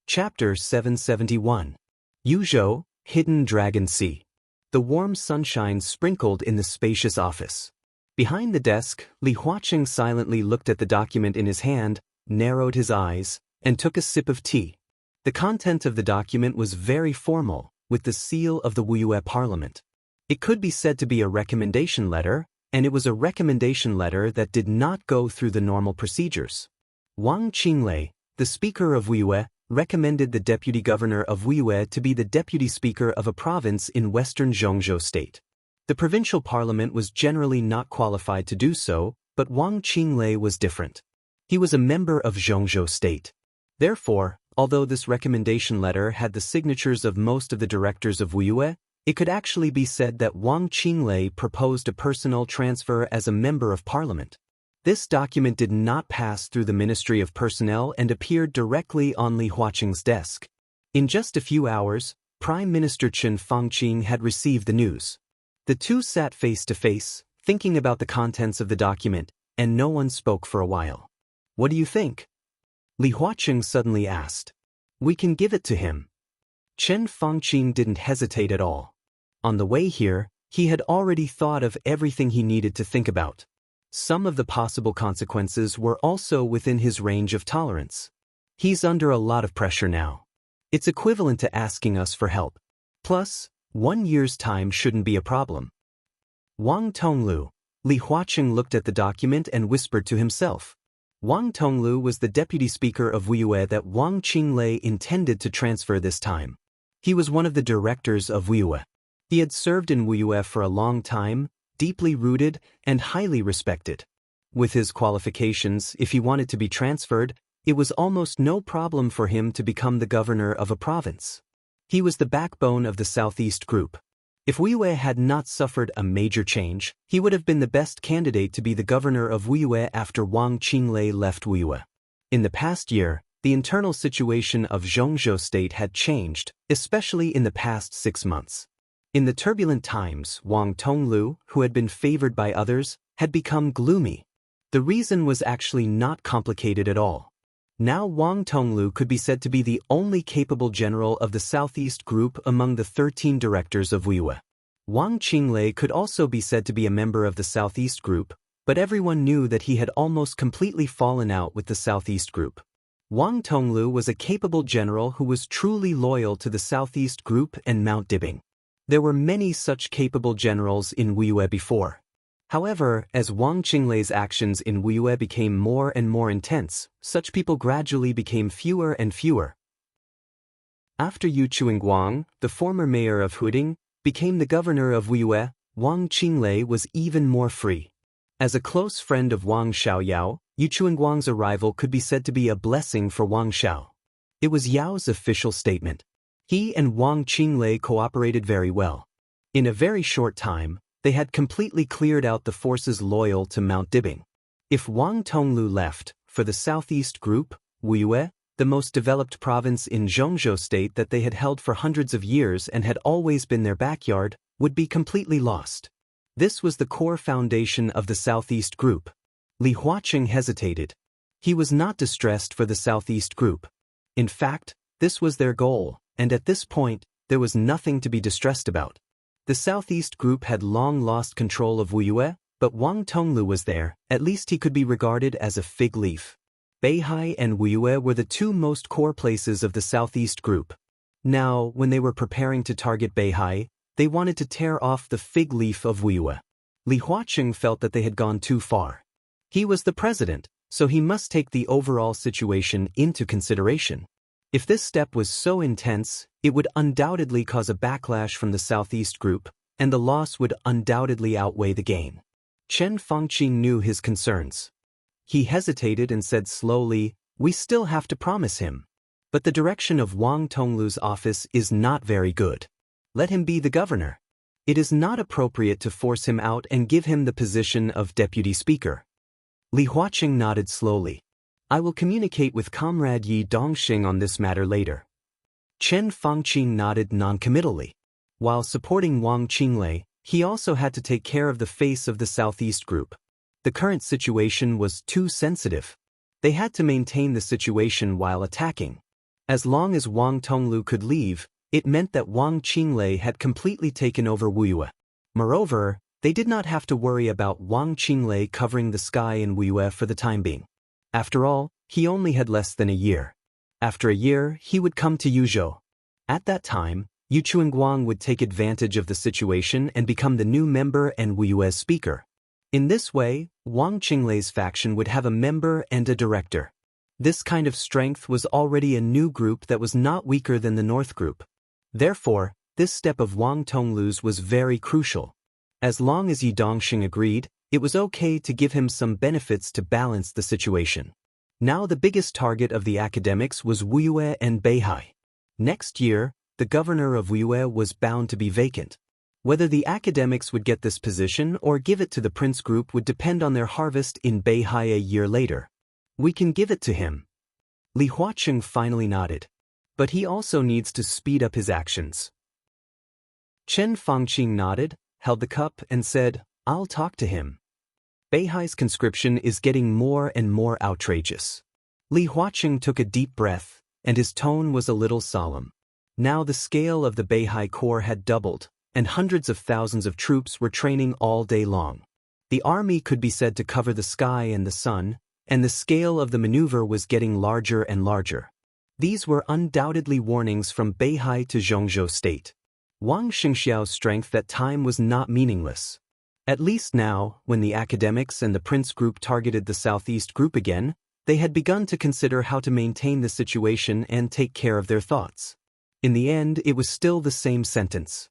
Chapter 771. Yuzhou, Hidden Dragon Sea. The warm sunshine sprinkled in the spacious office. Behind the desk, Li Huaqing silently looked at the document in his hand, narrowed his eyes, and took a sip of tea. The content of the document was very formal, with the seal of the Wuxia Parliament. It could be said to be a recommendation letter, and it was a recommendation letter that did not go through the normal procedures. Wang Qinglei, the speaker of Wuxia, recommended the deputy governor of Wuxia to be the deputy speaker of a province in western Zhongzhou state. The provincial parliament was generally not qualified to do so, but Wang Qinglei was different. He was a member of Zhongzhou state. Therefore, although this recommendation letter had the signatures of most of the directors of Wuxia, it could actually be said that Wang Qinglei proposed a personal transfer as a member of parliament. This document did not pass through the Ministry of Personnel and appeared directly on Li Huaqing's desk. In just a few hours, Prime Minister Chen Fangqing had received the news. The two sat face to face, thinking about the contents of the document, and no one spoke for a while. "What do you think?" Li Huaqing suddenly asked. "We can give it to him." Chen Fangqing didn't hesitate at all. On the way here, he had already thought of everything he needed to think about. Some of the possible consequences were also within his range of tolerance. He's under a lot of pressure now. It's equivalent to asking us for help. Plus, 1 year's time shouldn't be a problem. Wang Tonglu. Li Huaqing looked at the document and whispered to himself. Wang Tonglu was the deputy speaker of Wuxia that Wang Qinglei intended to transfer this time. He was one of the directors of Wuxia. He had served in Wuxia for a long time, deeply rooted and highly respected. With his qualifications, if he wanted to be transferred, it was almost no problem for him to become the governor of a province. He was the backbone of the Southeast Group. If Wuxia had not suffered a major change, he would have been the best candidate to be the governor of Wuxia after Wang Qinglei left Wuxia. In the past year, the internal situation of Zhongzhou state had changed, especially in the past 6 months. In the turbulent times, Wang Tonglu, who had been favored by others, had become gloomy. The reason was actually not complicated at all. Now Wang Tonglu could be said to be the only capable general of the Southeast Group among the 13 directors of Wuxia. Wang Qinglei could also be said to be a member of the Southeast Group, but everyone knew that he had almost completely fallen out with the Southeast Group. Wang Tonglu was a capable general who was truly loyal to the Southeast Group and Mount Dibing. There were many such capable generals in Wuxia before. However, as Wang Qinglei's actions in Wuxia became more and more intense, such people gradually became fewer and fewer. After Yu Chuingguang, the former mayor of Huding, became the governor of Wuxia, Wang Qinglei was even more free. As a close friend of Wang Xiaoyao, Yu Chuingguang's arrival could be said to be a blessing for Wang Xiao. It was Yao's official statement. He and Wang Qinglei cooperated very well. In a very short time, they had completely cleared out the forces loyal to Mount Dibing. If Wang Tonglu left, for the Southeast Group, Wuxia, the most developed province in Zhongzhou state that they had held for hundreds of years and had always been their backyard, would be completely lost. This was the core foundation of the Southeast Group. Li Huaqing hesitated. He was not distressed for the Southeast Group. In fact, this was their goal, and at this point, there was nothing to be distressed about. The Southeast Group had long lost control of Wuxia, but Wang Tonglu was there. At least he could be regarded as a fig leaf. Beihai and Wuxia were the two most core places of the Southeast Group. Now, when they were preparing to target Beihai, they wanted to tear off the fig leaf of Wuxia. Li Huaqing felt that they had gone too far. He was the president, so he must take the overall situation into consideration. If this step was so intense, it would undoubtedly cause a backlash from the Southeast Group, and the loss would undoubtedly outweigh the gain. Chen Fangqing knew his concerns. He hesitated and said slowly, "We still have to promise him. But the direction of Wang Tonglu's office is not very good. Let him be the governor. It is not appropriate to force him out and give him the position of deputy speaker." Li Huaqing nodded slowly. "I will communicate with Comrade Yi Dongxing on this matter later." Chen Fangqing nodded noncommittally. While supporting Wang Qinglei, he also had to take care of the face of the Southeast Group. The current situation was too sensitive. They had to maintain the situation while attacking. As long as Wang Tonglu could leave, it meant that Wang Qinglei had completely taken over Wuyue. Moreover, they did not have to worry about Wang Qinglei covering the sky in Wuyue for the time being. After all, he only had less than a year. After a year, he would come to Yuzhou. At that time, Yu Chuanguang would take advantage of the situation and become the new member and Wuyue's speaker. In this way, Wang Qinglei's faction would have a member and a director. This kind of strength was already a new group that was not weaker than the North group. Therefore, this step of Wang Tonglu's was very crucial. As long as Yi Dongxing agreed, it was okay to give him some benefits to balance the situation. Now the biggest target of the academics was Wuyue and Beihai. Next year, the governor of Wuyue was bound to be vacant. Whether the academics would get this position or give it to the prince group would depend on their harvest in Beihai a year later. We can give it to him. Li Huaqing finally nodded. But he also needs to speed up his actions. Chen Fangqing nodded, held the cup, and said, I'll talk to him. Beihai's conscription is getting more and more outrageous. Li Huaqing took a deep breath, and his tone was a little solemn. Now the scale of the Beihai Corps had doubled, and hundreds of thousands of troops were training all day long. The army could be said to cover the sky and the sun, and the scale of the maneuver was getting larger and larger. These were undoubtedly warnings from Beihai to Zhongzhou State. Wang Xingxiao's strength at time was not meaningless. At least now, when the academics and the prince group targeted the southeast group again, they had begun to consider how to maintain the situation and take care of their thoughts. In the end, it was still the same sentence.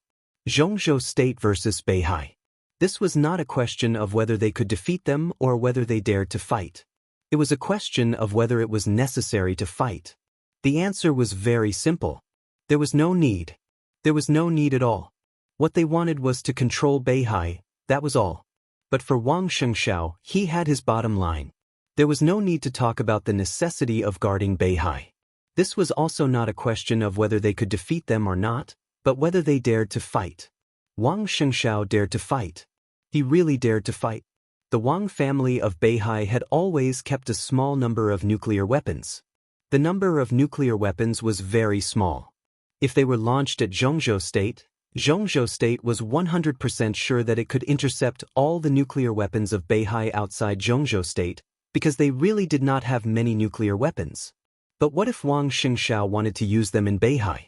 Zhongzhou State versus Beihai. This was not a question of whether they could defeat them or whether they dared to fight. It was a question of whether it was necessary to fight. The answer was very simple. There was no need. There was no need at all. What they wanted was to control Beihai, that was all. But for Wang Xingxiao, he had his bottom line. There was no need to talk about the necessity of guarding Beihai. This was also not a question of whether they could defeat them or not, but whether they dared to fight. Wang Xingxiao dared to fight. He really dared to fight. The Wang family of Beihai had always kept a small number of nuclear weapons. The number of nuclear weapons was very small. If they were launched at Zhongzhou State was 100% sure that it could intercept all the nuclear weapons of Beihai outside Zhongzhou State, because they really did not have many nuclear weapons. But what if Wang Xingxiao wanted to use them in Beihai?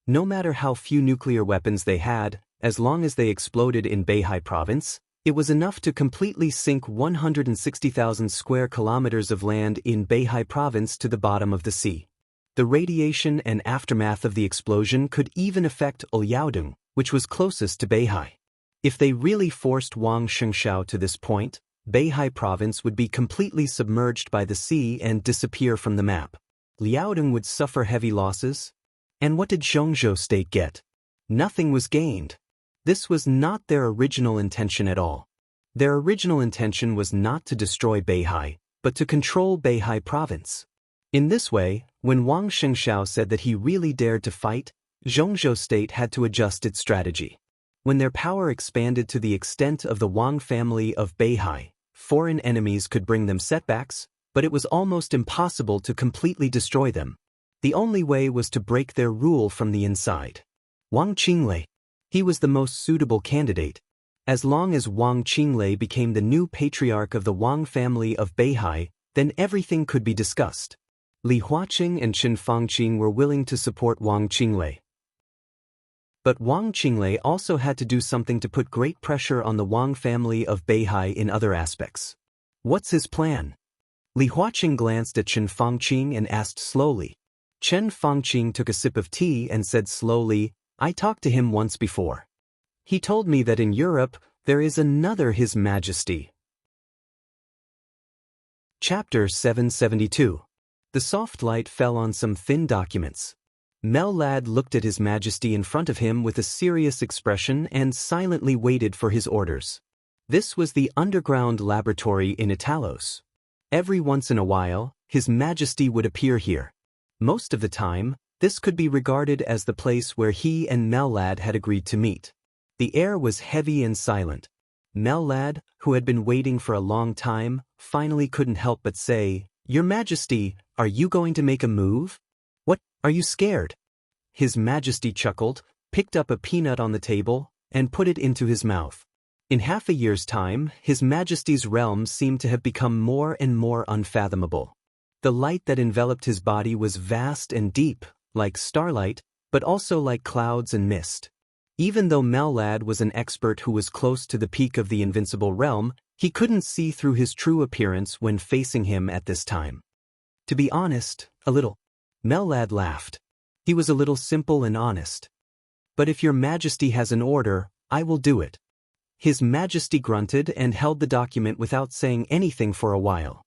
No matter how few nuclear weapons they had, as long as they exploded in Beihai province, it was enough to completely sink 160,000 square kilometers of land in Beihai province to the bottom of the sea. The radiation and aftermath of the explosion could even affect Liaodong, which was closest to Beihai. If they really forced Wang Xingxiao to this point, Beihai province would be completely submerged by the sea and disappear from the map. Liaodong would suffer heavy losses. And what did Zhongzhou State get? Nothing was gained. This was not their original intention at all. Their original intention was not to destroy Beihai, but to control Beihai province. In this way, when Wang Xingxiao said that he really dared to fight, Zhongzhou State had to adjust its strategy. When their power expanded to the extent of the Wang family of Beihai, foreign enemies could bring them setbacks, but it was almost impossible to completely destroy them. The only way was to break their rule from the inside. Wang Qinglei. He was the most suitable candidate. As long as Wang Qinglei became the new patriarch of the Wang family of Beihai, then everything could be discussed. Li Huaqing and Chen Fangqing were willing to support Wang Qinglei. But Wang Qinglei also had to do something to put great pressure on the Wang family of Beihai in other aspects. What's his plan? Li Huaqing glanced at Chen Fangqing and asked slowly. Chen Fangqing took a sip of tea and said slowly, I talked to him once before. He told me that in Europe, there is another His Majesty. Chapter 772. The soft light fell on some thin documents. Mel-Lad looked at His Majesty in front of him with a serious expression and silently waited for his orders. This was the underground laboratory in Italos. Every once in a while, His Majesty would appear here. Most of the time, this could be regarded as the place where he and Mel-Lad had agreed to meet. The air was heavy and silent. Mel-Lad, who had been waiting for a long time, finally couldn't help but say, Your Majesty, are you going to make a move? What Are you scared? His Majesty chuckled, picked up a peanut on the table, and put it into his mouth. In half a year's time, His Majesty's realm seemed to have become more and more unfathomable. The light that enveloped his body was vast and deep, like starlight, but also like clouds and mist. Even though Mellad was an expert who was close to the peak of the invincible realm, he couldn't see through his true appearance when facing him at this time. To be honest, a little. Mellad laughed. He was a little simple and honest. But if your Majesty has an order, I will do it. His Majesty grunted and held the document without saying anything for a while.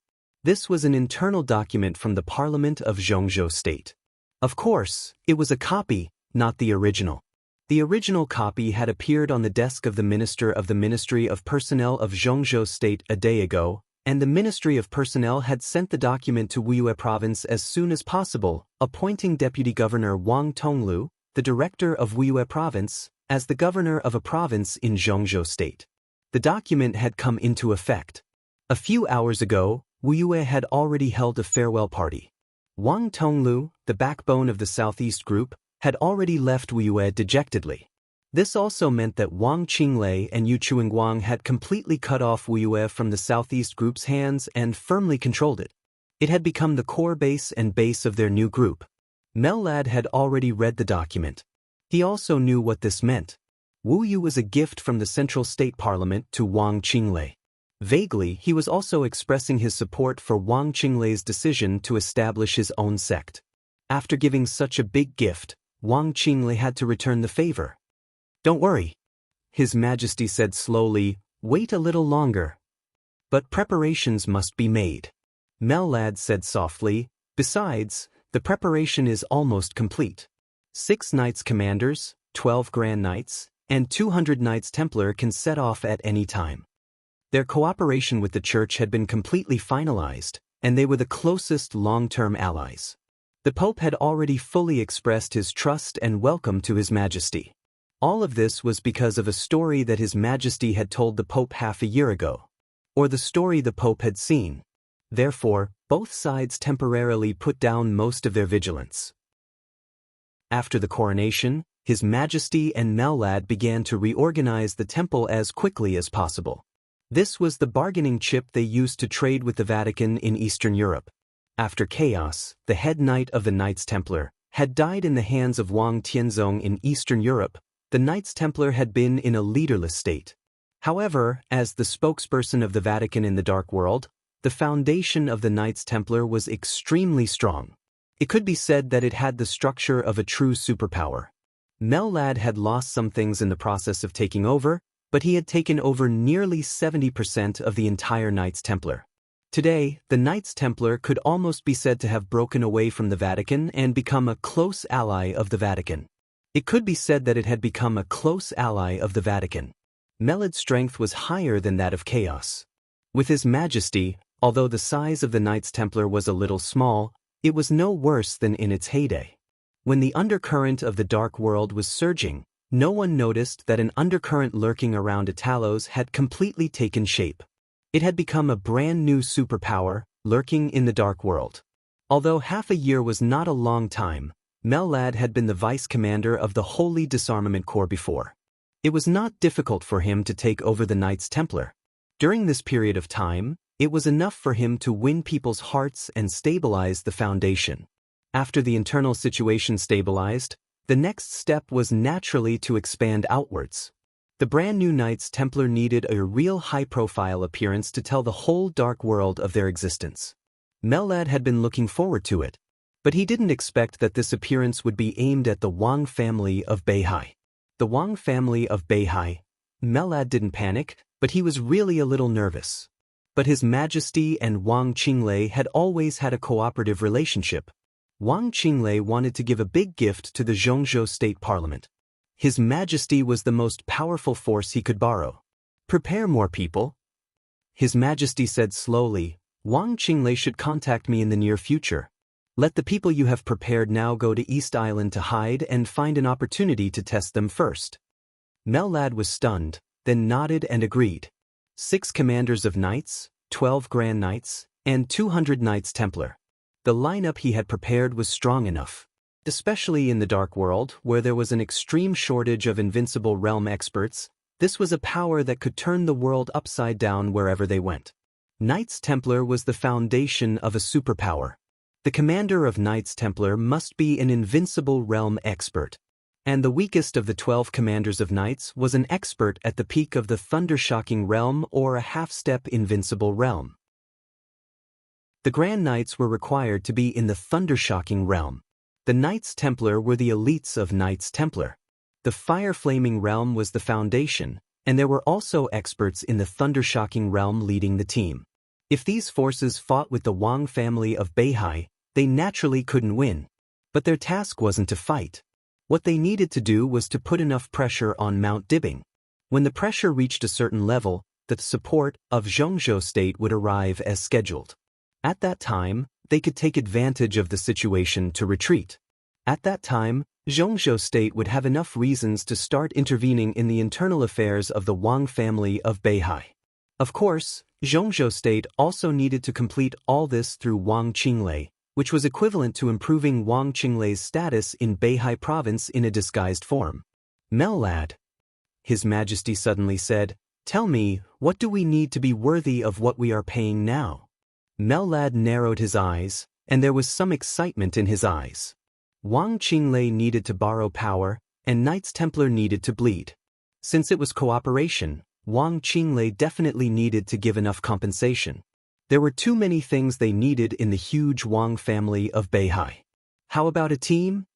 This was an internal document from the Parliament of Zhongzhou State. Of course, it was a copy, not the original. The original copy had appeared on the desk of the Minister of the Ministry of Personnel of Zhongzhou State a day ago, and the Ministry of Personnel had sent the document to Wuxia Province as soon as possible, appointing Deputy Governor Wang Tonglu, the director of Wuxia Province, as the governor of a province in Zhongzhou State. The document had come into effect. A few hours ago, Wuxia had already held a farewell party. Wang Tonglu, the backbone of the Southeast Group, had already left Wuxia dejectedly. This also meant that Wang Qinglei and Yu Chuingguang had completely cut off Wuxia from the Southeast Group's hands and firmly controlled it. It had become the core base and base of their new group. Mellad had already read the document. He also knew what this meant. Wu Yu was a gift from the Central State Parliament to Wang Qinglei. Vaguely, he was also expressing his support for Wang Qinglei's decision to establish his own sect. After giving such a big gift, Wang Qinglei had to return the favor. Don't worry, His Majesty said slowly, wait a little longer. But preparations must be made. Mellad said softly, besides, the preparation is almost complete. 6 Knights Commanders, 12 Grand Knights, and 200 Knights Templar can set off at any time. Their cooperation with the Church had been completely finalized, and they were the closest long-term allies. The Pope had already fully expressed his trust and welcome to His Majesty. All of this was because of a story that His Majesty had told the Pope half a year ago, or the story the Pope had seen. Therefore, both sides temporarily put down most of their vigilance. After the coronation, His Majesty and Mellad began to reorganize the temple as quickly as possible. This was the bargaining chip they used to trade with the Vatican in Eastern Europe. After chaos, the head knight of the Knights Templar had died in the hands of Wang Tianzong in Eastern Europe. The Knights Templar had been in a leaderless state. However, as the spokesperson of the Vatican in the Dark World, the foundation of the Knights Templar was extremely strong. It could be said that it had the structure of a true superpower. Mellad had lost some things in the process of taking over, but he had taken over nearly 70% of the entire Knights Templar. Today, the Knights Templar could almost be said to have broken away from the Vatican and become a close ally of the Vatican. It could be said that it had become a close ally of the Vatican. Mellad's strength was higher than that of Chaos. With His Majesty, although the size of the Knights Templar was a little small, it was no worse than in its heyday. When the undercurrent of the Dark World was surging, no one noticed that an undercurrent lurking around Italos had completely taken shape. It had become a brand new superpower, lurking in the Dark World. Although half a year was not a long time, Mellad had been the vice commander of the Holy Disarmament Corps before. It was not difficult for him to take over the Knights Templar. During this period of time, it was enough for him to win people's hearts and stabilize the foundation. After the internal situation stabilized, the next step was naturally to expand outwards. The brand new Knights Templar needed a real high-profile appearance to tell the whole Dark World of their existence. Mellad had been looking forward to it, but he didn't expect that this appearance would be aimed at the Wang family of Beihai. The Wang family of Beihai. Mellad didn't panic, but he was really a little nervous. But His Majesty and Wang Qinglei had always had a cooperative relationship. Wang Qinglei wanted to give a big gift to the Zhongzhou State Parliament. His Majesty was the most powerful force he could borrow. Prepare more people. His Majesty said slowly, Wang Qinglei should contact me in the near future. Let the people you have prepared now go to East Island to hide and find an opportunity to test them first. Mellad was stunned, then nodded and agreed. 6 commanders of knights, 12 Grand Knights, and 200 Knights Templar. The lineup he had prepared was strong enough. Especially in the Dark World, where there was an extreme shortage of invincible realm experts, this was a power that could turn the world upside down wherever they went. Knights Templar was the foundation of a superpower. The commander of Knights Templar must be an invincible realm expert. And the weakest of the 12 commanders of Knights was an expert at the peak of the Thundershocking realm or a half-step invincible realm. The Grand Knights were required to be in the Thundershocking realm. The Knights Templar were the elites of Knights Templar. The Fire-Flaming realm was the foundation, and there were also experts in the Thundershocking realm leading the team. If these forces fought with the Wang family of Beihai, they naturally couldn't win. But their task wasn't to fight. What they needed to do was to put enough pressure on Mount Dibbing. When the pressure reached a certain level, the support of Xianxia state would arrive as scheduled. At that time, they could take advantage of the situation to retreat. At that time, Xianxia state would have enough reasons to start intervening in the internal affairs of the Wang family of Beihai. Of course, Xianxia state also needed to complete all this through Wang Qinglei, which was equivalent to improving Wang Qinglei's status in Beihai province in a disguised form. "Mellad," His Majesty suddenly said, "Tell me, what do we need to be worthy of what we are paying now?" Mellad narrowed his eyes, and there was some excitement in his eyes. Wang Qinglei needed to borrow power, and Knights Templar needed to bleed. Since it was cooperation, Wang Qinglei definitely needed to give enough compensation. There were too many things they needed in the huge Wang family of Beihai. "How about a team?"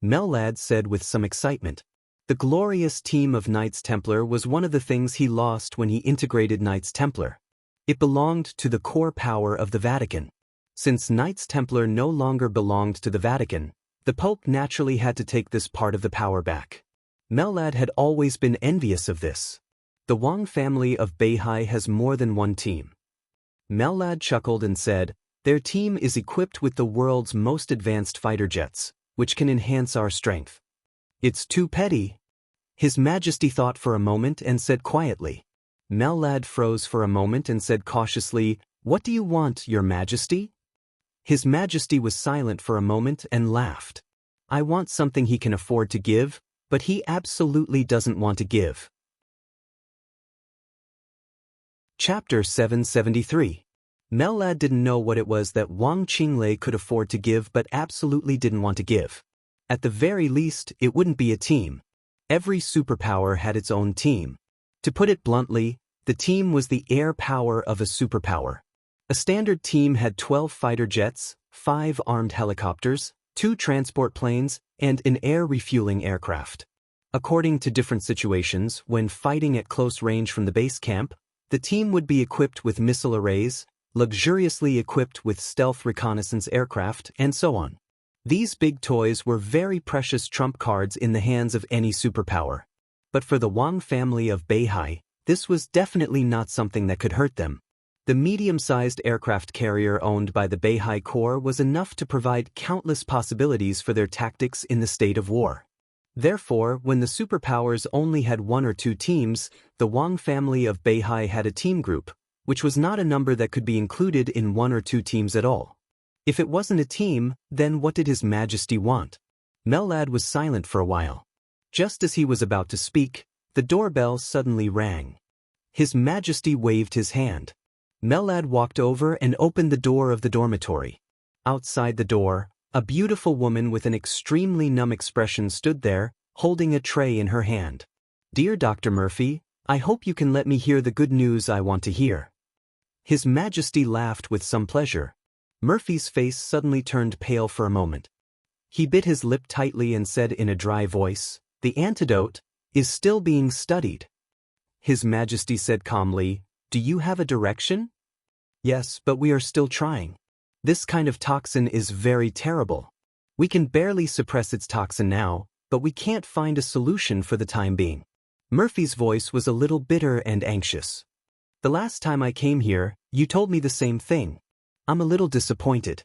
Mellad said with some excitement. The glorious team of Knights Templar was one of the things he lost when he integrated Knights Templar. It belonged to the core power of the Vatican. Since Knights Templar no longer belonged to the Vatican, the Pope naturally had to take this part of the power back. Mellad had always been envious of this. The Wang family of Beihai has more than one team. Mellad chuckled and said, "Their team is equipped with the world's most advanced fighter jets, which can enhance our strength." "It's too petty." His Majesty thought for a moment and said quietly. Mellad froze for a moment and said cautiously, "What do you want, Your Majesty?" His Majesty was silent for a moment and laughed. "I want something he can afford to give, but he absolutely doesn't want to give." Chapter 773. Mellad didn't know what it was that Wang Qinglei could afford to give but absolutely didn't want to give. At the very least, it wouldn't be a team. Every superpower had its own team. To put it bluntly, the team was the air power of a superpower. A standard team had 12 fighter jets, 5 armed helicopters, 2 transport planes, and an air refueling aircraft. According to different situations, when fighting at close range from the base camp, the team would be equipped with missile arrays, luxuriously equipped with stealth reconnaissance aircraft, and so on. These big toys were very precious trump cards in the hands of any superpower. But for the Wang family of Beihai, this was definitely not something that could hurt them. The medium-sized aircraft carrier owned by the Beihai Corps was enough to provide countless possibilities for their tactics in the state of war. Therefore, when the superpowers only had 1 or 2 teams, the Wang family of Beihai had a team group, which was not a number that could be included in 1 or 2 teams at all. If it wasn't a team, then what did His Majesty want? Mellad was silent for a while. Just as he was about to speak, the doorbell suddenly rang. His Majesty waved his hand. Mellad walked over and opened the door of the dormitory. Outside the door, a beautiful woman with an extremely numb expression stood there, holding a tray in her hand. "Dear Dr. Murphy, I hope you can let me hear the good news I want to hear." His Majesty laughed with some pleasure. Murphy's face suddenly turned pale for a moment. He bit his lip tightly and said in a dry voice, "The antidote is still being studied." His Majesty said calmly, "Do you have a direction?" "Yes, but we are still trying. This kind of toxin is very terrible. We can barely suppress its toxin now, but we can't find a solution for the time being." Murphy's voice was a little bitter and anxious. "The last time I came here, you told me the same thing. I'm a little disappointed."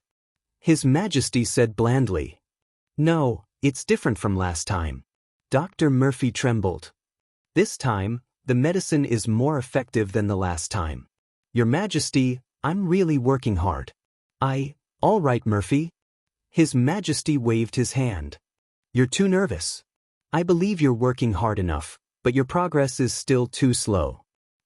His Majesty said blandly, "No, it's different from last time." Dr. Murphy trembled. "This time, the medicine is more effective than the last time. Your Majesty, I'm really working hard." All right, Murphy." His Majesty waved his hand. You're too nervous. I believe you're working hard enough, but your progress is still too slow.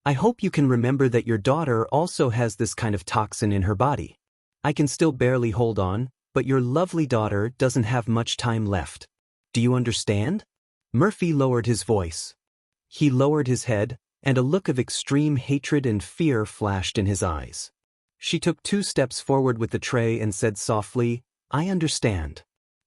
I hope you can remember that your daughter also has this kind of toxin in her body. I can still barely hold on, but your lovely daughter doesn't have much time left. Do you understand? Murphy lowered his voice. He lowered his head, and a look of extreme hatred and fear flashed in his eyes. She took 2 steps forward with the tray and said softly, I understand.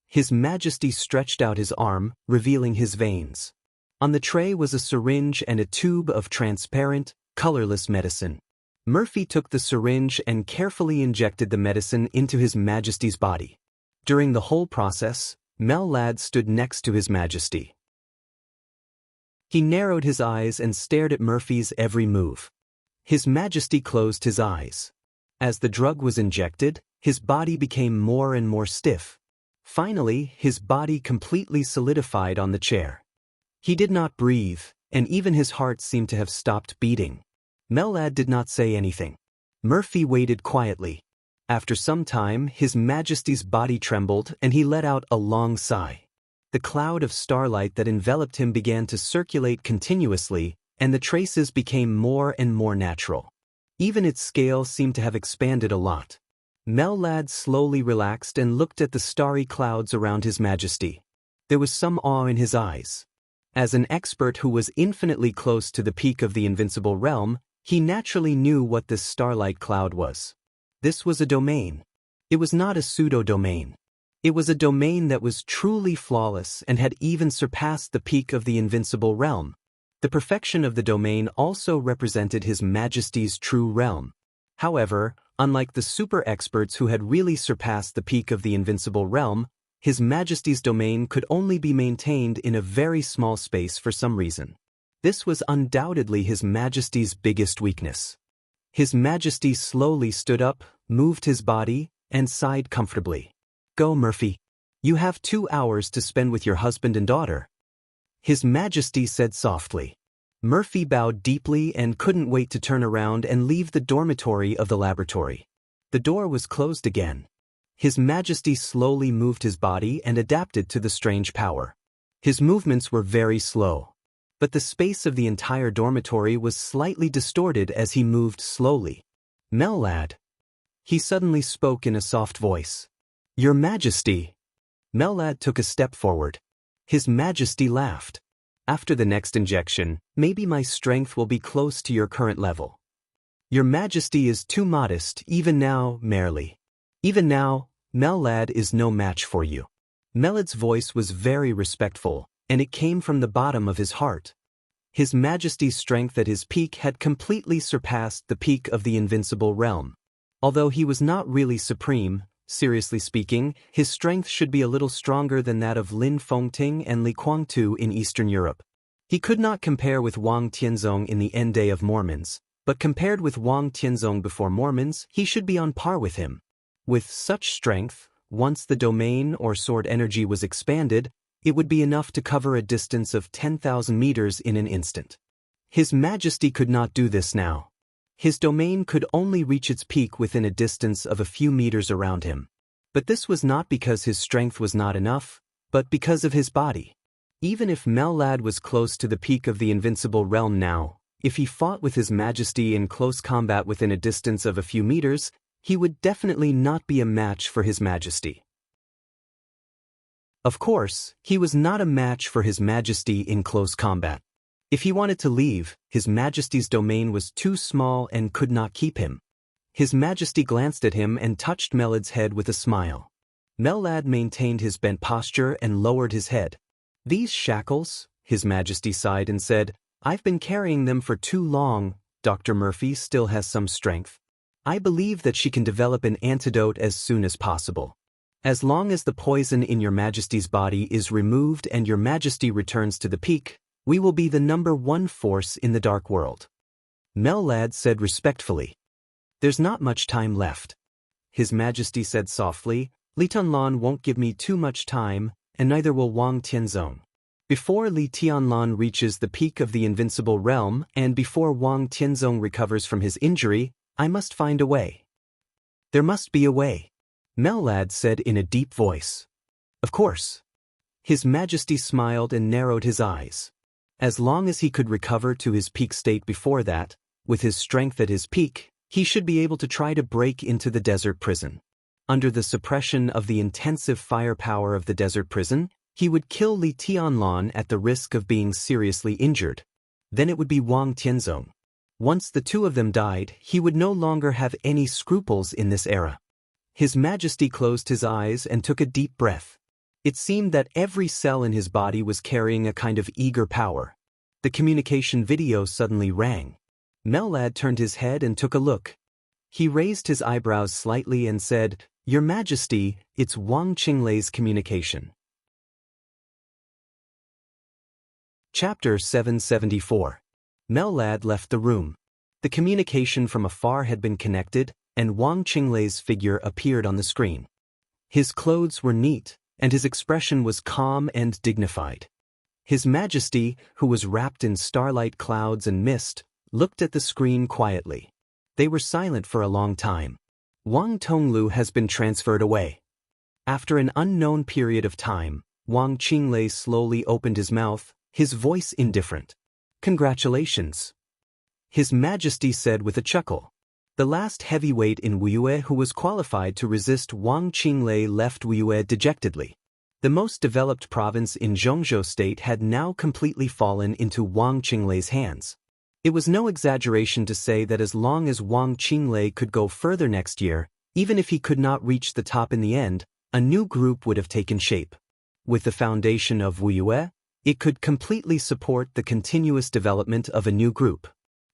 His Majesty stretched out his arm, revealing his veins. On the tray was a syringe and a tube of transparent, colorless medicine. Murphy took the syringe and carefully injected the medicine into His Majesty's body. During the whole process, Mellad stood next to His Majesty. He narrowed his eyes and stared at Murphy's every move. His Majesty closed his eyes. As the drug was injected, his body became more and more stiff. Finally, his body completely solidified on the chair. He did not breathe, and even his heart seemed to have stopped beating. Mellad did not say anything. Murphy waited quietly. After some time, His Majesty's body trembled and he let out a long sigh. The cloud of starlight that enveloped him began to circulate continuously, and the traces became more and more natural. Even its scale seemed to have expanded a lot. Mellad slowly relaxed and looked at the starry clouds around His Majesty. There was some awe in his eyes. As an expert who was infinitely close to the peak of the invincible realm, he naturally knew what this starlight cloud was. This was a domain. It was not a pseudo-domain. It was a domain that was truly flawless and had even surpassed the peak of the invincible realm. The perfection of the domain also represented His Majesty's true realm. However, unlike the super experts who had really surpassed the peak of the invincible realm, His Majesty's domain could only be maintained in a very small space for some reason. This was undoubtedly His Majesty's biggest weakness. His Majesty slowly stood up, moved his body, and sighed comfortably. Go, Murphy. You have 2 hours to spend with your husband and daughter. His Majesty said softly. Murphy bowed deeply and couldn't wait to turn around and leave the dormitory of the laboratory. The door was closed again. His Majesty slowly moved his body and adapted to the strange power. His movements were very slow, but the space of the entire dormitory was slightly distorted as he moved slowly. Mellad. He suddenly spoke in a soft voice. Your Majesty. Mellad took a step forward. His Majesty laughed. After the next injection, maybe my strength will be close to your current level. Your Majesty is too modest, even now, merely. Even now, Mellad is no match for you. Mellad's voice was very respectful, and it came from the bottom of his heart. His Majesty's strength at his peak had completely surpassed the peak of the invincible realm. Although he was not really supreme, seriously speaking, his strength should be a little stronger than that of Lin Fengting and Li Guangtu in Eastern Europe. He could not compare with Wang Tianzong in the end day of Mormons, but compared with Wang Tianzong before Mormons, he should be on par with him. With such strength, once the domain or sword energy was expanded, it would be enough to cover a distance of 10,000 meters in an instant. His Majesty could not do this now. His domain could only reach its peak within a distance of a few meters around him. But this was not because his strength was not enough, but because of his body. Even if Mellad was close to the peak of the invincible realm now, if he fought with His Majesty in close combat within a distance of a few meters, he would definitely not be a match for His Majesty. Of course, he was not a match for His Majesty in close combat. If he wanted to leave, His Majesty's domain was too small and could not keep him. His Majesty glanced at him and touched Mellad's head with a smile. Mellad maintained his bent posture and lowered his head. These shackles, His Majesty sighed and said, I've been carrying them for too long. Dr. Murphy still has some strength. I believe that she can develop an antidote as soon as possible. As long as the poison in Your Majesty's body is removed and Your Majesty returns to the peak, we will be the #1 force in the dark world. Mellad said respectfully. There's not much time left. His Majesty said softly, Li Tianlan won't give me too much time, and neither will Wang Tianzong. Before Li Tianlan reaches the peak of the invincible realm and before Wang Tianzong recovers from his injury, I must find a way. There must be a way. Mellad said in a deep voice. Of course. His Majesty smiled and narrowed his eyes. As long as he could recover to his peak state before that, with his strength at his peak, he should be able to try to break into the desert prison. Under the suppression of the intensive firepower of the desert prison, he would kill Li Tianlan at the risk of being seriously injured. Then it would be Wang Tianzong. Once the two of them died, he would no longer have any scruples in this era. His Majesty closed his eyes and took a deep breath. It seemed that every cell in his body was carrying a kind of eager power. The communication video suddenly rang. Mellad turned his head and took a look. He raised his eyebrows slightly and said, "Your Majesty, it's Wang Qinglei's communication." Chapter 774. Mellad left the room. The communication from afar had been connected, and Wang Qinglei's figure appeared on the screen. His clothes were neat, and his expression was calm and dignified. His Majesty, who was wrapped in starlight clouds and mist, looked at the screen quietly. They were silent for a long time. Wang Tonglu has been transferred away. After an unknown period of time, Wang Qinglei slowly opened his mouth, his voice indifferent. "Congratulations," His Majesty said with a chuckle. The last heavyweight in Wuyue who was qualified to resist Wang Qinglei left Wuyue dejectedly. The most developed province in Zhongzhou State had now completely fallen into Wang Qinglei's hands. It was no exaggeration to say that as long as Wang Qinglei could go further next year, even if he could not reach the top in the end, a new group would have taken shape. With the foundation of Wuyue, it could completely support the continuous development of a new group.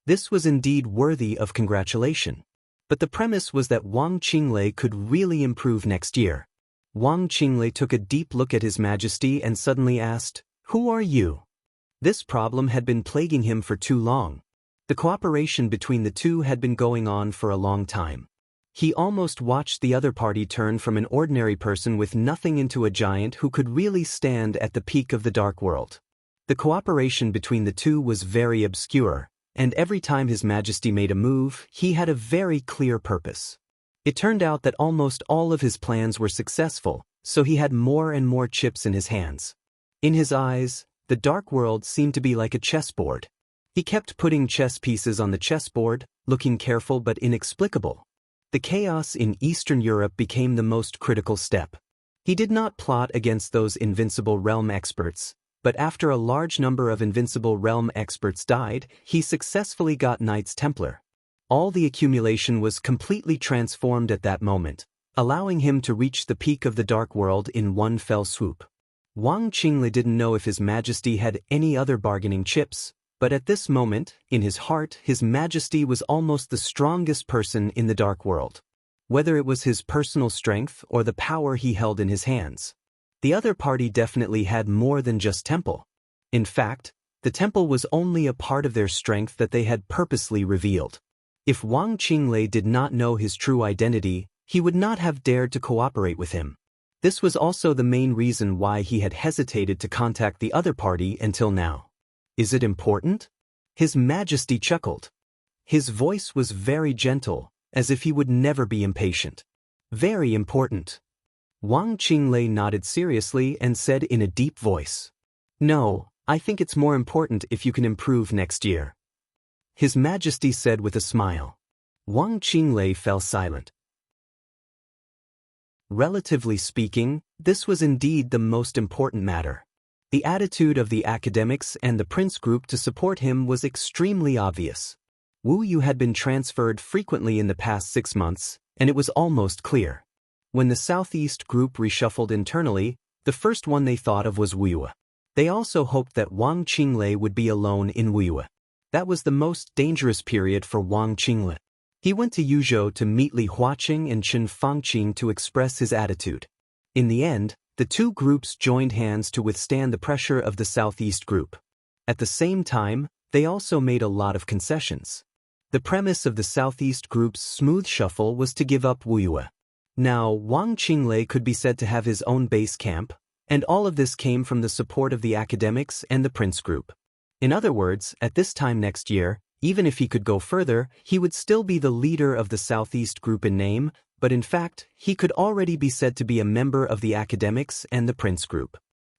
This was indeed worthy of congratulation. But the premise was that Wang Qinglei could really improve next year. Wang Qinglei took a deep look at His Majesty and suddenly asked, "Who are you?" This problem had been plaguing him for too long. The cooperation between the two had been going on for a long time. He almost watched the other party turn from an ordinary person with nothing into a giant who could really stand at the peak of the dark world. The cooperation between the two was very obscure, and every time His Majesty made a move, he had a very clear purpose. It turned out that almost all of his plans were successful, so he had more and more chips in his hands. In his eyes, the dark world seemed to be like a chessboard. He kept putting chess pieces on the chessboard, looking careful but inexplicable. The chaos in Eastern Europe became the most critical step. He did not plot against those invincible realm experts, but after a large number of invincible realm experts died, he successfully got Knights Templar. All the accumulation was completely transformed at that moment, allowing him to reach the peak of the dark world in one fell swoop. Wang Qinglei didn't know if His Majesty had any other bargaining chips, but at this moment, in his heart, His Majesty was almost the strongest person in the dark world. Whether it was his personal strength or the power he held in his hands. The other party definitely had more than just temple. In fact, the temple was only a part of their strength that they had purposely revealed. If Wang Qinglei did not know his true identity, he would not have dared to cooperate with him. This was also the main reason why he had hesitated to contact the other party until now. "Is it important?" His Majesty chuckled. His voice was very gentle, as if he would never be impatient. "Very important." Wang Qinglei nodded seriously and said in a deep voice, "No, I think it's more important if you can improve next year." His Majesty said with a smile. Wang Qinglei fell silent. Relatively speaking, this was indeed the most important matter. The attitude of the academics and the prince group to support him was extremely obvious. Wu Yu had been transferred frequently in the past 6 months, and it was almost clear. When the Southeast group reshuffled internally, the first one they thought of was Wuyue. They also hoped that Wang Qinglei would be alone in Wuyue. That was the most dangerous period for Wang Qinglei. He went to Yuzhou to meet Li Huaqing and Chen Fangqing to express his attitude. In the end, the two groups joined hands to withstand the pressure of the Southeast group. At the same time, they also made a lot of concessions. The premise of the Southeast group's smooth shuffle was to give up Wuyue. Now, Wang Qinglei could be said to have his own base camp, and all of this came from the support of the academics and the prince group. In other words, at this time next year, even if he could go further, he would still be the leader of the Southeast group in name, but in fact, he could already be said to be a member of the academics and the prince group.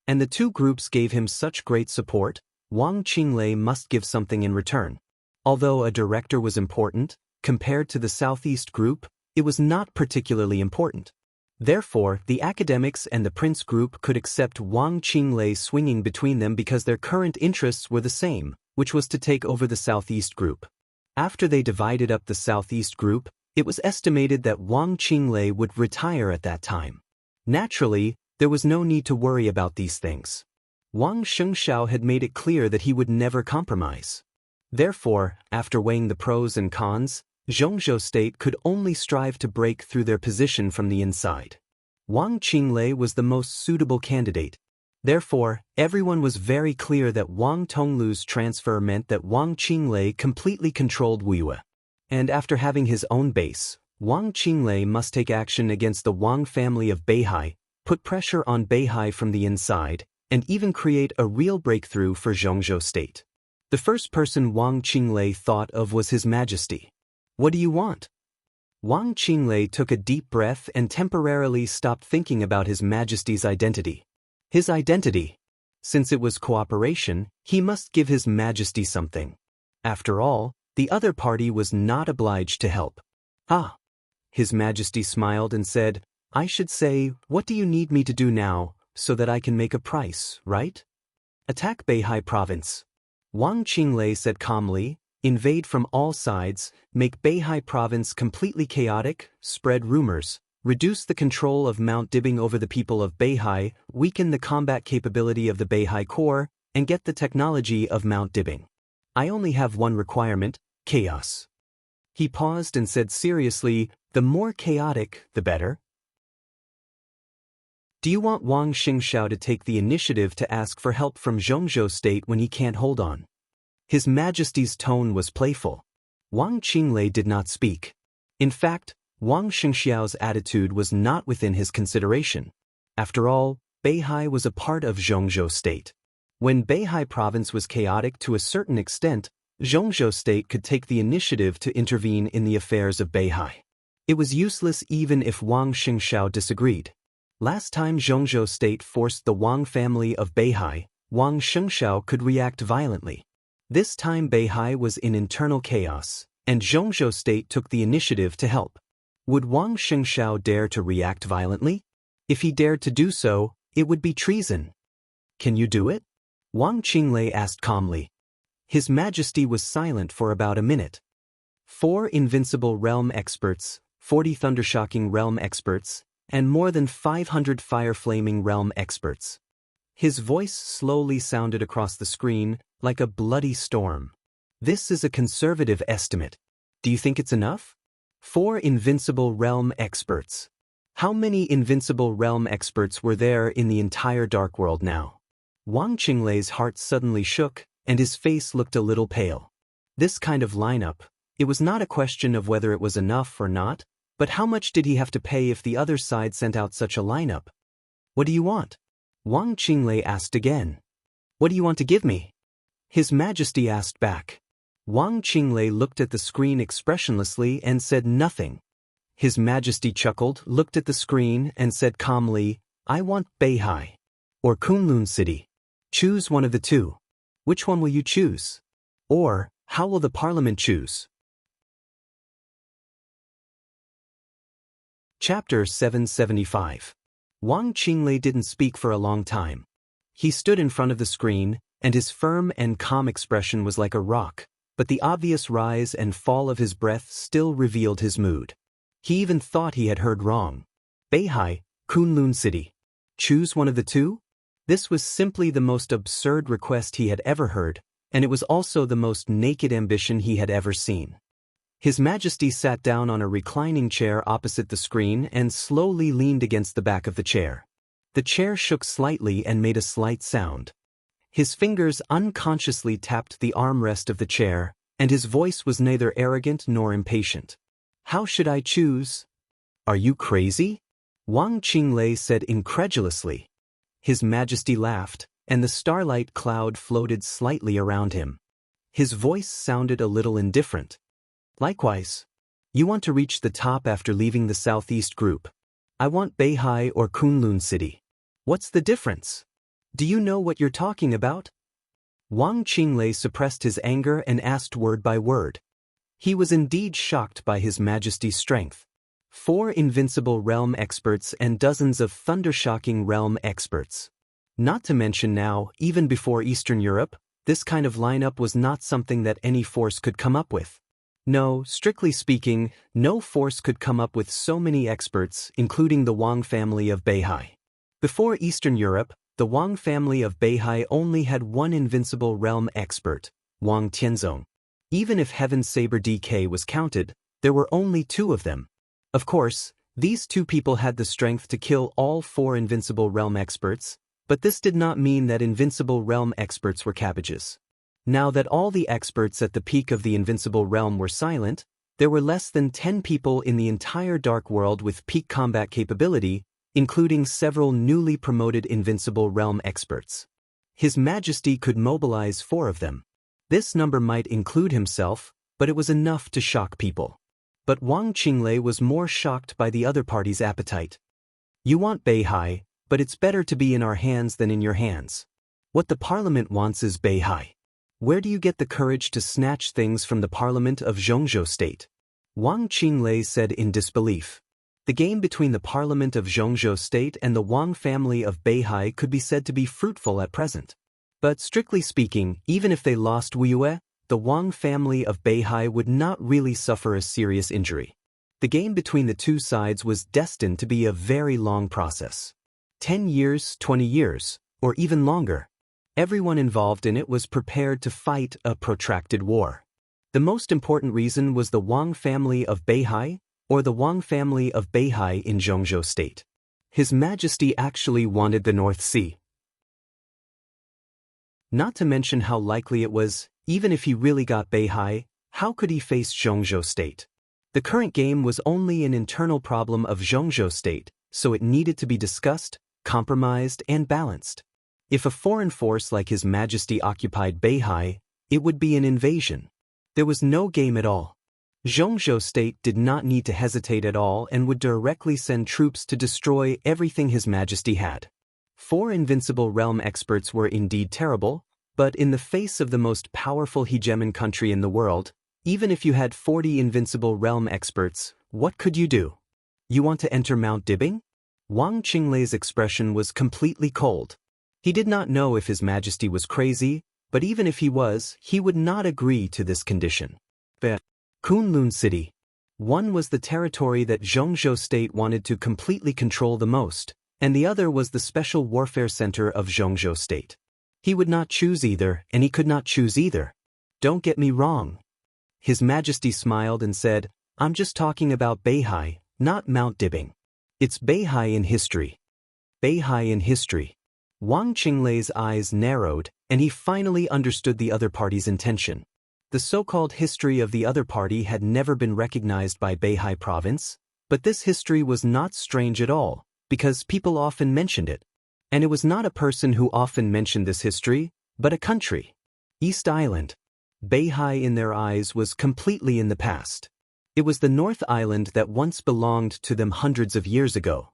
And the two groups gave him such great support, Wang Qinglei must give something in return. Although a director was important, compared to the Southeast group, it was not particularly important. Therefore, the academics and the prince group could accept Wang Qinglei swinging between them because their current interests were the same, which was to take over the Southeast group. After they divided up the Southeast group, it was estimated that Wang Qinglei would retire at that time. Naturally, there was no need to worry about these things. Wang Xianxia had made it clear that he would never compromise. Therefore, after weighing the pros and cons, Zhongzhou State could only strive to break through their position from the inside. Wang Qinglei was the most suitable candidate. Therefore, everyone was very clear that Wang Tonglu's transfer meant that Wang Qinglei completely controlled Wuya. And after having his own base, Wang Qinglei must take action against the Wang family of Beihai, put pressure on Beihai from the inside, and even create a real breakthrough for Zhongzhou State. The first person Wang Qinglei thought of was His Majesty. "What do you want?" Wang Qinglei took a deep breath and temporarily stopped thinking about His Majesty's identity. His identity. Since it was cooperation, he must give His Majesty something. After all, the other party was not obliged to help. "Ah." His Majesty smiled and said, "I should say, what do you need me to do now, so that I can make a price, right?" "Attack Beihai province." Wang Qinglei said calmly, "Invade from all sides, make Beihai province completely chaotic, spread rumors, reduce the control of Mount Dibing over the people of Beihai, weaken the combat capability of the Beihai Corps, and get the technology of Mount Dibing. I only have one requirement, chaos." He paused and said seriously, "The more chaotic, the better." Do you want Wang Xianxia to take the initiative to ask for help from Zhongzhou State when he can't hold on? His Majesty's tone was playful. Wang Qinglei did not speak. In fact, Wang Xianxiao's attitude was not within his consideration. After all, Beihai was a part of Zhongzhou State. When Beihai province was chaotic to a certain extent, Zhongzhou State could take the initiative to intervene in the affairs of Beihai. It was useless even if Wang Xianxia disagreed. Last time Zhongzhou State forced the Wang family of Beihai, Wang Xianxia could react violently. This time Beihai was in internal chaos, and Zhongzhou State took the initiative to help. Would Wang Xianxia dare to react violently? If he dared to do so, it would be treason. "Can you do it?" Wang Qinglei asked calmly. His Majesty was silent for about a minute. 4 invincible realm experts, 40 thundershocking realm experts, and more than 500 fire-flaming realm experts. His voice slowly sounded across the screen, like a bloody storm. "This is a conservative estimate. Do you think it's enough? 4 invincible realm experts. How many invincible realm experts were there in the entire Dark World now?" Wang Qinglei's heart suddenly shook, and his face looked a little pale. This kind of lineup, it was not a question of whether it was enough or not, but how much did he have to pay if the other side sent out such a lineup? "What do you want?" Wang Qinglei asked again. "What do you want to give me?" His Majesty asked back. Wang Qinglei looked at the screen expressionlessly and said nothing. His Majesty chuckled, looked at the screen, and said calmly, "I want Beihai. Or Kunlun City. Choose one of the two. Which one will you choose? Or, how will the Parliament choose?" Chapter 775. Wang Qinglei didn't speak for a long time. He stood in front of the screen, and his firm and calm expression was like a rock, but the obvious rise and fall of his breath still revealed his mood. He even thought he had heard wrong. Beihai, Kunlun City. Choose one of the two? This was simply the most absurd request he had ever heard, and it was also the most naked ambition he had ever seen. His Majesty sat down on a reclining chair opposite the screen and slowly leaned against the back of the chair. The chair shook slightly and made a slight sound. His fingers unconsciously tapped the armrest of the chair, and his voice was neither arrogant nor impatient. "How should I choose?" "Are you crazy?" Wang Qinglei said incredulously. His Majesty laughed, and the starlight cloud floated slightly around him. His voice sounded a little indifferent. "Likewise." You want to reach the top after leaving the southeast group. I want Beihai or Kunlun City. What's the difference? Do you know what you're talking about? Wang Qinglei suppressed his anger and asked word by word. He was indeed shocked by His Majesty's strength. 4 invincible realm experts and dozens of thunder-shocking realm experts. Not to mention now, even before Eastern Europe, this kind of lineup was not something that any force could come up with. No, strictly speaking, no force could come up with so many experts, including the Wang family of Beihai. Before Eastern Europe, the Wang family of Beihai only had one invincible realm expert, Wang Tianzong. Even if Heaven's Saber DK was counted, there were only 2 of them. Of course, these 2 people had the strength to kill all 4 invincible realm experts, but this did not mean that invincible realm experts were cabbages. Now that all the experts at the peak of the invincible realm were silent, there were less than 10 people in the entire Dark World with peak combat capability, including several newly promoted invincible realm experts. His Majesty could mobilize 4 of them. This number might include himself, but it was enough to shock people. But Wang Qinglei was more shocked by the other party's appetite. You want Beihai, but it's better to be in our hands than in your hands. What the parliament wants is Beihai. Where do you get the courage to snatch things from the parliament of Zhongzhou State? Wang Qinglei said in disbelief. The game between the parliament of Zhongzhou State and the Wang family of Beihai could be said to be fruitful at present. But strictly speaking, even if they lost Wuyue, the Wang family of Beihai would not really suffer a serious injury. The game between the 2 sides was destined to be a very long process. 10 years, 20 years, or even longer. Everyone involved in it was prepared to fight a protracted war. The most important reason was the Wang family of Beihai, or the Wang family of Beihai in Zhongzhou State. His Majesty actually wanted the North Sea. Not to mention how likely it was, even if he really got Beihai, how could he face Zhongzhou State? The current game was only an internal problem of Zhongzhou State, so it needed to be discussed, compromised, and balanced. If a foreign force like His Majesty occupied Beihai, it would be an invasion. There was no game at all. Zhongzhou State did not need to hesitate at all and would directly send troops to destroy everything His Majesty had. 4 invincible realm experts were indeed terrible, but in the face of the most powerful hegemon country in the world, even if you had 40 invincible realm experts, what could you do? You want to enter Mount Dibbing? Wang Qinglei's expression was completely cold. He did not know if His Majesty was crazy, but even if he was, he would not agree to this condition. Kunlun City. One was the territory that Zhongzhou State wanted to completely control the most, and the other was the special warfare center of Zhongzhou State. He would not choose either, and he could not choose either. Don't get me wrong. His Majesty smiled and said, I'm just talking about Beihai, not Mount Dibbing. It's Beihai in history. Beihai in history. Wang Qinglei's eyes narrowed, and he finally understood the other party's intention. The so-called history of the other party had never been recognized by Beihai province, but this history was not strange at all, because people often mentioned it. And it was not a person who often mentioned this history, but a country. East Island. Beihai in their eyes was completely in the past. It was the North Island that once belonged to them hundreds of years ago.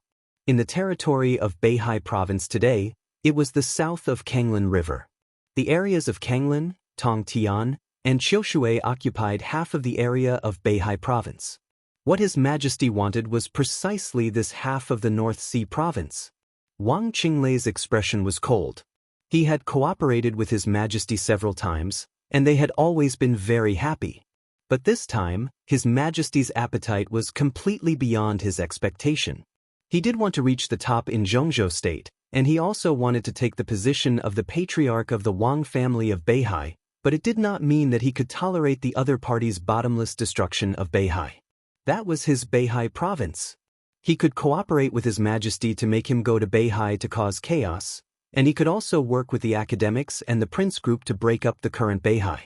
In the territory of Beihai province today, it was the south of Kanglin River. The areas of Kanglin, Tongtian, and Qiushui occupied half of the area of Beihai province. What His Majesty wanted was precisely this half of the North Sea province. Wang Qinglei's expression was cold. He had cooperated with His Majesty several times, and they had always been very happy. But this time, His Majesty's appetite was completely beyond his expectation. He did want to reach the top in Zhongzhou State, and he also wanted to take the position of the patriarch of the Wang family of Beihai, but it did not mean that he could tolerate the other party's bottomless destruction of Beihai. That was his Beihai province. He could cooperate with His Majesty to make him go to Beihai to cause chaos, and he could also work with the academics and the prince group to break up the current Beihai.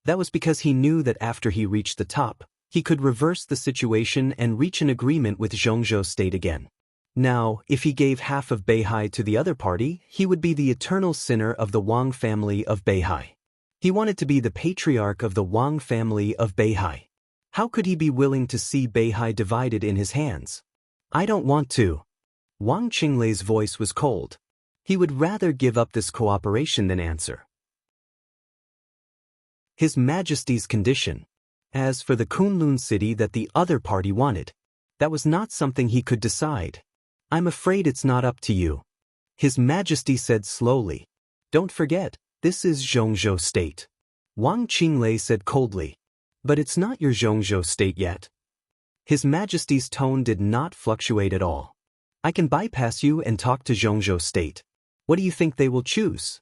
That was because he knew that after he reached the top, he could reverse the situation and reach an agreement with Zhongzhou State again. Now, if he gave half of Beihai to the other party, he would be the eternal sinner of the Wang family of Beihai. He wanted to be the patriarch of the Wang family of Beihai. How could he be willing to see Beihai divided in his hands? I don't want to. Wang Qinglei's voice was cold. He would rather give up this cooperation than answer. His Majesty's condition. As for the Kunlun city that the other party wanted, that was not something he could decide. I'm afraid it's not up to you. His Majesty said slowly. Don't forget, this is Zhongzhou State. Wang Qinglei said coldly. But it's not your Zhongzhou State yet. His Majesty's tone did not fluctuate at all. I can bypass you and talk to Zhongzhou State. What do you think they will choose?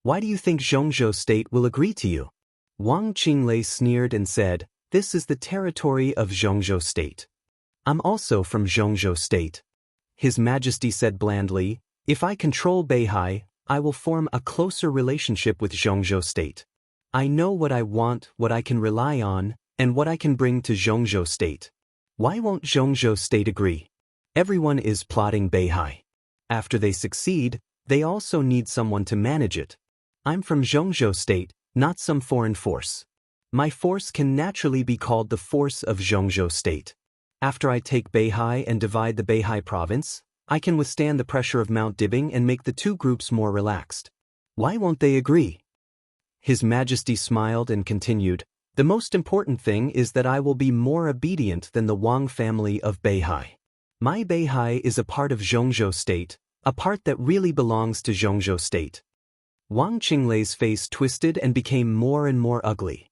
Why do you think Zhongzhou State will agree to you? Wang Qinglei sneered and said, this is the territory of Zhongzhou State. I'm also from Zhongzhou State. His Majesty said blandly, if I control Beihai, I will form a closer relationship with Zhongzhou State. I know what I want, what I can rely on, and what I can bring to Zhongzhou State. Why won't Zhongzhou State agree? Everyone is plotting Beihai. After they succeed, they also need someone to manage it. I'm from Zhongzhou State, not some foreign force. My force can naturally be called the force of Zhongzhou State. After I take Beihai and divide the Beihai province, I can withstand the pressure of Mount Dibing and make the two groups more relaxed. Why won't they agree? His Majesty smiled and continued, the most important thing is that I will be more obedient than the Wang family of Beihai. My Beihai is a part of Zhongzhou State, a part that really belongs to Zhongzhou State. Wang Qinglei's face twisted and became more and more ugly.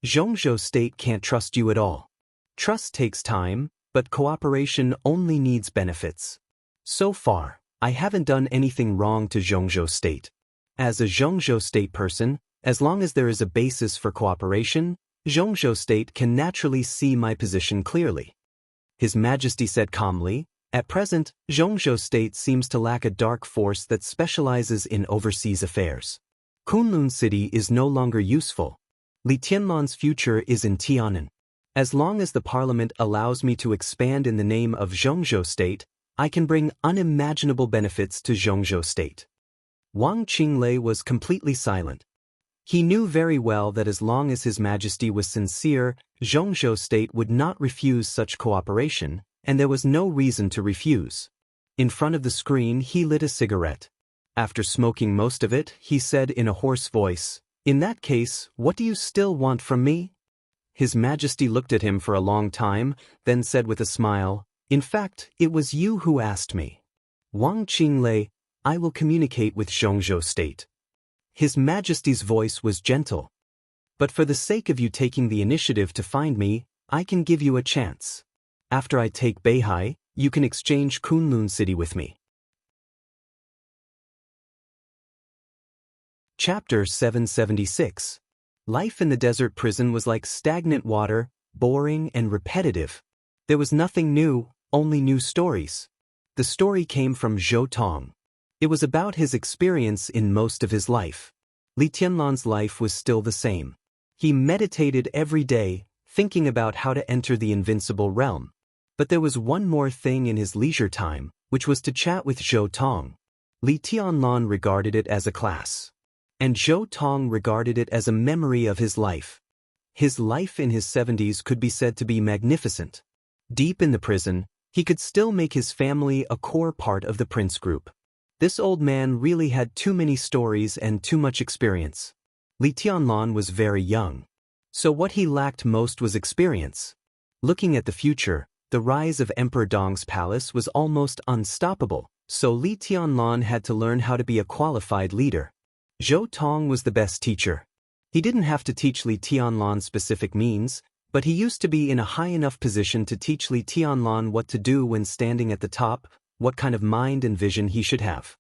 Zhongzhou State can't trust you at all. Trust takes time, but cooperation only needs benefits. So far, I haven't done anything wrong to Zhongzhou State. As a Zhongzhou State person, as long as there is a basis for cooperation, Zhongzhou State can naturally see my position clearly. His Majesty said calmly, at present, Zhongzhou State seems to lack a dark force that specializes in overseas affairs. Kunlun City is no longer useful. Li Tianlan's future is in Tianan. As long as the parliament allows me to expand in the name of Zhongzhou State, I can bring unimaginable benefits to Zhongzhou State. Wang Qinglei was completely silent. He knew very well that as long as His Majesty was sincere, Zhongzhou State would not refuse such cooperation, and there was no reason to refuse. In front of the screen he lit a cigarette. After smoking most of it, he said in a hoarse voice, in that case, what do you still want from me? His Majesty looked at him for a long time, then said with a smile, in fact, it was you who asked me. Wang Qinglei, I will communicate with Zhongzhou State. His Majesty's voice was gentle. But for the sake of you taking the initiative to find me, I can give you a chance. After I take Beihai, you can exchange Kunlun City with me. Chapter 776. Life in the desert prison was like stagnant water, boring and repetitive. There was nothing new, only new stories. The story came from Zhou Tong. It was about his experience in most of his life. Li Tianlan's life was still the same. He meditated every day, thinking about how to enter the invincible realm. But there was one more thing in his leisure time, which was to chat with Zhou Tong. Li Tianlan regarded it as a class. And Zhou Tong regarded it as a memory of his life. His life in his 70s could be said to be magnificent. Deep in the prison, he could still make his family a core part of the prince group. This old man really had too many stories and too much experience. Li Tianlan was very young. So what he lacked most was experience. Looking at the future, the rise of Emperor Dong's palace was almost unstoppable, so Li Tianlan had to learn how to be a qualified leader. Zhou Tong was the best teacher. He didn't have to teach Li Tianlan specific means, but he used to be in a high enough position to teach Li Tianlan what to do when standing at the top, what kind of mind and vision he should have.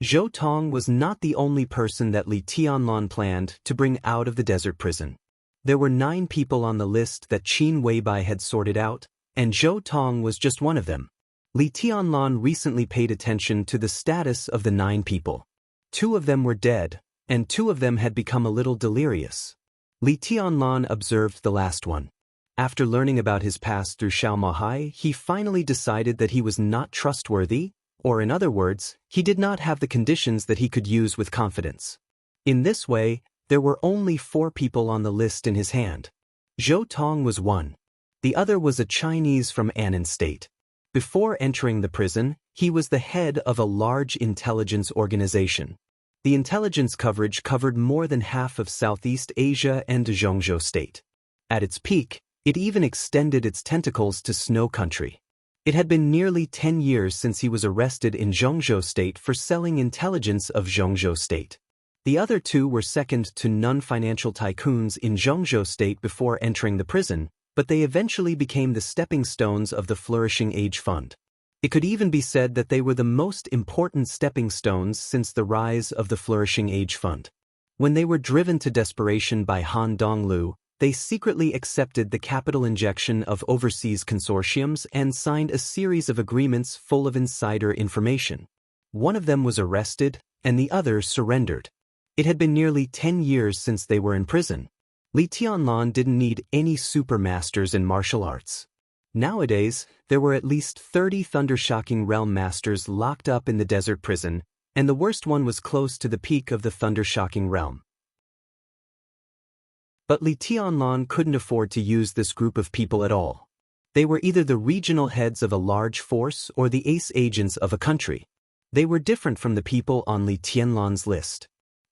Zhou Tong was not the only person that Li Tianlan planned to bring out of the desert prison. There were 9 people on the list that Qin Weibai had sorted out, and Zhou Tong was just one of them. Li Tianlan recently paid attention to the status of the 9 people. 2 of them were dead, and 2 of them had become a little delirious. Li Tianlan observed the last one. After learning about his past through Xiao Mahai, he finally decided that he was not trustworthy, or in other words, he did not have the conditions that he could use with confidence. In this way, there were only 4 people on the list in his hand. Zhou Tong was one. The other was a Chinese from Annan State. Before entering the prison, he was the head of a large intelligence organization. The intelligence coverage covered more than half of Southeast Asia and Zhongzhou State. At its peak, it even extended its tentacles to Snow Country. It had been nearly 10 years since he was arrested in Zhongzhou State for selling intelligence of Zhongzhou State. The other two were second to none financial tycoons in Zhongzhou State before entering the prison, but they eventually became the stepping stones of the Flourishing Age Fund. It could even be said that they were the most important stepping stones since the rise of the Flourishing Age Fund. When they were driven to desperation by Han Donglu, they secretly accepted the capital injection of overseas consortiums and signed a series of agreements full of insider information. One of them was arrested, and the other surrendered. It had been nearly 10 years since they were in prison. Li Tianlan didn't need any supermasters in martial arts. Nowadays, there were at least 30 Thundershocking Realm Masters locked up in the desert prison, and the worst one was close to the peak of the Thundershocking Realm. But Li Tianlan couldn't afford to use this group of people at all. They were either the regional heads of a large force or the ace agents of a country. They were different from the people on Li Tianlan's list.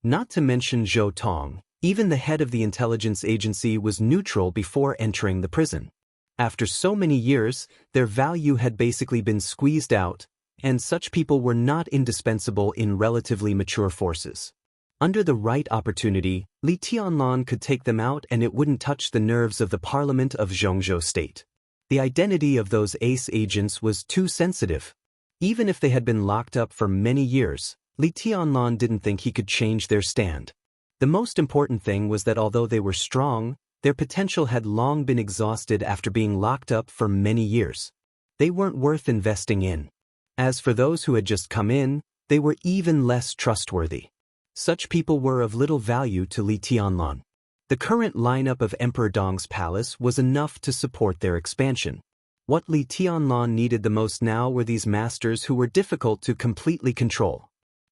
Not to mention Zhou Tong, even the head of the intelligence agency was neutral before entering the prison. After so many years, their value had basically been squeezed out, and such people were not indispensable in relatively mature forces. Under the right opportunity, Li Tianlan could take them out and it wouldn't touch the nerves of the parliament of Zhongzhou State. The identity of those ace agents was too sensitive. Even if they had been locked up for many years, Li Tianlan didn't think he could change their stand. The most important thing was that although they were strong, their potential had long been exhausted after being locked up for many years. They weren't worth investing in. As for those who had just come in, they were even less trustworthy. Such people were of little value to Li Tianlan. The current lineup of Emperor Dong's palace was enough to support their expansion. What Li Tianlan needed the most now were these masters who were difficult to completely control.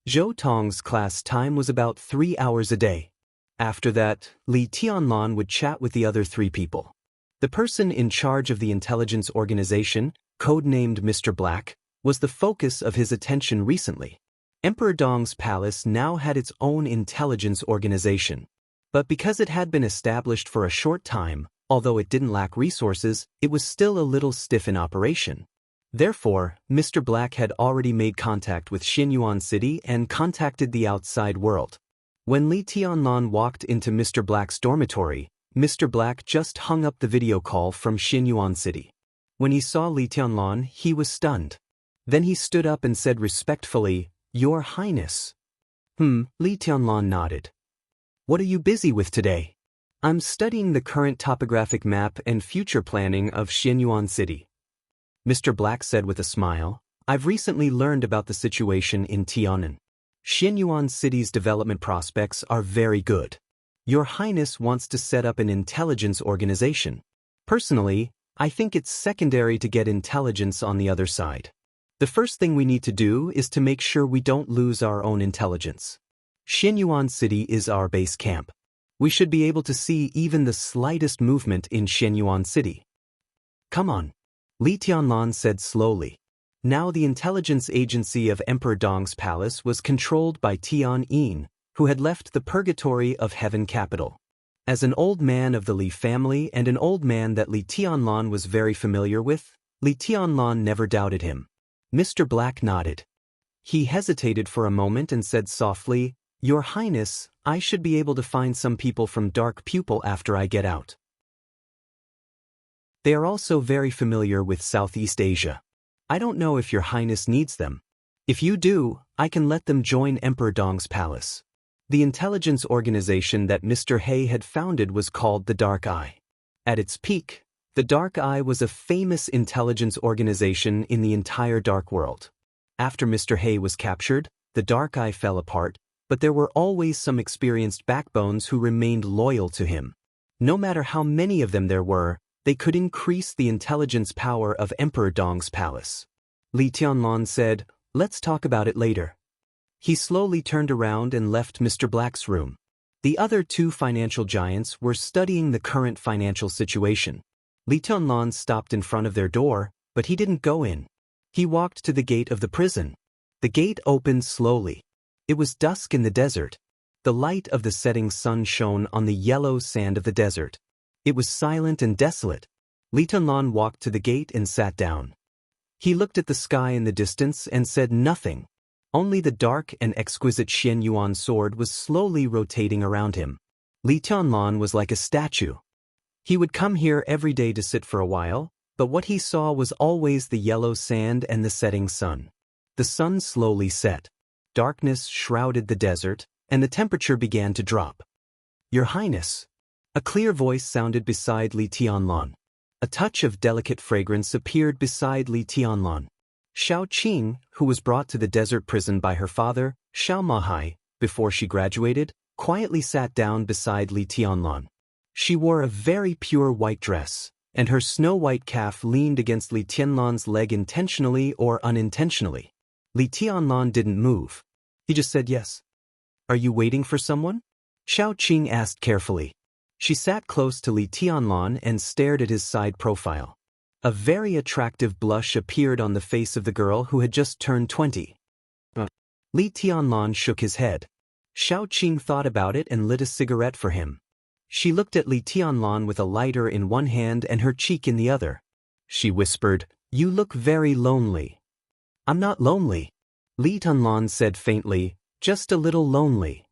Zhou Tong's class time was about 3 hours a day. After that, Li Tianlan would chat with the other 3 people. The person in charge of the intelligence organization, codenamed Mr. Black, was the focus of his attention recently. Emperor Dong's palace now had its own intelligence organization. But because it had been established for a short time, although it didn't lack resources, it was still a little stiff in operation. Therefore, Mr. Black had already made contact with Xianyuan City and contacted the outside world. When Li Tianlan walked into Mr. Black's dormitory, Mr. Black just hung up the video call from Xianyuan City. When he saw Li Tianlan, he was stunned. Then he stood up and said respectfully, "Your Highness." Li Tianlan nodded. "What are you busy with today?" "I'm studying the current topographic map and future planning of Xianyuan City." Mr. Black said with a smile, "I've recently learned about the situation in Tianan. Xianyuan City's development prospects are very good. Your Highness wants to set up an intelligence organization. Personally, I think it's secondary to get intelligence on the other side. The first thing we need to do is to make sure we don't lose our own intelligence. Xianyuan City is our base camp. We should be able to see even the slightest movement in Xianyuan City." "Come on," Li Tianlan said slowly. Now the intelligence agency of Emperor Dong's palace was controlled by Tian Yin, who had left the purgatory of Heaven Capital. As an old man of the Li family and an old man that Li Tianlan was very familiar with, Li Tianlan never doubted him. Mr. Black nodded. He hesitated for a moment and said softly, "Your Highness, I should be able to find some people from Dark Pupil after I get out. They are also very familiar with Southeast Asia. I don't know if Your Highness needs them. If you do, I can let them join Emperor Dong's palace." The intelligence organization that Mr. He had founded was called the Dark Eye. At its peak, the Dark Eye was a famous intelligence organization in the entire Dark World. After Mr. He was captured, the Dark Eye fell apart, but there were always some experienced backbones who remained loyal to him. No matter how many of them there were, they could increase the intelligence power of Emperor Dong's palace. Li Tianlan said, "Let's talk about it later." He slowly turned around and left Mr. Black's room. The other two financial giants were studying the current financial situation. Li Tianlan stopped in front of their door, but he didn't go in. He walked to the gate of the prison. The gate opened slowly. It was dusk in the desert. The light of the setting sun shone on the yellow sand of the desert. It was silent and desolate. Li Tianlan walked to the gate and sat down. He looked at the sky in the distance and said nothing. Only the dark and exquisite Xianyuan sword was slowly rotating around him. Li Tianlan was like a statue. He would come here every day to sit for a while, but what he saw was always the yellow sand and the setting sun. The sun slowly set. Darkness shrouded the desert, and the temperature began to drop. "Your Highness." A clear voice sounded beside Li Tianlan. A touch of delicate fragrance appeared beside Li Tianlan. Xiao Qing, who was brought to the desert prison by her father, Xiao Mahai, before she graduated, quietly sat down beside Li Tianlan. She wore a very pure white dress, and her snow-white calf leaned against Li Tianlan's leg intentionally or unintentionally. Li Tianlan didn't move. He just said yes. "Are you waiting for someone?" Xiao Qing asked carefully. She sat close to Li Tianlan and stared at his side profile. A very attractive blush appeared on the face of the girl who had just turned 20. Li Tianlan shook his head. Xiao Qing thought about it and lit a cigarette for him. She looked at Li Tianlan with a lighter in one hand and her cheek in the other. She whispered, "You look very lonely." "I'm not lonely," Li Tianlan said faintly, "just a little lonely."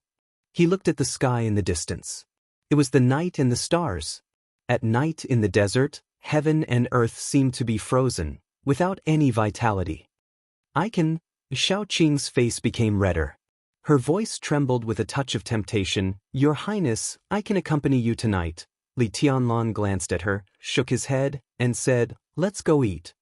He looked at the sky in the distance. It was the night and the stars. At night in the desert, heaven and earth seemed to be frozen, without any vitality. Xiao Qing's face became redder. Her voice trembled with a touch of temptation. "Your Highness, I can accompany you tonight." Li Tianlan glanced at her, shook his head, and said, "Let's go eat."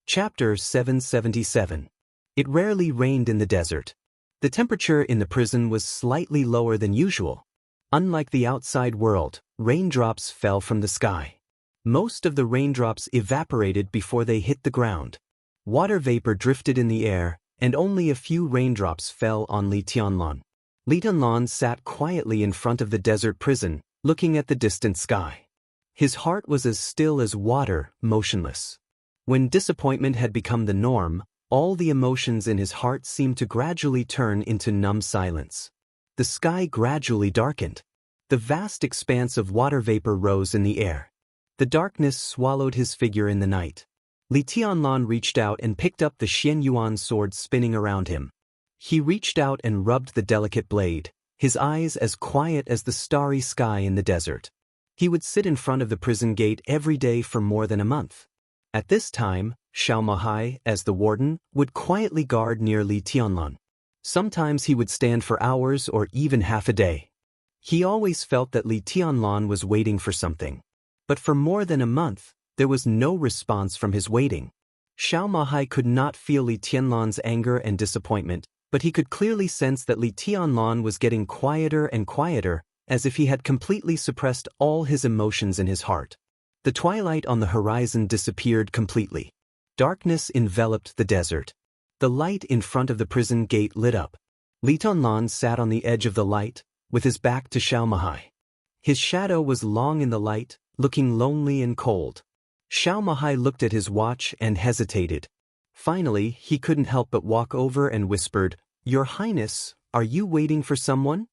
Chapter 777. It rarely rained in the desert. The temperature in the prison was slightly lower than usual. Unlike the outside world, raindrops fell from the sky. Most of the raindrops evaporated before they hit the ground. Water vapor drifted in the air, and only a few raindrops fell on Li Tianlan. Li Tianlan sat quietly in front of the desert prison, looking at the distant sky. His heart was as still as water, motionless. When disappointment had become the norm, all the emotions in his heart seemed to gradually turn into numb silence. The sky gradually darkened. The vast expanse of water vapor rose in the air. The darkness swallowed his figure in the night. Li Tianlan reached out and picked up the Xianyuan sword spinning around him. He reached out and rubbed the delicate blade, his eyes as quiet as the starry sky in the desert. He would sit in front of the prison gate every day for more than a month. At this time, Xiao Mahai, as the warden, would quietly guard near Li Tianlan. Sometimes he would stand for hours or even half a day. He always felt that Li Tianlan was waiting for something. But for more than a month, there was no response from his waiting. Xiao Mahai could not feel Li Tianlan's anger and disappointment, but he could clearly sense that Li Tianlan was getting quieter and quieter, as if he had completely suppressed all his emotions in his heart. The twilight on the horizon disappeared completely. Darkness enveloped the desert. The light in front of the prison gate lit up. Li Tianlan sat on the edge of the light, with his back to Xiao Mahai. His shadow was long in the light, looking lonely and cold. Xiao Mahai looked at his watch and hesitated. Finally, he couldn't help but walk over and whispered, "Your Highness, are you waiting for someone?"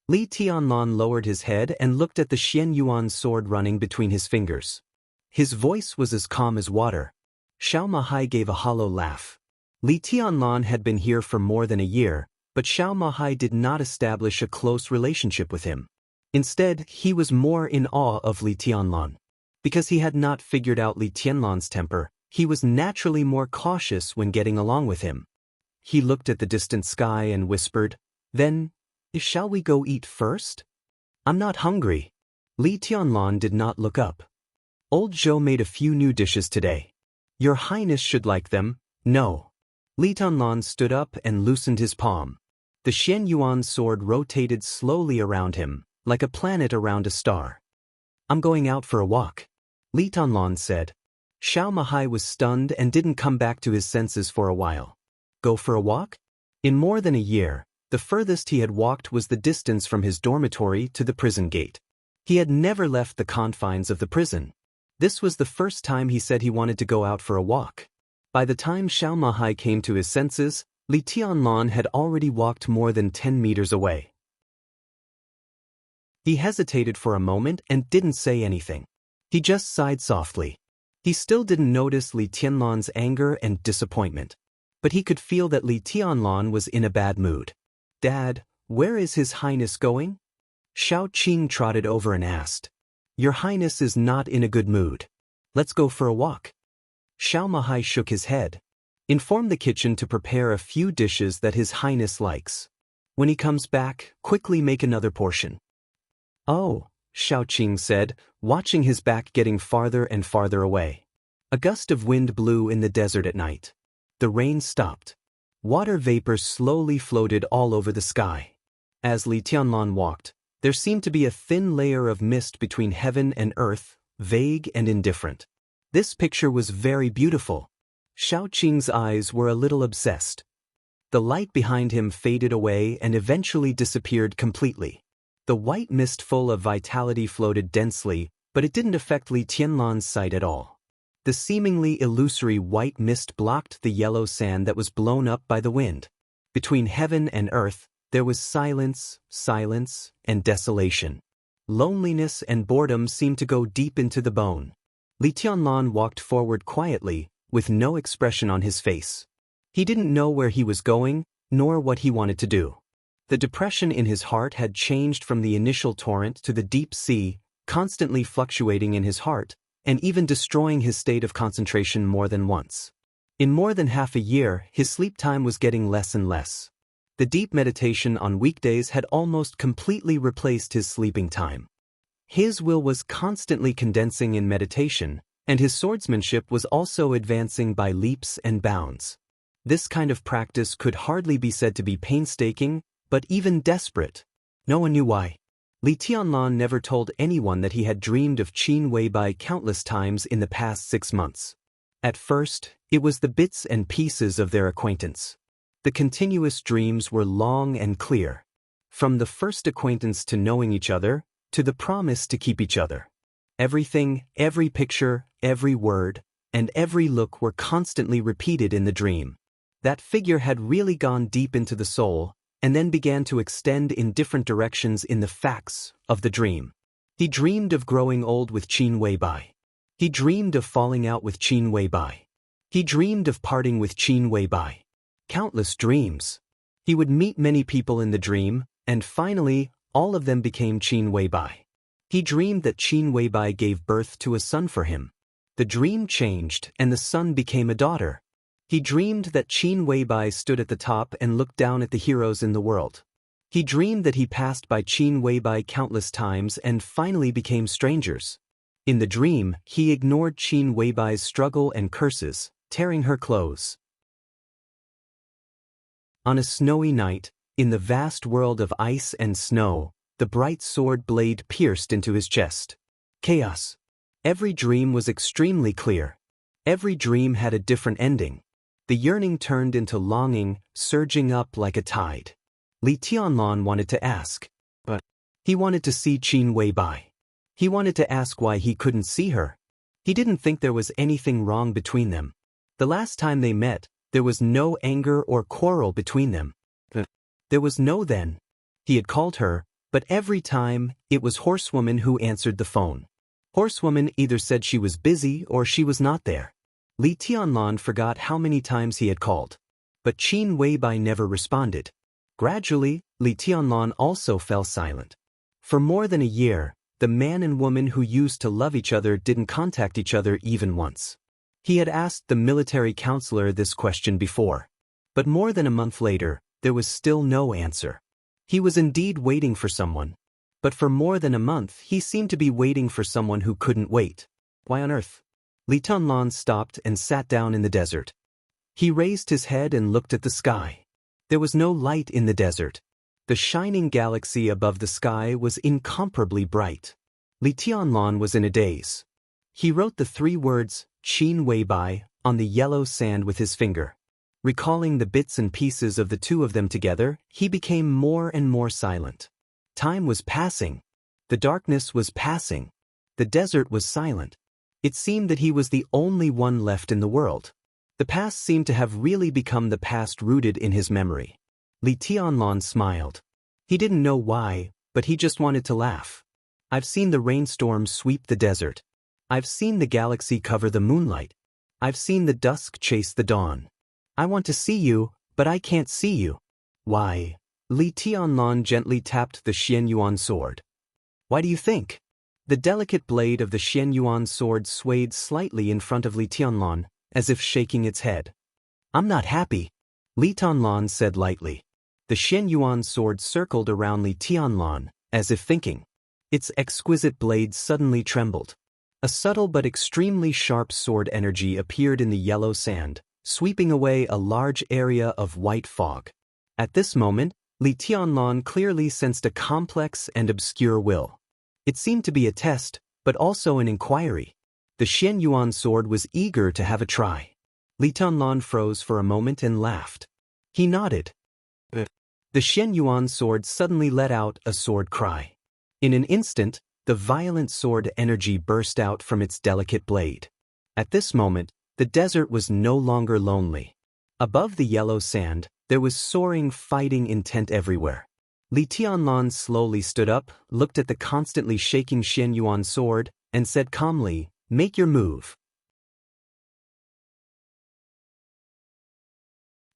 Li Tianlan lowered his head and looked at the Xianyuan sword running between his fingers. His voice was as calm as water. Xiao Mahai gave a hollow laugh. Li Tianlan had been here for more than a year, but Xiao Mahai did not establish a close relationship with him. Instead, he was more in awe of Li Tianlan. Because he had not figured out Li Tianlan's temper, he was naturally more cautious when getting along with him. He looked at the distant sky and whispered, "Then, shall we go eat first?" "I'm not hungry." Li Tianlan did not look up. "Old Zhou made a few new dishes today. Your Highness should like them." "No." Li Tianlan stood up and loosened his palm. The Xianyuan sword rotated slowly around him, like a planet around a star. "I'm going out for a walk," Li Tianlan said. Xiao Mahai was stunned and didn't come back to his senses for a while. "Go for a walk?" In more than a year, the furthest he had walked was the distance from his dormitory to the prison gate. He had never left the confines of the prison. This was the first time he said he wanted to go out for a walk. By the time Xiao Mahai came to his senses, Li Tianlan had already walked more than 10 meters away. He hesitated for a moment and didn't say anything. He just sighed softly. He still didn't notice Li Tianlan's anger and disappointment. But he could feel that Li Tianlan was in a bad mood. "Dad, where is His Highness going?" Xiao Qing trotted over and asked. "Your Highness is not in a good mood. Let's go for a walk." Xiao Mahai shook his head. "Inform the kitchen to prepare a few dishes that His Highness likes. When he comes back, quickly make another portion." "Oh," Xiao Qing said, watching his back getting farther and farther away. A gust of wind blew in the desert at night. The rain stopped. Water vapor slowly floated all over the sky. As Li Tianlan walked, there seemed to be a thin layer of mist between heaven and earth, vague and indifferent. This picture was very beautiful. Xiao Qing's eyes were a little obsessed. The light behind him faded away and eventually disappeared completely. The white mist full of vitality floated densely, but it didn't affect Li Tianlan's sight at all. The seemingly illusory white mist blocked the yellow sand that was blown up by the wind. Between heaven and earth, there was silence, and desolation. Loneliness and boredom seemed to go deep into the bone. Li Tianlan walked forward quietly, with no expression on his face. He didn't know where he was going, nor what he wanted to do. The depression in his heart had changed from the initial torrent to the deep sea, constantly fluctuating in his heart, and even destroying his state of concentration more than once. In more than half a year, his sleep time was getting less and less. The deep meditation on weekdays had almost completely replaced his sleeping time. His will was constantly condensing in meditation, and his swordsmanship was also advancing by leaps and bounds. This kind of practice could hardly be said to be painstaking, but even desperate. No one knew why. Li Tianlan never told anyone that he had dreamed of Qin Weibai countless times in the past 6 months. At first, it was the bits and pieces of their acquaintance. The continuous dreams were long and clear. From the first acquaintance to knowing each other, to the promise to keep each other. Everything, every picture, every word, and every look were constantly repeated in the dream. That figure had really gone deep into the soul, and then began to extend in different directions in the facts of the dream. He dreamed of growing old with Qin Weibai. He dreamed of falling out with Qin Weibai. He dreamed of parting with Qin Weibai. Countless dreams. He would meet many people in the dream, and finally, all of them became Qin Weibai. He dreamed that Qin Weibai gave birth to a son for him. The dream changed, and the son became a daughter. He dreamed that Qin Weibai stood at the top and looked down at the heroes in the world. He dreamed that he passed by Qin Weibai countless times and finally became strangers. In the dream, he ignored Qin Weibai's struggle and curses, tearing her clothes. On a snowy night, in the vast world of ice and snow, the bright sword blade pierced into his chest. Chaos. Every dream was extremely clear. Every dream had a different ending. The yearning turned into longing, surging up like a tide. Li Tianlan wanted to ask, but he wanted to see Qin Weibai. He wanted to ask why he couldn't see her. He didn't think there was anything wrong between them. The last time they met, there was no anger or quarrel between them. There was no then. He had called her, but every time, it was Horsewoman who answered the phone. Horsewoman either said she was busy or she was not there. Li Tianlan forgot how many times he had called. But Qin Weibai never responded. Gradually, Li Tianlan also fell silent. For more than a year, the man and woman who used to love each other didn't contact each other even once. He had asked the military counselor this question before. But more than a month later, there was still no answer. He was indeed waiting for someone. But for more than a month, he seemed to be waiting for someone who couldn't wait. Why on earth? Li Tianlan stopped and sat down in the desert. He raised his head and looked at the sky. There was no light in the desert. The shining galaxy above the sky was incomparably bright. Li Tianlan was in a daze. He wrote the 3 words, Qin Weibai, on the yellow sand with his finger. Recalling the bits and pieces of the two of them together, he became more and more silent. Time was passing. The darkness was passing. The desert was silent. It seemed that he was the only one left in the world. The past seemed to have really become the past rooted in his memory. Li Tianlan smiled. He didn't know why, but he just wanted to laugh. I've seen the rainstorm sweep the desert. I've seen the galaxy cover the moonlight. I've seen the dusk chase the dawn. I want to see you, but I can't see you. Why? Li Tianlan gently tapped the Xianyuan sword. Why do you think? The delicate blade of the Xianyuan sword swayed slightly in front of Li Tianlan, as if shaking its head. I'm not happy, Li Tianlan said lightly. The Xianyuan sword circled around Li Tianlan, as if thinking. Its exquisite blade suddenly trembled. A subtle but extremely sharp sword energy appeared in the yellow sand, sweeping away a large area of white fog. At this moment, Li Tianlan clearly sensed a complex and obscure will. It seemed to be a test, but also an inquiry. The Xianyuan sword was eager to have a try. Li Tianlan froze for a moment and laughed. He nodded. The Xianyuan sword suddenly let out a sword cry. In an instant, the violent sword energy burst out from its delicate blade. At this moment, the desert was no longer lonely. Above the yellow sand, there was soaring fighting intent everywhere. Li Tianlan slowly stood up, looked at the constantly shaking Xianyuan sword, and said calmly, "Make your move."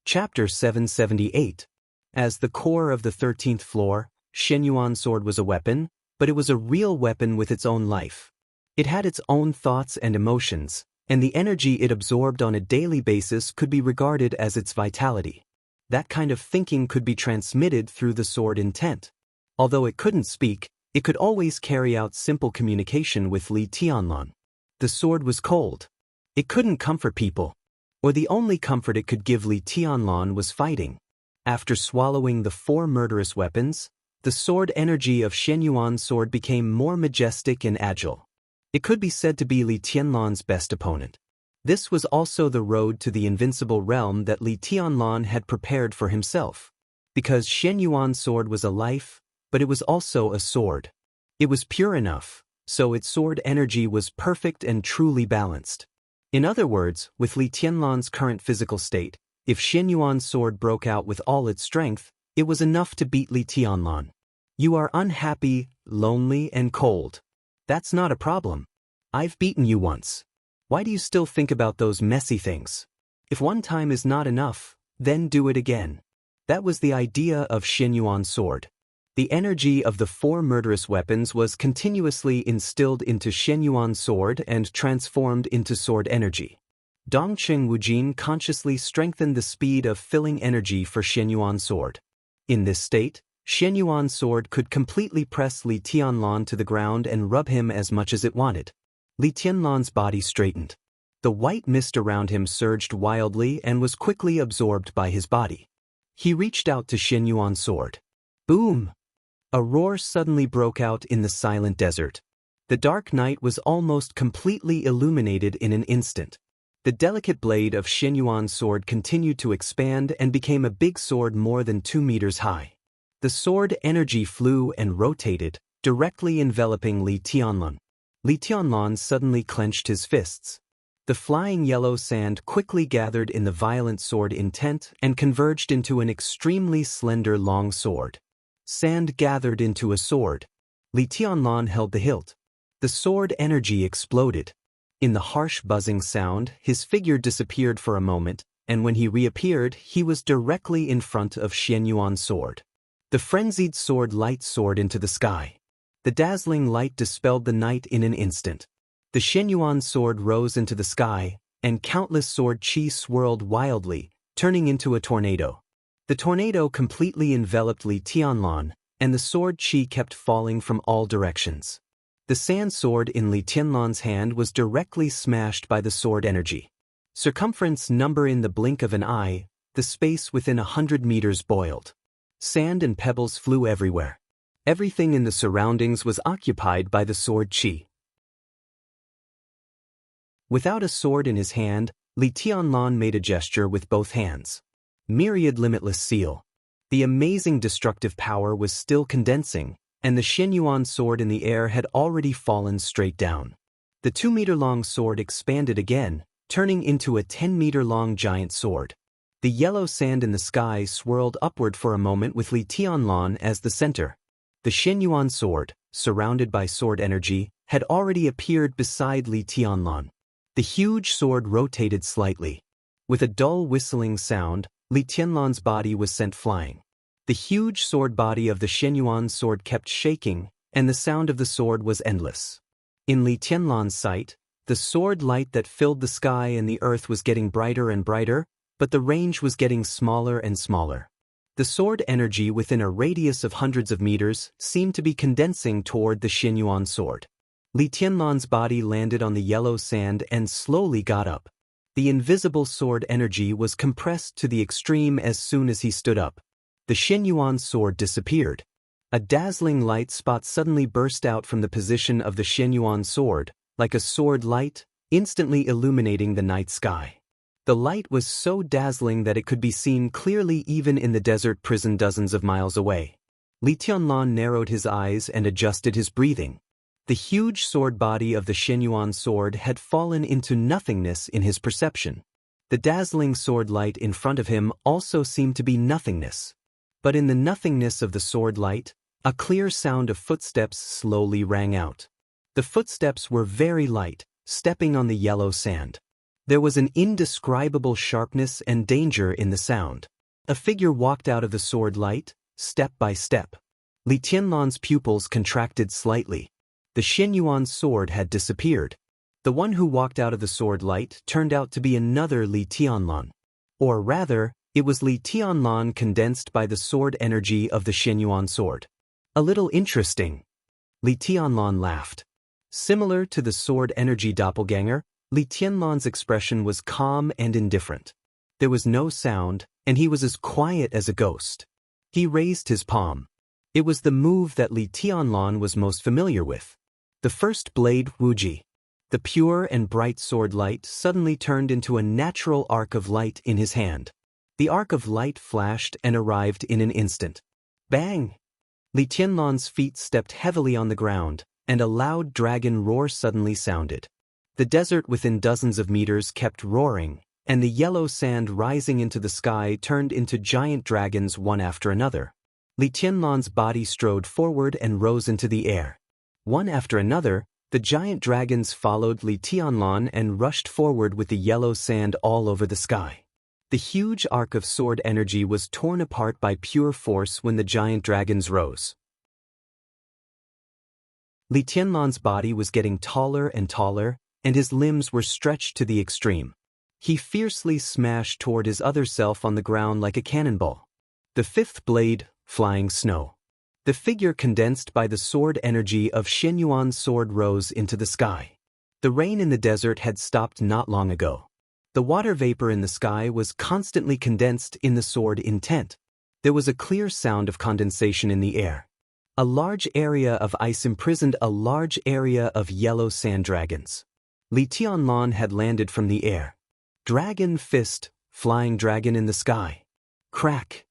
Chapter 778. As the core of the 13th floor, Xianyuan sword was a weapon, but it was a real weapon with its own life. It had its own thoughts and emotions, and the energy it absorbed on a daily basis could be regarded as its vitality. That kind of thinking could be transmitted through the sword intent. Although it couldn't speak, it could always carry out simple communication with Li Tianlan. The sword was cold. It couldn't comfort people. Or the only comfort it could give Li Tianlan was fighting. After swallowing the 4 murderous weapons, the sword energy of Xianyuan's sword became more majestic and agile. It could be said to be Li Tianlan's best opponent. This was also the road to the invincible realm that Li Tianlan had prepared for himself. Because Xianyuan's sword was a life, but it was also a sword. It was pure enough, so its sword energy was perfect and truly balanced. In other words, with Li Tianlan's current physical state, if Xianyuan's sword broke out with all its strength, it was enough to beat Li Tianlan. You are unhappy, lonely, and cold. That's not a problem. I've beaten you once. Why do you still think about those messy things? If one time is not enough, then do it again. That was the idea of Xianyuan's sword. The energy of the 4 murderous weapons was continuously instilled into Xianyuan's sword and transformed into sword energy. Dongqing Wujin consciously strengthened the speed of filling energy for Xianyuan's sword. In this state, Xianyuan's sword could completely press Li Tianlan to the ground and rub him as much as it wanted. Li Tianlan's body straightened. The white mist around him surged wildly and was quickly absorbed by his body. He reached out to Xianyuan's sword. Boom! A roar suddenly broke out in the silent desert. The dark night was almost completely illuminated in an instant. The delicate blade of Xianyuan's sword continued to expand and became a big sword more than 2 meters high. The sword energy flew and rotated, directly enveloping Li Tianlan. Li Tianlan suddenly clenched his fists. The flying yellow sand quickly gathered in the violent sword intent and converged into an extremely slender long sword. Sand gathered into a sword. Li Tianlan held the hilt. The sword energy exploded. In the harsh buzzing sound, his figure disappeared for a moment, and when he reappeared, he was directly in front of Xianyuan's sword. The frenzied sword light soared into the sky. The dazzling light dispelled the night in an instant. The Xianyuan sword rose into the sky, and countless sword chi swirled wildly, turning into a tornado. The tornado completely enveloped Li Tianlan, and the sword chi kept falling from all directions. The sand sword in Li Tianlan's hand was directly smashed by the sword energy. Circumference number in the blink of an eye, the space within 100 meters boiled. Sand and pebbles flew everywhere. Everything in the surroundings was occupied by the sword chi. Without a sword in his hand, Li Tianlan made a gesture with both hands. Myriad limitless seal. The amazing destructive power was still condensing, and the Xianyuan sword in the air had already fallen straight down. The 2-meter-long sword expanded again, turning into a 10-meter-long giant sword. The yellow sand in the sky swirled upward for a moment with Li Tianlan as the center. The Xianyuan sword, surrounded by sword energy, had already appeared beside Li Tianlan. The huge sword rotated slightly. With a dull whistling sound, Li Tianlan's body was sent flying. The huge sword body of the Xianyuan sword kept shaking, and the sound of the sword was endless. In Li Tianlan's sight, the sword light that filled the sky and the earth was getting brighter and brighter, but the range was getting smaller and smaller. The sword energy within a radius of hundreds of meters seemed to be condensing toward the Xianyuan sword. Li Tianlan's body landed on the yellow sand and slowly got up. The invisible sword energy was compressed to the extreme as soon as he stood up. The Xianyuan sword disappeared. A dazzling light spot suddenly burst out from the position of the Xianyuan sword, like a sword light, instantly illuminating the night sky. The light was so dazzling that it could be seen clearly even in the desert prison dozens of miles away. Li Tianlan narrowed his eyes and adjusted his breathing. The huge sword body of the Xianyuan sword had fallen into nothingness in his perception. The dazzling sword light in front of him also seemed to be nothingness. But in the nothingness of the sword light, a clear sound of footsteps slowly rang out. The footsteps were very light, stepping on the yellow sand. There was an indescribable sharpness and danger in the sound. A figure walked out of the sword light, step by step. Li Tianlan's pupils contracted slightly. The Xianyuan sword had disappeared. The one who walked out of the sword light turned out to be another Li Tianlan. Or rather, it was Li Tianlan condensed by the sword energy of the Xianyuan sword. A little interesting. Li Tianlan laughed. Similar to the sword energy doppelganger, Li Tianlan's expression was calm and indifferent. There was no sound, and he was as quiet as a ghost. He raised his palm. It was the move that Li Tianlan was most familiar with. The first blade, Wuji. The pure and bright sword light suddenly turned into a natural arc of light in his hand. The arc of light flashed and arrived in an instant. Bang! Li Tianlan's feet stepped heavily on the ground, and a loud dragon roar suddenly sounded. The desert within dozens of meters kept roaring, and the yellow sand rising into the sky turned into giant dragons one after another. Li Tianlan's body strode forward and rose into the air. One after another, the giant dragons followed Li Tianlan and rushed forward with the yellow sand all over the sky. The huge arc of sword energy was torn apart by pure force when the giant dragons rose. Li Tianlan's body was getting taller and taller, and his limbs were stretched to the extreme. He fiercely smashed toward his other self on the ground like a cannonball. The fifth blade, flying snow. The figure condensed by the sword energy of Xianyuan's sword rose into the sky. The rain in the desert had stopped not long ago. The water vapor in the sky was constantly condensed in the sword intent. There was a clear sound of condensation in the air. A large area of ice imprisoned a large area of yellow sand dragons. Li Tianlan had landed from the air. Dragon fist, flying dragon in the sky. Crack!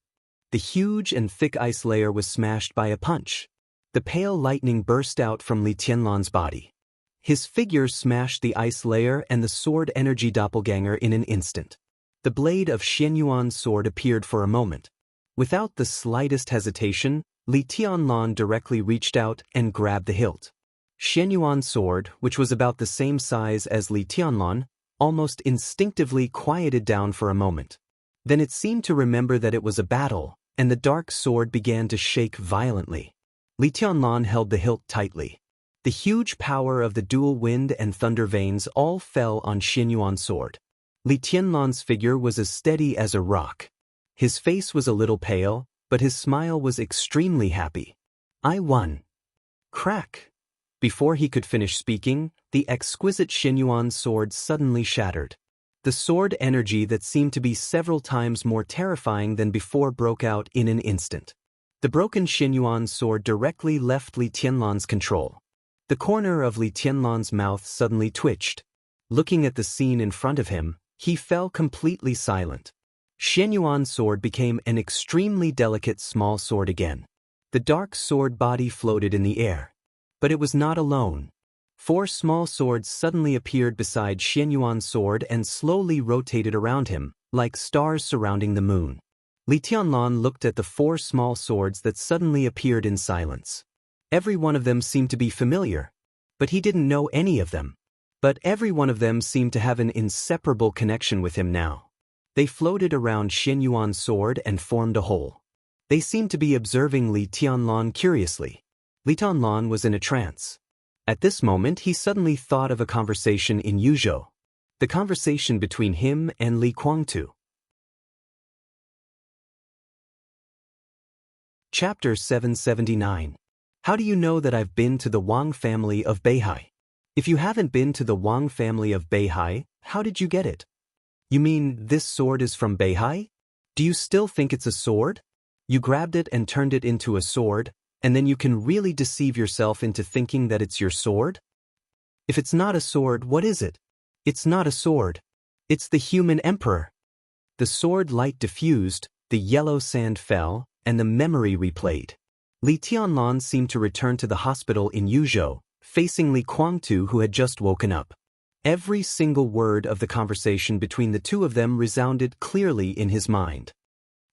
The huge and thick ice layer was smashed by a punch. The pale lightning burst out from Li Tianlan's body. His figure smashed the ice layer and the sword energy doppelganger in an instant. The blade of Xianyuan's sword appeared for a moment. Without the slightest hesitation, Li Tianlan directly reached out and grabbed the hilt. Xianyuan's sword, which was about the same size as Li Tianlan, almost instinctively quieted down for a moment. Then it seemed to remember that it was a battle, and the dark sword began to shake violently. Li Tianlan held the hilt tightly. The huge power of the dual wind and thunder veins all fell on Xianyuan's sword. Li Tianlan's figure was as steady as a rock. His face was a little pale, but his smile was extremely happy. I won. Crack! Before he could finish speaking, the exquisite Xianyuan sword suddenly shattered. The sword energy that seemed to be several times more terrifying than before broke out in an instant. The broken Xianyuan sword directly left Li Tianlan's control. The corner of Li Tianlan's mouth suddenly twitched. Looking at the scene in front of him, He fell completely silent. Xianyuan's sword became an extremely delicate small sword again. The dark sword body floated in the air. But it was not alone. 4 small swords suddenly appeared beside Xianyuan's sword and slowly rotated around him, like stars surrounding the moon. Li Tianlan looked at the 4 small swords that suddenly appeared in silence. Every one of them seemed to be familiar, but he didn't know any of them. But every one of them seemed to have an inseparable connection with him now. They floated around Xianyuan's sword and formed a whole. They seemed to be observing Li Tianlan curiously. Li Tianlan was in a trance. At this moment he suddenly thought of a conversation in Yuzhou. The conversation between him and Li Guangtu. Chapter 779. How do you know that I've been to the Wang family of Beihai? If you haven't been to the Wang family of Beihai, how did you get it? You mean this sword is from Beihai? Do you still think it's a sword? You grabbed it and turned it into a sword, and then you can really deceive yourself into thinking that it's your sword? If it's not a sword, what is it? It's not a sword. It's the human emperor. The sword light diffused, the yellow sand fell, and the memory replayed. Li Tianlan seemed to return to the hospital in Yuzhou, facing Li Guangtu who had just woken up. Every single word of the conversation between the two of them resounded clearly in his mind.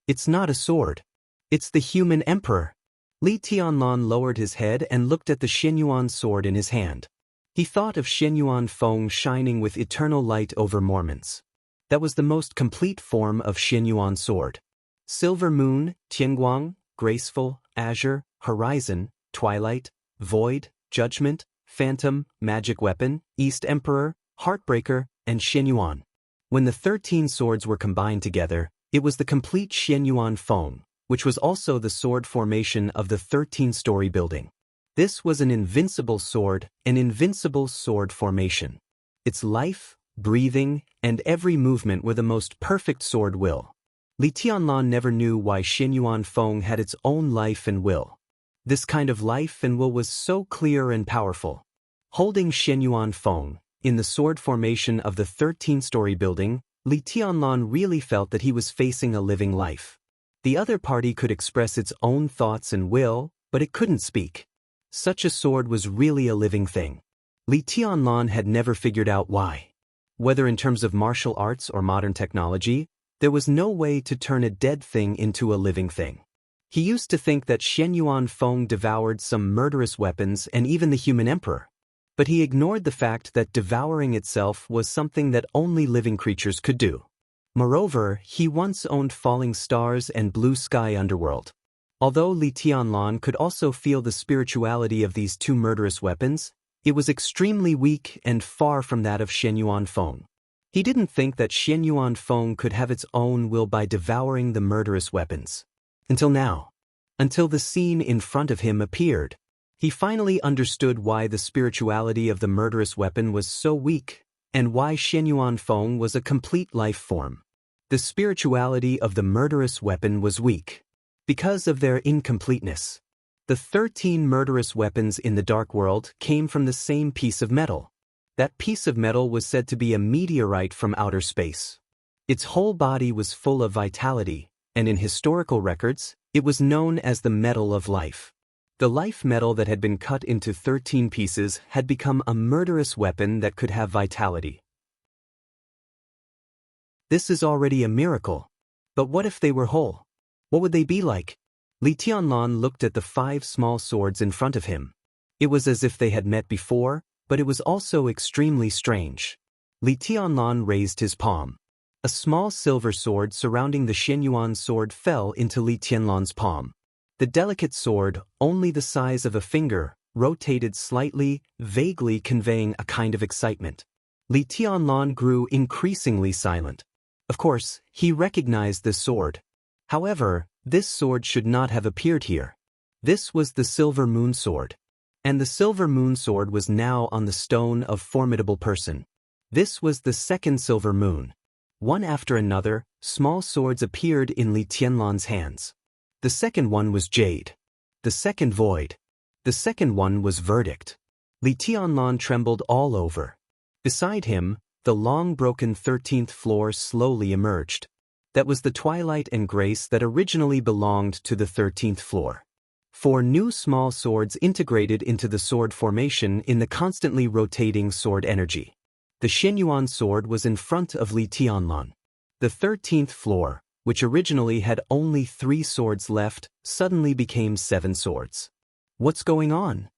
It's not a sword. It's the human emperor. Li Tianlan lowered his head and looked at the Xianyuan sword in his hand. He thought of Xianyuan Feng shining with eternal light over Mormons. That was the most complete form of Xianyuan sword. Silver moon, Tianguang, graceful, azure, horizon, twilight, void, judgment, phantom, magic weapon, East Emperor, heartbreaker, and Xianyuan. When the 13 swords were combined together, it was the complete Xianyuan Feng, which was also the sword formation of the 13-story building. This was an invincible sword formation. Its life, breathing, and every movement were the most perfect sword will. Li Tianlan never knew why Xianyuan Feng had its own life and will. This kind of life and will was so clear and powerful. Holding Xianyuan Feng, in the sword formation of the 13-story building, Li Tianlan really felt that he was facing a living life. The other party could express its own thoughts and will, but it couldn't speak. Such a sword was really a living thing. Li Tianlan had never figured out why. Whether in terms of martial arts or modern technology, there was no way to turn a dead thing into a living thing. He used to think that Xianyuan Feng devoured some murderous weapons and even the human emperor. But he ignored the fact that devouring itself was something that only living creatures could do. Moreover, he once owned falling stars and blue sky underworld. Although Li Tianlan could also feel the spirituality of these 2 murderous weapons, it was extremely weak and far from that of Xianyuan Feng. He didn't think that Xianyuan Feng could have its own will by devouring the murderous weapons. Until now. Until the scene in front of him appeared. He finally understood why the spirituality of the murderous weapon was so weak, and why Xianyuan Feng was a complete life form. The spirituality of the murderous weapon was weak. Because of their incompleteness. The 13 murderous weapons in the dark world came from the same piece of metal. That piece of metal was said to be a meteorite from outer space. Its whole body was full of vitality, and in historical records, it was known as the metal of life. The life metal that had been cut into 13 pieces had become a murderous weapon that could have vitality. This is already a miracle. But what if they were whole? What would they be like? Li Tianlan looked at the 5 small swords in front of him. It was as if they had met before, but it was also extremely strange. Li Tianlan raised his palm. A small silver sword surrounding the Xianyuan sword fell into Li Tianlan's palm. The delicate sword, only the size of a finger, rotated slightly, vaguely conveying a kind of excitement. Li Tianlan grew increasingly silent. Of course, he recognized this sword. However, this sword should not have appeared here. This was the silver moon sword. And the silver moon sword was now on the stone of formidable person. This was the second silver moon. One after another, small swords appeared in Li Tianlan's hands. The second one was jade. The second void. The second one was verdict. Li Tianlan trembled all over. Beside him, the long-broken 13th floor slowly emerged. That was the twilight and grace that originally belonged to the 13th floor. 4 new small swords integrated into the sword formation in the constantly rotating sword energy. The Xianyuan sword was in front of Li Tianlan. The 13th floor, which originally had only 3 swords left, suddenly became 7 swords. What's going on?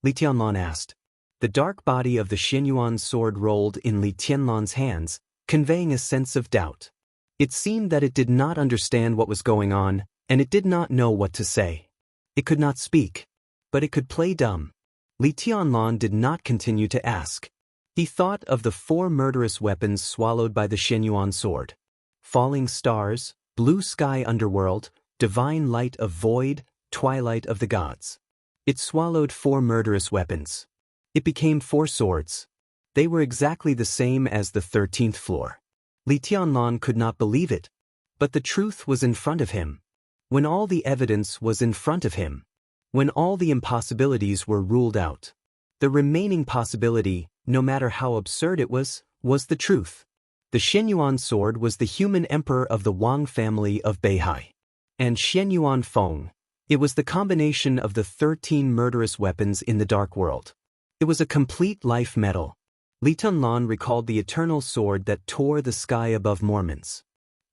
Li Tianlan asked. The dark body of the Xianyuan sword rolled in Li Tianlan's hands, conveying a sense of doubt. It seemed that it did not understand what was going on, and it did not know what to say. It could not speak, but it could play dumb. Li Tianlan did not continue to ask. He thought of the 4 murderous weapons swallowed by the Xianyuan sword. Falling stars, blue sky underworld, divine light of void, twilight of the gods. It swallowed 4 murderous weapons. It became 4 swords. They were exactly the same as the 13th floor. Li Tianlan could not believe it. But the truth was in front of him. When all the evidence was in front of him. When all the impossibilities were ruled out. The remaining possibility, no matter how absurd it was the truth. The Xianyuan sword was the human emperor of the Wang family of Beihai. And Xianyuan Feng. It was the combination of the 13 murderous weapons in the dark world. It was a complete life metal. Li Tianlan recalled the eternal sword that tore the sky above Mormons.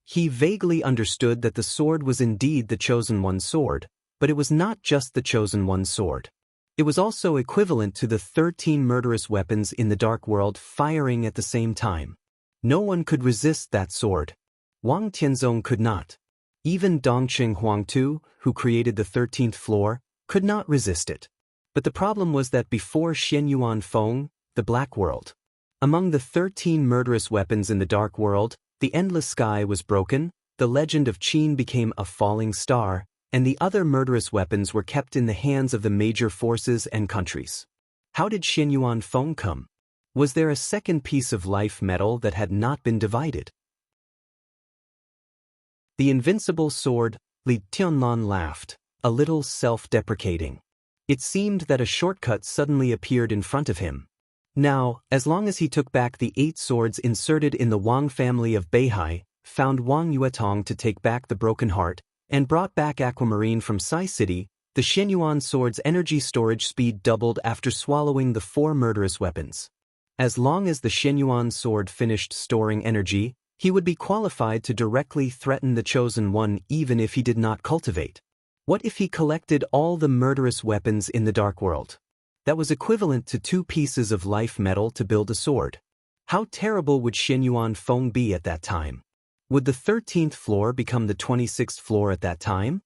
He vaguely understood that the sword was indeed the Chosen One's sword, but it was not just the Chosen One's sword. It was also equivalent to the 13 murderous weapons in the dark world firing at the same time. No one could resist that sword. Wang Tianzong could not. Even Dongqing Huangtu, who created the 13th floor, could not resist it. But the problem was that before Xianyuan Feng, the black world. Among the 13 murderous weapons in the dark world, the endless sky was broken, the legend of Qin became a falling star, and the other murderous weapons were kept in the hands of the major forces and countries. How did Xianyuan Feng come? Was there a second piece of life metal that had not been divided? The invincible sword, Li Tianlan laughed, a little self-deprecating. It seemed that a shortcut suddenly appeared in front of him. Now, as long as he took back the 8 swords inserted in the Wang family of Beihai, found Wang Yuetong to take back the broken heart, and brought back Aquamarine from Sai City, the Xianyuan sword's energy storage speed doubled after swallowing the 4 murderous weapons. As long as the Xianyuan sword finished storing energy, he would be qualified to directly threaten the Chosen One even if he did not cultivate. What if he collected all the murderous weapons in the dark world? That was equivalent to 2 pieces of life metal to build a sword. How terrible would Xianyuan Feng be at that time? Would the 13th floor become the 26th floor at that time?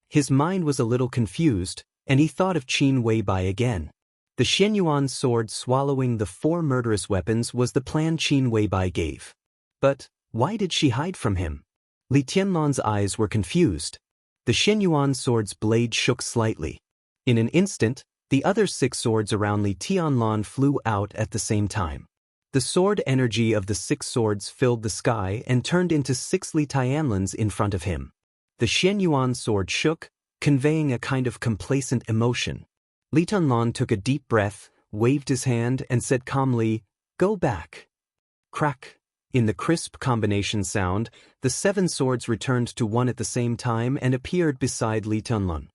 His mind was a little confused, and he thought of Qin Weibai again. The Xianyuan sword swallowing the 4 murderous weapons was the plan Qin Weibai gave. But why did she hide from him? Li Tianlan's eyes were confused. The Xianyuan sword's blade shook slightly. In an instant, the other 6 swords around Li Tianlan flew out at the same time. The sword energy of the 6 swords filled the sky and turned into 6 Li Tianlans in front of him. The Xianyuan sword shook, conveying a kind of complacent emotion. Li Tianlan took a deep breath, waved his hand, and said calmly, "Go back." Crack. In the crisp combination sound, the 7 swords returned to one at the same time and appeared beside Li Tianlan.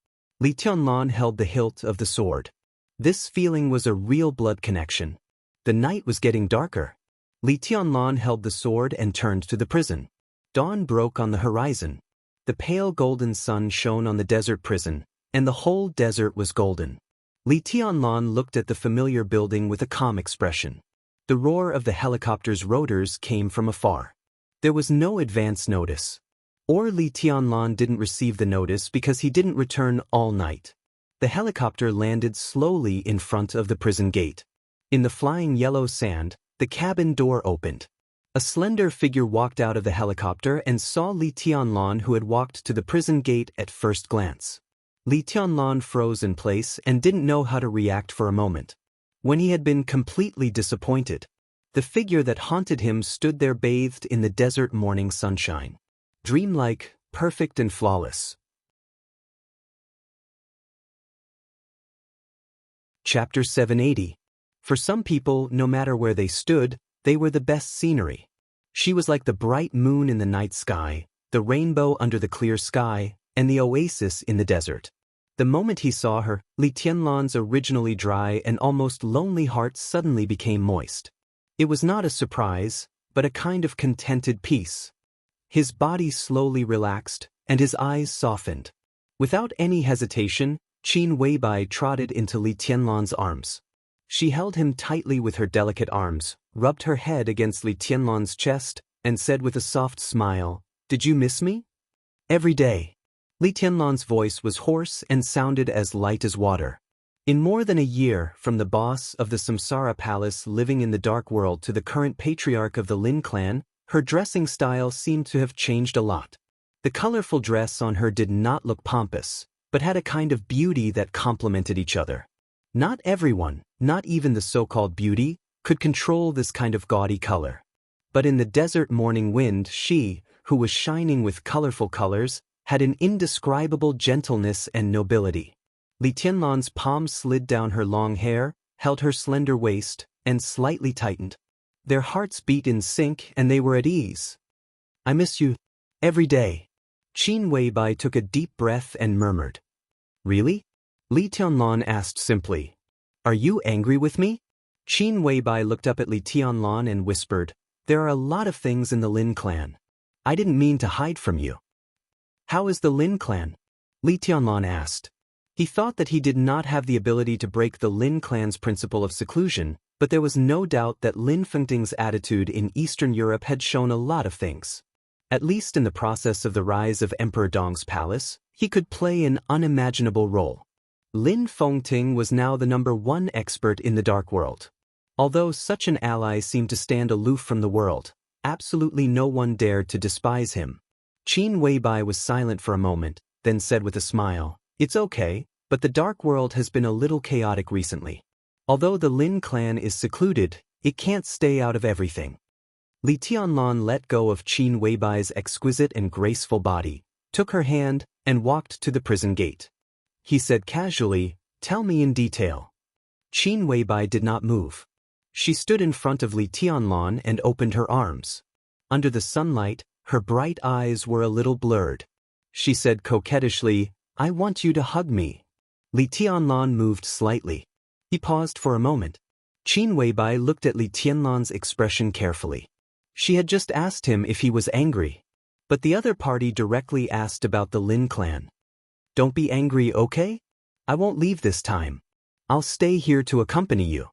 Li Tianlan held the hilt of the sword. This feeling was a real blood connection. The night was getting darker. Li Tianlan held the sword and turned to the prison. Dawn broke on the horizon. The pale golden sun shone on the desert prison, and the whole desert was golden. Li Tianlan looked at the familiar building with a calm expression. The roar of the helicopter's rotors came from afar. There was no advance notice. Or Li Tianlan didn't receive the notice because he didn't return all night. The helicopter landed slowly in front of the prison gate. In the flying yellow sand, the cabin door opened. A slender figure walked out of the helicopter and saw Li Tianlan, who had walked to the prison gate at first glance. Li Tianlan froze in place and didn't know how to react for a moment. When he had been completely disappointed, the figure that haunted him stood there bathed in the desert morning sunshine. Dreamlike, perfect and flawless. Chapter 780. For some people, no matter where they stood, They were the best scenery. She was like the bright moon in the night sky, the rainbow under the clear sky, and the oasis in the desert. The moment he saw her, Li Tianlan's originally dry and almost lonely heart suddenly became moist. It was not a surprise, but a kind of contented peace. His body slowly relaxed, and his eyes softened. Without any hesitation, Qin Weibai trotted into Li Tianlan's arms. She held him tightly with her delicate arms, rubbed her head against Li Tianlan's chest, and said with a soft smile, "Did you miss me?" "Every day." Li Tianlan's voice was hoarse and sounded as light as water. In more than a year, from the boss of the Samsara Palace living in the Dark World to the current patriarch of the Lin clan, her dressing style seemed to have changed a lot. The colorful dress on her did not look pompous, but had a kind of beauty that complemented each other. Not everyone, not even the so-called beauty, could control this kind of gaudy color. But in the desert morning wind, she, who was shining with colorful colors, had an indescribable gentleness and nobility. Li Tianlan's palm slid down her long hair, held her slender waist, and slightly tightened. Their hearts beat in sync and they were at ease. "I miss you. Every day." Qin Weibai took a deep breath and murmured. "Really?" Li Tianlan asked simply. "Are you angry with me?" Qin Weibai looked up at Li Tianlan and whispered, "There are a lot of things in the Lin clan. I didn't mean to hide from you." "How is the Lin clan?" Li Tianlan asked. He thought that he did not have the ability to break the Lin clan's principle of seclusion, but there was no doubt that Lin Fengting's attitude in Eastern Europe had shown a lot of things. At least in the process of the rise of Emperor Dong's palace, he could play an unimaginable role. Lin Fengting was now the #1 expert in the Dark World. Although such an ally seemed to stand aloof from the world, absolutely no one dared to despise him. Qin Weibai was silent for a moment, then said with a smile, "It's okay, but the Dark World has been a little chaotic recently. Although the Lin clan is secluded, it can't stay out of everything." Li Tianlan let go of Qin Weibai's exquisite and graceful body, took her hand, and walked to the prison gate. He said casually, "Tell me in detail." Qin Weibai did not move. She stood in front of Li Tianlan and opened her arms. Under the sunlight, her bright eyes were a little blurred. She said coquettishly, "I want you to hug me." Li Tianlan moved slightly. He paused for a moment. Qin Weibai looked at Li Tianlan's expression carefully. She had just asked him if he was angry. But the other party directly asked about the Lin clan. "Don't be angry, okay? I won't leave this time. I'll stay here to accompany you."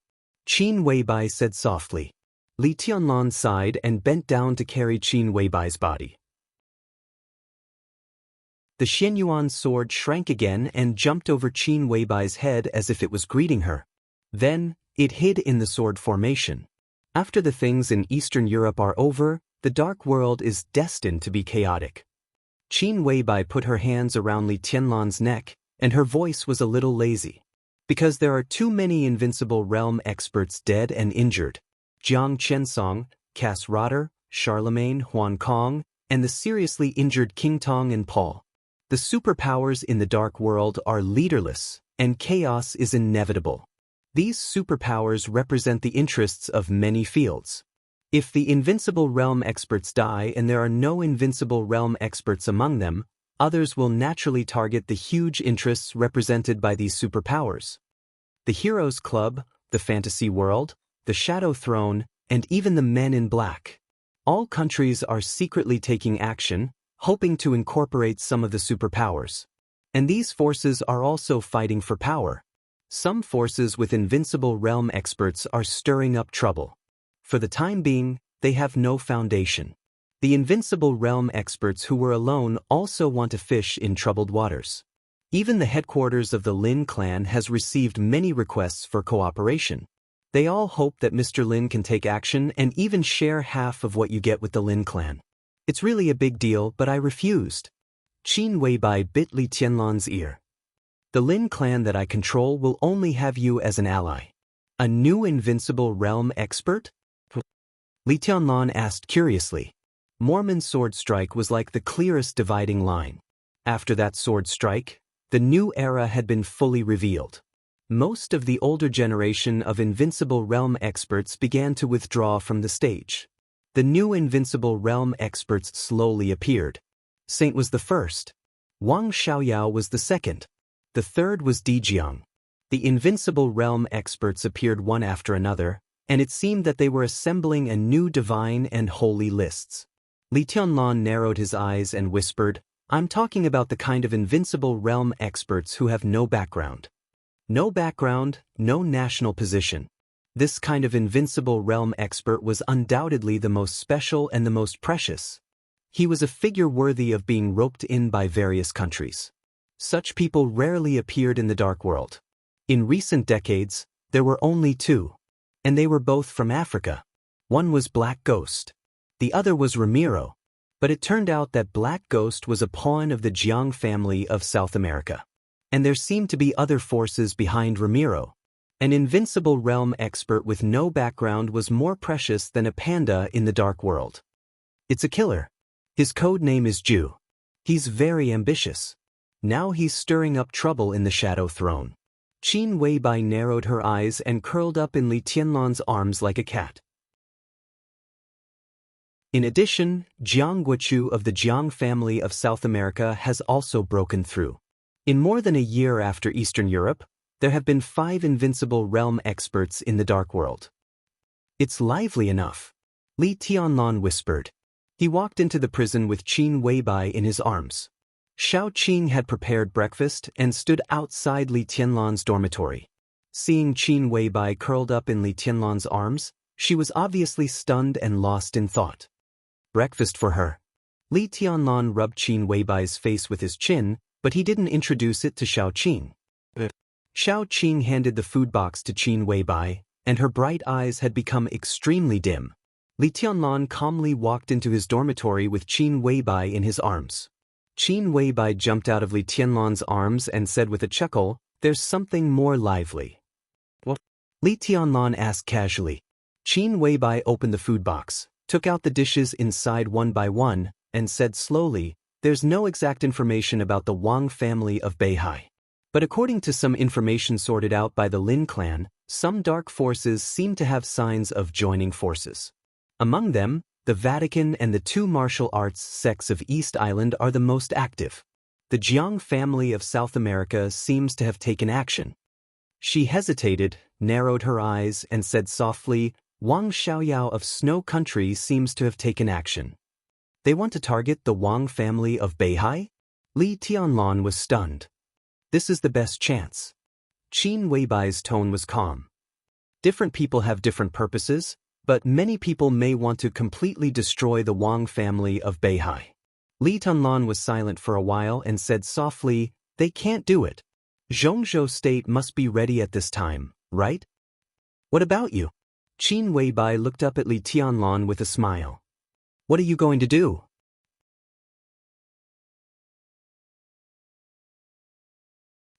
Qin Weibai said softly. Li Tianlan sighed and bent down to carry Qin Weibai's body. The Xianyuan sword shrank again and jumped over Qin Weibai's head as if it was greeting her. Then, it hid in the sword formation. After the things in Eastern Europe are over, the Dark World is destined to be chaotic. Qin Weibai put her hands around Li Tianlan's neck, and her voice was a little lazy. "Because there are too many invincible realm experts dead and injured. Jiang Qiansong, Cass Rotter, Charlemagne Huan Kong, and the seriously injured King Tong and Paul. The superpowers in the Dark World are leaderless, and chaos is inevitable. These superpowers represent the interests of many fields. If the invincible realm experts die and there are no invincible realm experts among them, others will naturally target the huge interests represented by these superpowers. The Heroes Club, the Fantasy World, the Shadow Throne, and even the Men in Black. All countries are secretly taking action, hoping to incorporate some of the superpowers. And these forces are also fighting for power. Some forces with invincible realm experts are stirring up trouble. For the time being, they have no foundation. The invincible realm experts who were alone also want to fish in troubled waters. Even the headquarters of the Lin clan has received many requests for cooperation. They all hope that Mr. Lin can take action and even share half of what you get with the Lin clan. It's really a big deal, but I refused. Qin Weibai bit Li Tianlan's ear. The Lin clan that I control will only have you as an ally. A new invincible realm expert? Li Tianlan asked curiously. Mormon's sword strike was like the clearest dividing line. After that sword strike, the new era had been fully revealed. Most of the older generation of Invincible Realm experts began to withdraw from the stage. The new Invincible Realm experts slowly appeared. Saint was the first. Wang Xiaoyao was the second. The third was Dijiang. The Invincible Realm experts appeared one after another, and it seemed that they were assembling a new divine and holy lists. Li Tianlan narrowed his eyes and whispered, "I'm talking about the kind of Invincible Realm experts who have no background. No background, no national position. This kind of Invincible Realm expert was undoubtedly the most special and the most precious. He was a figure worthy of being roped in by various countries. Such people rarely appeared in the dark world. In recent decades, there were only two. And they were both from Africa. One was Black Ghost. The other was Ramiro. But it turned out that Black Ghost was a pawn of the Jiang family of South America. And there seemed to be other forces behind Ramiro. An Invincible Realm expert with no background was more precious than a panda in the dark world. It's a killer. His code name is Ju. He's very ambitious. Now he's stirring up trouble in the Shadow Throne." Qin Weibai narrowed her eyes and curled up in Li Tianlan's arms like a cat. In addition, Jiang Guochu of the Jiang family of South America has also broken through. In more than a year after Eastern Europe, there have been 5 Invincible Realm experts in the dark world. "It's lively enough," Li Tianlan whispered. He walked into the prison with Qin Weibai in his arms. Xiao Qing had prepared breakfast and stood outside Li Tianlan's dormitory. Seeing Qin Weibai curled up in Li Tianlan's arms, she was obviously stunned and lost in thought. "Breakfast for her." Li Tianlan rubbed Qin Weibai's face with his chin, but he didn't introduce it to Xiao Qing. Xiao Qing handed the food box to Qin Weibai, and her bright eyes had become extremely dim. Li Tianlan calmly walked into his dormitory with Qin Weibai in his arms. Qin Weibai jumped out of Li Tianlan's arms and said with a chuckle, "There's something more lively." "What?" Li Tianlan asked casually. Qin Weibai opened the food box, took out the dishes inside one by one, and said slowly, "There's no exact information about the Wang family of Beihai. But according to some information sorted out by the Lin clan, some dark forces seem to have signs of joining forces. Among them, the Vatican and the 2 martial arts sects of East Island are the most active. The Jiang family of South America seems to have taken action." She hesitated, narrowed her eyes, and said softly, "Wang Xiaoyao of Snow Country seems to have taken action. They want to target the Wang family of Beihai?" Li Tianlan was stunned. "This is the best chance." Qin Weibai's tone was calm. "Different people have different purposes, but many people may want to completely destroy the Wang family of Beihai." Li Tianlan was silent for a while and said softly, "They can't do it. Zhongzhou State must be ready at this time, right?" "What about you?" Qin Weibai looked up at Li Tianlan with a smile. "What are you going to do?"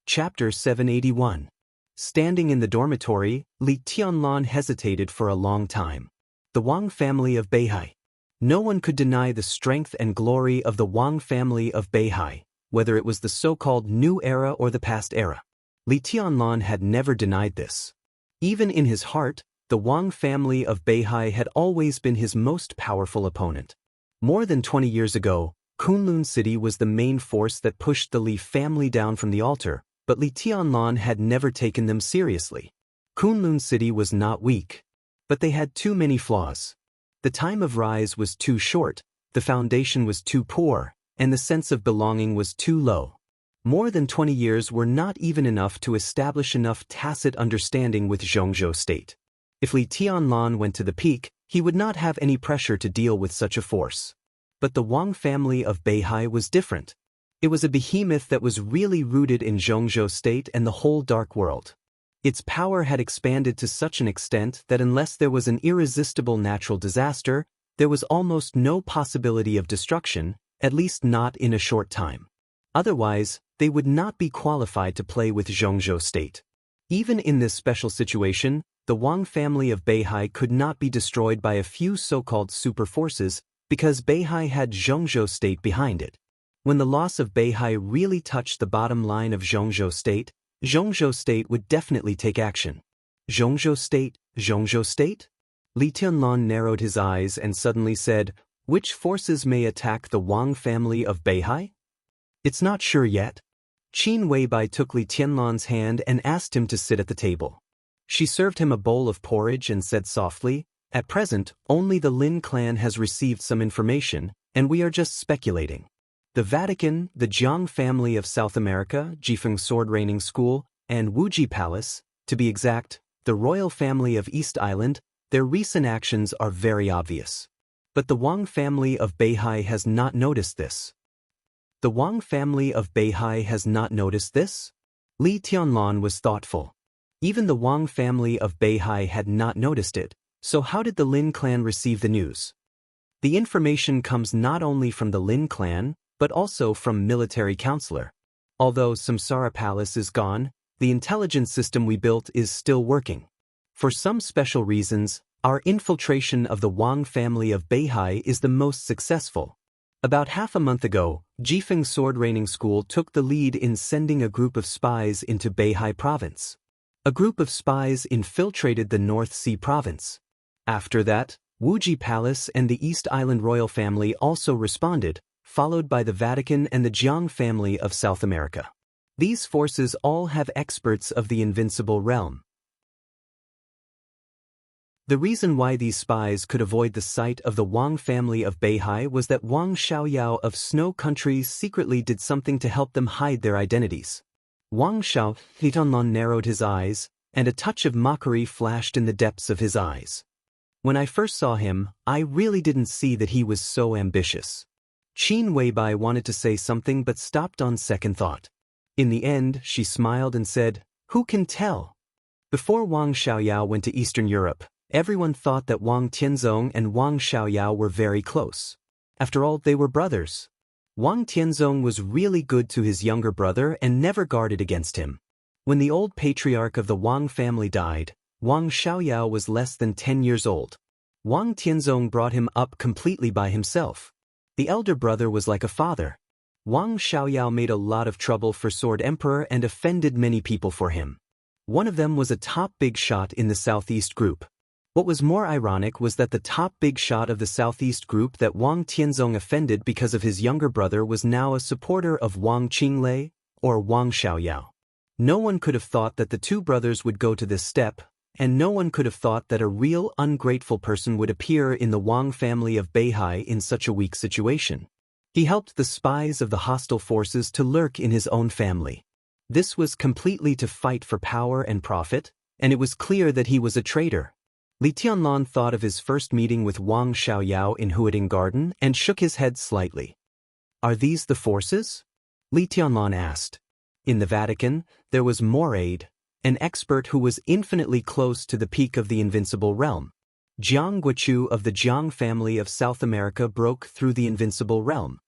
Chapter 781. Standing in the dormitory, Li Tianlan hesitated for a long time. The Wang family of Beihai. No one could deny the strength and glory of the Wang family of Beihai, whether it was the so-called new era or the past era. Li Tianlan had never denied this. Even in his heart, the Wang family of Beihai had always been his most powerful opponent. More than 20 years ago, Kunlun City was the main force that pushed the Li family down from the altar, but Li Tianlan had never taken them seriously. Kunlun City was not weak, but they had too many flaws. The time of rise was too short, the foundation was too poor, and the sense of belonging was too low. More than 20 years were not even enough to establish enough tacit understanding with Zhongzhou State. If Li Tianlan went to the peak, he would not have any pressure to deal with such a force. But the Wang family of Beihai was different. It was a behemoth that was really rooted in Zhongzhou State and the whole dark world. Its power had expanded to such an extent that unless there was an irresistible natural disaster, there was almost no possibility of destruction, at least not in a short time. Otherwise, they would not be qualified to play with Zhongzhou State. Even in this special situation, the Wang family of Beihai could not be destroyed by a few so-called super forces because Beihai had Zhongzhou State behind it. When the loss of Beihai really touched the bottom line of Zhongzhou State, Zhongzhou State would definitely take action. Zhongzhou State, Zhongzhou State? Li Tianlan narrowed his eyes and suddenly said, "Which forces may attack the Wang family of Beihai?" "It's not sure yet." Qin Weibai took Li Tianlan's hand and asked him to sit at the table. She served him a bowl of porridge and said softly, "At present, only the Lin clan has received some information, and we are just speculating. The Vatican, the Jiang family of South America, Jifeng Sword Reigning School, and Wuji Palace, to be exact, the royal family of East Island, their recent actions are very obvious. But the Wang family of Beihai has not noticed this." "The Wang family of Beihai has not noticed this?" Li Tianlan was thoughtful. Even the Wang family of Beihai had not noticed it, so how did the Lin clan receive the news? The information comes not only from the Lin clan, but also from military counselor. Although Samsara Palace is gone, the intelligence system we built is still working. For some special reasons, our infiltration of the Wang family of Beihai is the most successful. About half a month ago, Jifeng Sword Reigning School took the lead in sending a group of spies into Beihai province. A group of spies infiltrated the North Sea province. After that, Wuji Palace and the East Island royal family also responded, followed by the Vatican and the Jiang family of South America. These forces all have experts of the invincible realm. The reason why these spies could avoid the sight of the Wang family of Beihai was that Wang Xiaoyao of Snow Countries secretly did something to help them hide their identities. Wang Xiao, Li Tianlan narrowed his eyes, and a touch of mockery flashed in the depths of his eyes. "When I first saw him, I really didn't see that he was so ambitious." Qin Weibai wanted to say something but stopped on second thought. In the end, she smiled and said, "Who can tell?" Before Wang Xiaoyao went to Eastern Europe, everyone thought that Wang Tianzong and Wang Xiaoyao were very close. After all, they were brothers. Wang Tianzong was really good to his younger brother and never guarded against him. When the old patriarch of the Wang family died, Wang Xiaoyao was less than 10 years old. Wang Tianzong brought him up completely by himself. The elder brother was like a father. Wang Xiaoyao made a lot of trouble for Sword Emperor and offended many people for him. One of them was a top big shot in the Southeast group. What was more ironic was that the top big shot of the Southeast group that Wang Tianzong offended because of his younger brother was now a supporter of Wang Qinglei, or Wang Xiaoyao. No one could have thought that the two brothers would go to this step, and no one could have thought that a real ungrateful person would appear in the Wang family of Beihai in such a weak situation. He helped the spies of the hostile forces to lurk in his own family. This was completely to fight for power and profit, and it was clear that he was a traitor. Li Tianlan thought of his first meeting with Wang Xiaoyao in Huading Garden and shook his head slightly. "Are these the forces?" Li Tianlan asked. In the Vatican, there was Morade, an expert who was infinitely close to the peak of the invincible realm. Jiang Guochu of the Jiang family of South America broke through the invincible realm.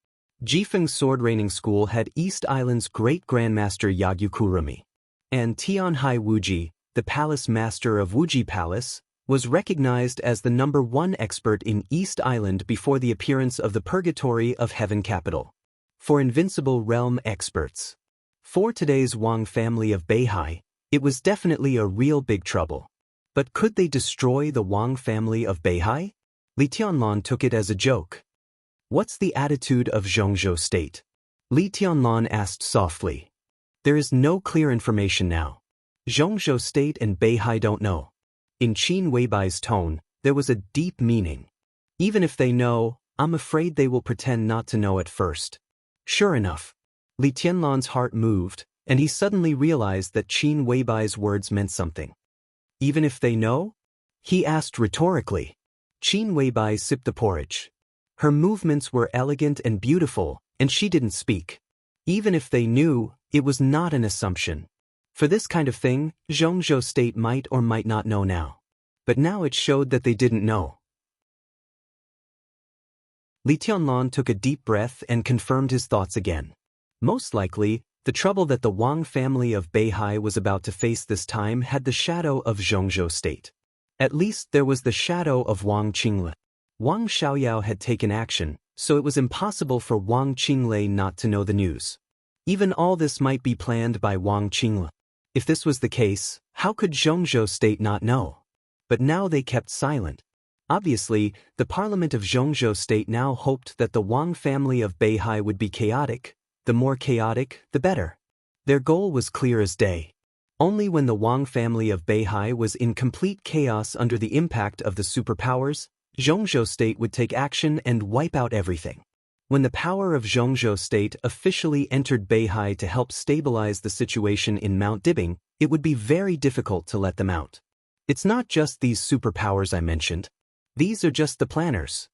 Jifeng Sword Reigning School had East Island's great grandmaster Yagyu Kurumi. And Tianhai Wuji, the palace master of Wuji Palace, was recognized as the #1 expert in East Island before the appearance of the Purgatory of Heaven Capital. For invincible realm experts. For today's Wang family of Beihai, it was definitely a real big trouble. But could they destroy the Wang family of Beihai? Li Tianlan took it as a joke. "What's the attitude of Zhongzhou State?" Li Tianlan asked softly. "There is no clear information now. Zhongzhou State and Beihai don't know." In Qin Weibai's tone, there was a deep meaning. "Even if they know, I'm afraid they will pretend not to know at first." Sure enough, Li Tianlan's heart moved, and he suddenly realized that Qin Weibai's words meant something. "Even if they know?" he asked rhetorically. Qin Weibai sipped the porridge. Her movements were elegant and beautiful, and she didn't speak. Even if they knew, it was not an assumption. For this kind of thing, Zhongzhou State might or might not know now. But now it showed that they didn't know. Li Tianlan took a deep breath and confirmed his thoughts again. Most likely, the trouble that the Wang family of Beihai was about to face this time had the shadow of Zhongzhou State. At least there was the shadow of Wang Qinglei. Wang Xiaoyao had taken action, so it was impossible for Wang Qinglei not to know the news. Even all this might be planned by Wang Qinglei. If this was the case, how could Zhongzhou state not know? But now they kept silent. Obviously, the parliament of Zhongzhou state now hoped that the Wang family of Beihai would be chaotic. The more chaotic, the better. Their goal was clear as day. Only when the Wang family of Beihai was in complete chaos under the impact of the superpowers, Zhongzhou state would take action and wipe out everything. When the power of Zhongzhou state officially entered Beihai to help stabilize the situation in Mount Dibing, it would be very difficult to let them out. It's not just these superpowers I mentioned. These are just the planners.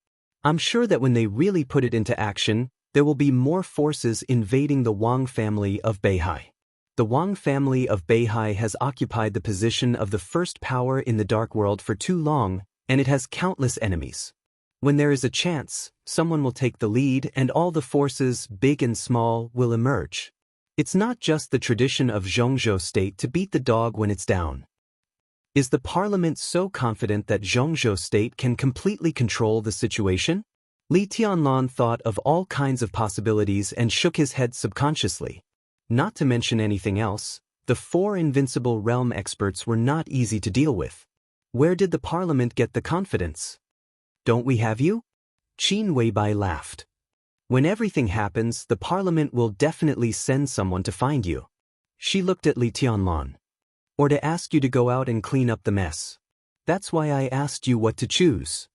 I'm sure that when they really put it into action, there will be more forces invading the Wang family of Beihai. The Wang family of Beihai has occupied the position of the first power in the Dark World for too long, and it has countless enemies. When there is a chance, someone will take the lead and all the forces, big and small, will emerge. It's not just the tradition of Zhongzhou state to beat the dog when it's down. Is the parliament so confident that Zhongzhou state can completely control the situation? Li Tianlan thought of all kinds of possibilities and shook his head subconsciously. Not to mention anything else, the 4 invincible realm experts were not easy to deal with. Where did the parliament get the confidence? Don't we have you? Qin Weibai laughed. When everything happens, the parliament will definitely send someone to find you. She looked at Li Tianlan. Or to ask you to go out and clean up the mess. That's why I asked you what to choose.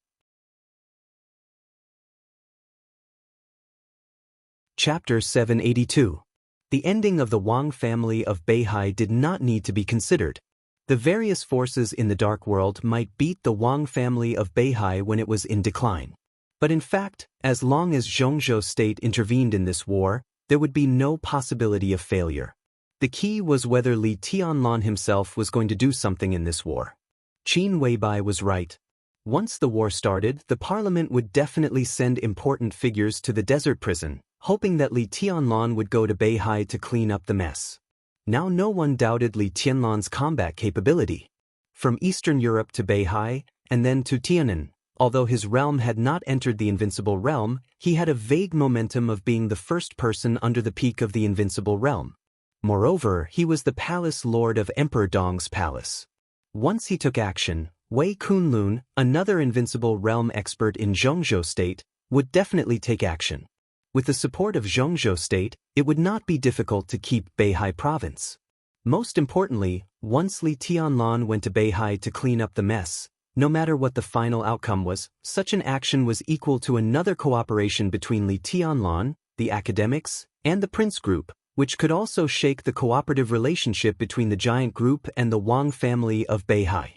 Chapter 782. The ending of the Wang family of Beihai did not need to be considered. The various forces in the Dark World might beat the Wang family of Beihai when it was in decline. But in fact, as long as Zhongzhou state intervened in this war, there would be no possibility of failure. The key was whether Li Tianlan himself was going to do something in this war. Qin Weibai was right. Once the war started, the parliament would definitely send important figures to the desert prison, hoping that Li Tianlan would go to Beihai to clean up the mess. Now no one doubted Li Tianlan's combat capability. From Eastern Europe to Beihai, and then to Tianan, although his realm had not entered the Invincible Realm, he had a vague momentum of being the first person under the peak of the Invincible Realm. Moreover, he was the palace lord of Emperor Dong's palace. Once he took action, Wei Kunlun, another Invincible Realm expert in Zhongzhou state, would definitely take action. With the support of Zhongzhou state, it would not be difficult to keep Beihai province. Most importantly, once Li Tianlan went to Beihai to clean up the mess, no matter what the final outcome was, such an action was equal to another cooperation between Li Tianlan, the academics, and the Prince Group, which could also shake the cooperative relationship between the giant group and the Wang family of Beihai.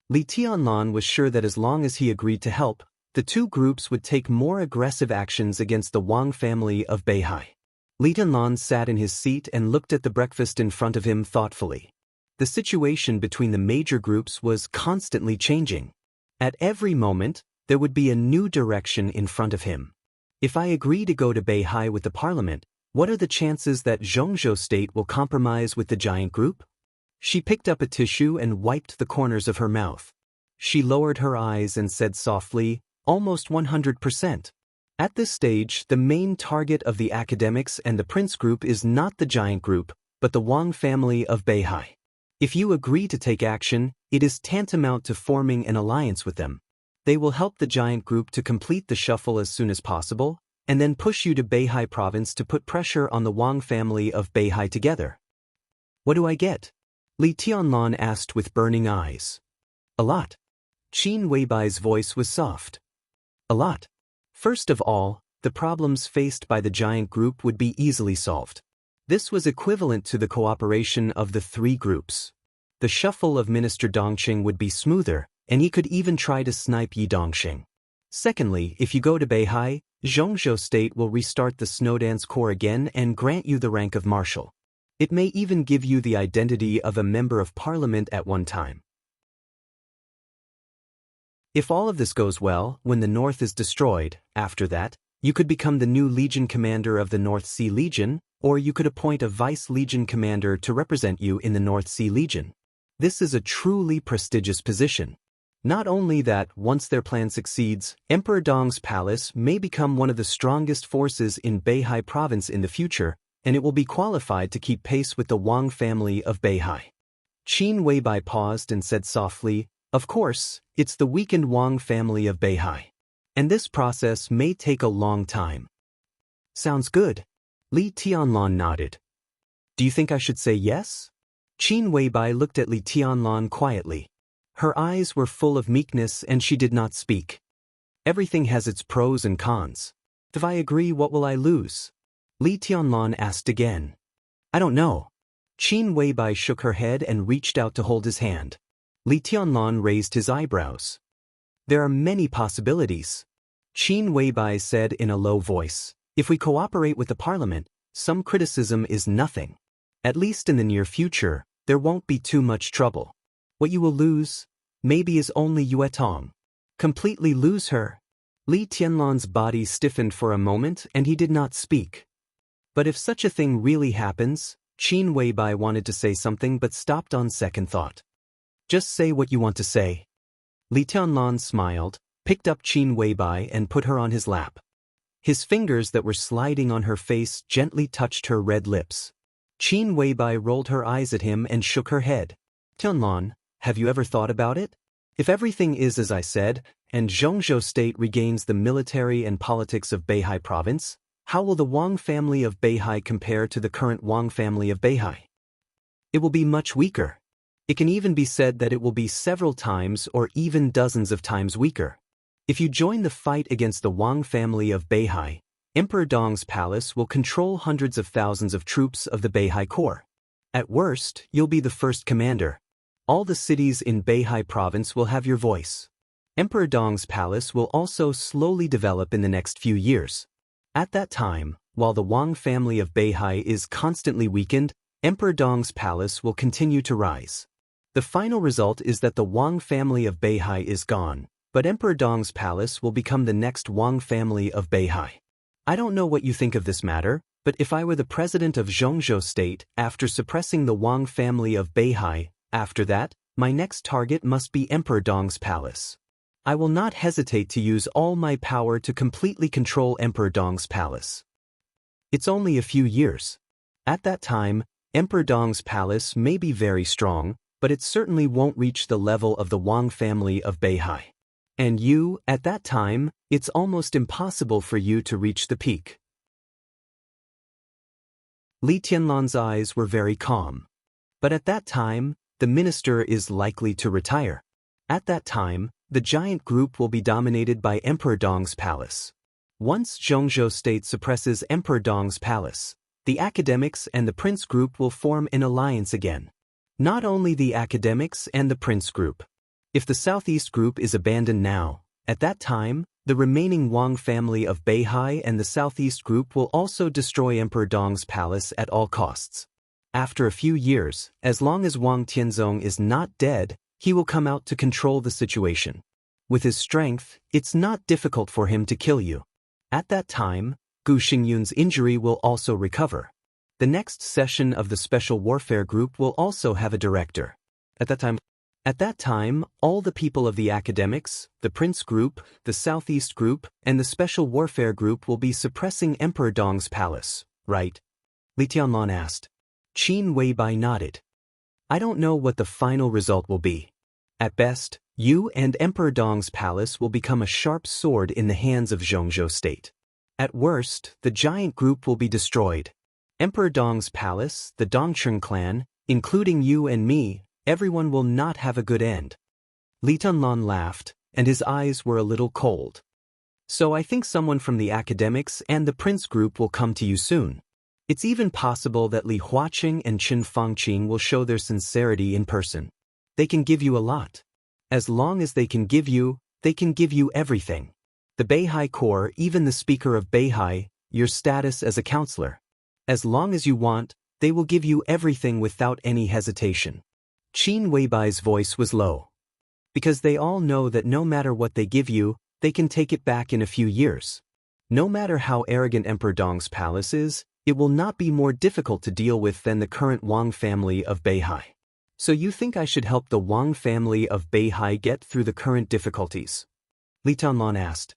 Li Tianlan was sure that as long as he agreed to help, the two groups would take more aggressive actions against the Wang family of Beihai. Li Tianlan sat in his seat and looked at the breakfast in front of him thoughtfully. The situation between the major groups was constantly changing. At every moment, there would be a new direction in front of him. If I agree to go to Beihai with the parliament, what are the chances that Zhongzhou state will compromise with the giant group? She picked up a tissue and wiped the corners of her mouth. She lowered her eyes and said softly, almost 100%. At this stage, the main target of the academics and the Prince Group is not the giant group, but the Wang family of Beihai. If you agree to take action, it is tantamount to forming an alliance with them. They will help the giant group to complete the shuffle as soon as possible, and then push you to Beihai province to put pressure on the Wang family of Beihai together. What do I get? Li Tianlan asked with burning eyes. A lot. Qin Weibai's voice was soft. A lot. First of all, the problems faced by the giant group would be easily solved. This was equivalent to the cooperation of the three groups. The shuffle of Minister Dongqing would be smoother, and he could even try to snipe Yi Dongqing. Secondly, if you go to Beihai, Zhongzhou state will restart the Snowdance Corps again and grant you the rank of marshal. It may even give you the identity of a member of parliament at one time. If all of this goes well, when the North is destroyed, after that, you could become the new Legion commander of the North Sea Legion, or you could appoint a Vice Legion commander to represent you in the North Sea Legion. This is a truly prestigious position. Not only that, once their plan succeeds, Emperor Dong's palace may become one of the strongest forces in Beihai province in the future, and it will be qualified to keep pace with the Wang family of Beihai. Qin Weibai paused and said softly, "Of course, it's the weakened Wang family of Beihai. And this process may take a long time." "Sounds good." Li Tianlan nodded. "Do you think I should say yes?" Qin Weibai looked at Li Tianlan quietly. Her eyes were full of meekness and she did not speak. "Everything has its pros and cons. If I agree, what will I lose?" Li Tianlan asked again. "I don't know." Qin Weibai shook her head and reached out to hold his hand. Li Tianlan raised his eyebrows. "There are many possibilities," Qin Weibai said in a low voice. "If we cooperate with the parliament, some criticism is nothing. At least in the near future, there won't be too much trouble. What you will lose, maybe, is only Yue Tong." "Completely lose her?" Li Tianlan's body stiffened for a moment and he did not speak. "But if such a thing really happens," Qin Weibai wanted to say something but stopped on second thought. "Just say what you want to say." Li Tianlan smiled, picked up Qin Weibai and put her on his lap. His fingers that were sliding on her face gently touched her red lips. Qin Weibai rolled her eyes at him and shook her head. "Tianlan, have you ever thought about it? If everything is as I said, and Zhongzhou state regains the military and politics of Beihai province, how will the Wang family of Beihai compare to the current Wang family of Beihai? It will be much weaker. It can even be said that it will be several times or even dozens of times weaker. If you join the fight against the Wang family of Beihai, Emperor Dong's palace will control hundreds of thousands of troops of the Beihai Corps. At worst, you'll be the first commander. All the cities in Beihai province will have your voice. Emperor Dong's palace will also slowly develop in the next few years. At that time, while the Wang family of Beihai is constantly weakened, Emperor Dong's palace will continue to rise. The final result is that the Wang family of Beihai is gone, but Emperor Dong's palace will become the next Wang family of Beihai. I don't know what you think of this matter, but if I were the president of Zhongzhou state, after suppressing the Wang family of Beihai, after that, my next target must be Emperor Dong's palace. I will not hesitate to use all my power to completely control Emperor Dong's palace. It's only a few years. At that time, Emperor Dong's palace may be very strong, but it certainly won't reach the level of the Wang family of Beihai. And you, at that time, it's almost impossible for you to reach the peak." Li Tianlan's eyes were very calm. "But at that time, the minister is likely to retire. At that time, the giant group will be dominated by Emperor Dong's palace. Once Zhongzhou state suppresses Emperor Dong's palace, the academics and the prince group will form an alliance again. Not only the academics and the prince group. If the southeast group is abandoned now, at that time, the remaining Wang family of Beihai and the southeast group will also destroy Emperor Dong's palace at all costs. After a few years, as long as Wang Tianzong is not dead, he will come out to control the situation. With his strength, it's not difficult for him to kill you. At that time, Gu Xingyun's injury will also recover. The next session of the Special Warfare Group will also have a director. At that time, all the people of the academics, the Prince Group, the Southeast Group, and the Special Warfare Group will be suppressing Emperor Dong's palace, right?" Li Tianlan asked. Qin Weibai nodded. "I don't know what the final result will be. At best, you and Emperor Dong's palace will become a sharp sword in the hands of Zhongzhou state. At worst, the giant group will be destroyed. Emperor Dong's palace, the Dongcheng clan, including you and me, everyone will not have a good end." Li Tianlan laughed, and his eyes were a little cold. "So I think someone from the academics and the prince group will come to you soon. It's even possible that Li Huaqing and Qin Fangqing will show their sincerity in person. They can give you a lot. As long as they can give you everything. The Beihai Corps, even the speaker of Beihai, your status as a counselor. As long as you want, they will give you everything without any hesitation." Qin Weibai's voice was low. "Because they all know that no matter what they give you, they can take it back in a few years. No matter how arrogant Emperor Dong's palace is, it will not be more difficult to deal with than the current Wang family of Beihai. So you think I should help the Wang family of Beihai get through the current difficulties?" Li Tianlan asked.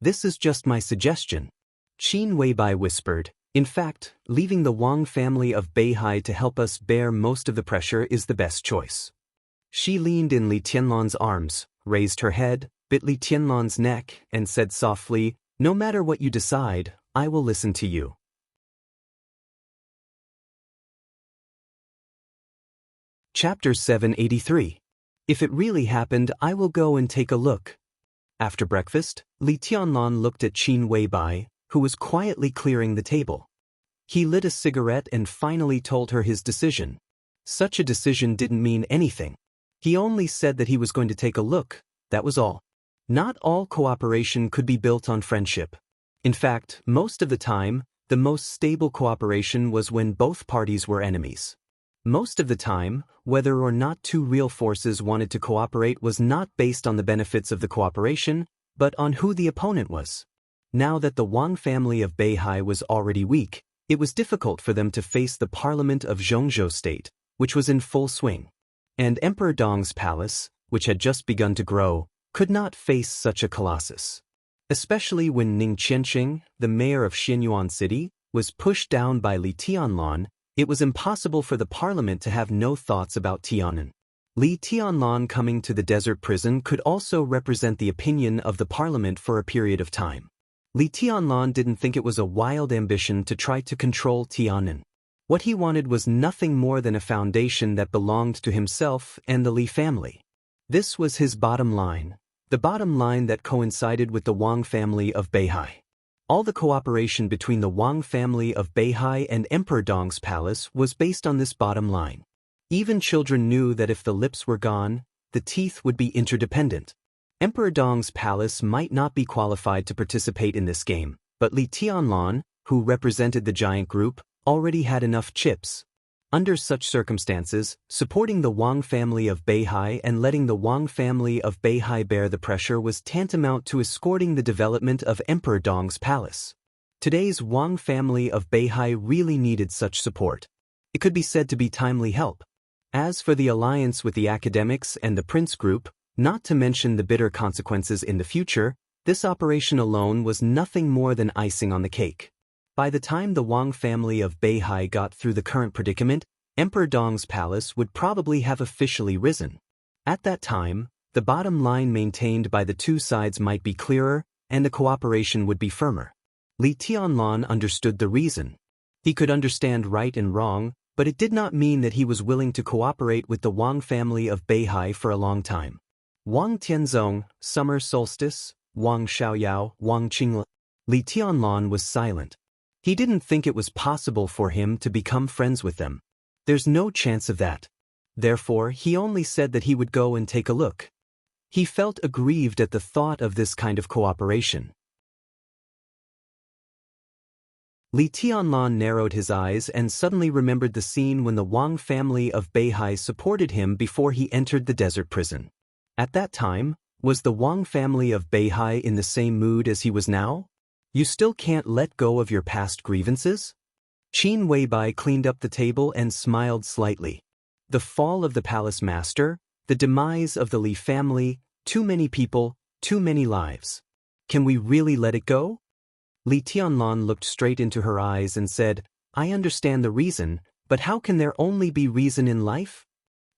"This is just my suggestion," Qin Weibai whispered, In fact, leaving the Wang family of Beihai to help us bear most of the pressure is the best choice. She leaned in Li Tianlan's arms, raised her head, bit Li Tianlan's neck, and said softly, "No matter what you decide, I will listen to you." Chapter 783. If it really happened, I will go and take a look. After breakfast, Li Tianlan looked at Qin Weibai, who was quietly clearing the table. He lit a cigarette and finally told her his decision. Such a decision didn't mean anything. He only said that he was going to take a look, that was all. Not all cooperation could be built on friendship. In fact, most of the time, the most stable cooperation was when both parties were enemies. Most of the time, whether or not two real forces wanted to cooperate was not based on the benefits of the cooperation, but on who the opponent was. Now that the Wang family of Beihai was already weak, it was difficult for them to face the parliament of Zhongzhou state, which was in full swing. And Emperor Dong's palace, which had just begun to grow, could not face such a colossus. Especially when Ning Qianxing, the mayor of Xinyuan City, was pushed down by Li Tianlan, it was impossible for the parliament to have no thoughts about Tianan. Li Tianlan coming to the desert prison could also represent the opinion of the parliament for a period of time. Li Tianlan didn't think it was a wild ambition to try to control Tianan. What he wanted was nothing more than a foundation that belonged to himself and the Li family. This was his bottom line, the bottom line that coincided with the Wang family of Beihai. All the cooperation between the Wang family of Beihai and Emperor Dong's palace was based on this bottom line. Even children knew that if the lips were gone, the teeth would be interdependent. Emperor Dong's palace might not be qualified to participate in this game, but Li Tianlan, who represented the giant group, already had enough chips. Under such circumstances, supporting the Wang family of Beihai and letting the Wang family of Beihai bear the pressure was tantamount to escorting the development of Emperor Dong's palace. Today's Wang family of Beihai really needed such support. It could be said to be timely help. As for the alliance with the academics and the prince group, not to mention the bitter consequences in the future, this operation alone was nothing more than icing on the cake. By the time the Wang family of Beihai got through the current predicament, Emperor Dong's palace would probably have officially risen. At that time, the bottom line maintained by the two sides might be clearer, and the cooperation would be firmer. Li Tianlan understood the reason. He could understand right and wrong, but it did not mean that he was willing to cooperate with the Wang family of Beihai for a long time. Wang Tianzong, summer solstice, Wang Xiaoyao, Wang Qingla. Li Tianlan was silent. He didn't think it was possible for him to become friends with them. There's no chance of that. Therefore, he only said that he would go and take a look. He felt aggrieved at the thought of this kind of cooperation. Li Tianlan narrowed his eyes and suddenly remembered the scene when the Wang family of Beihai supported him before he entered the desert prison. At that time, was the Wang family of Beihai in the same mood as he was now? You still can't let go of your past grievances? Qin Weibai cleaned up the table and smiled slightly. The fall of the palace master, the demise of the Li family, too many people, too many lives. Can we really let it go? Li Tianlan looked straight into her eyes and said, I understand the reason, but how can there only be reason in life?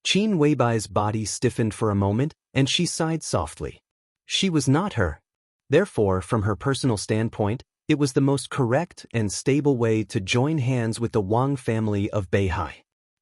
Qin Weibai's body stiffened for a moment, and she sighed softly. She was not her. Therefore, from her personal standpoint, it was the most correct and stable way to join hands with the Wang family of Beihai.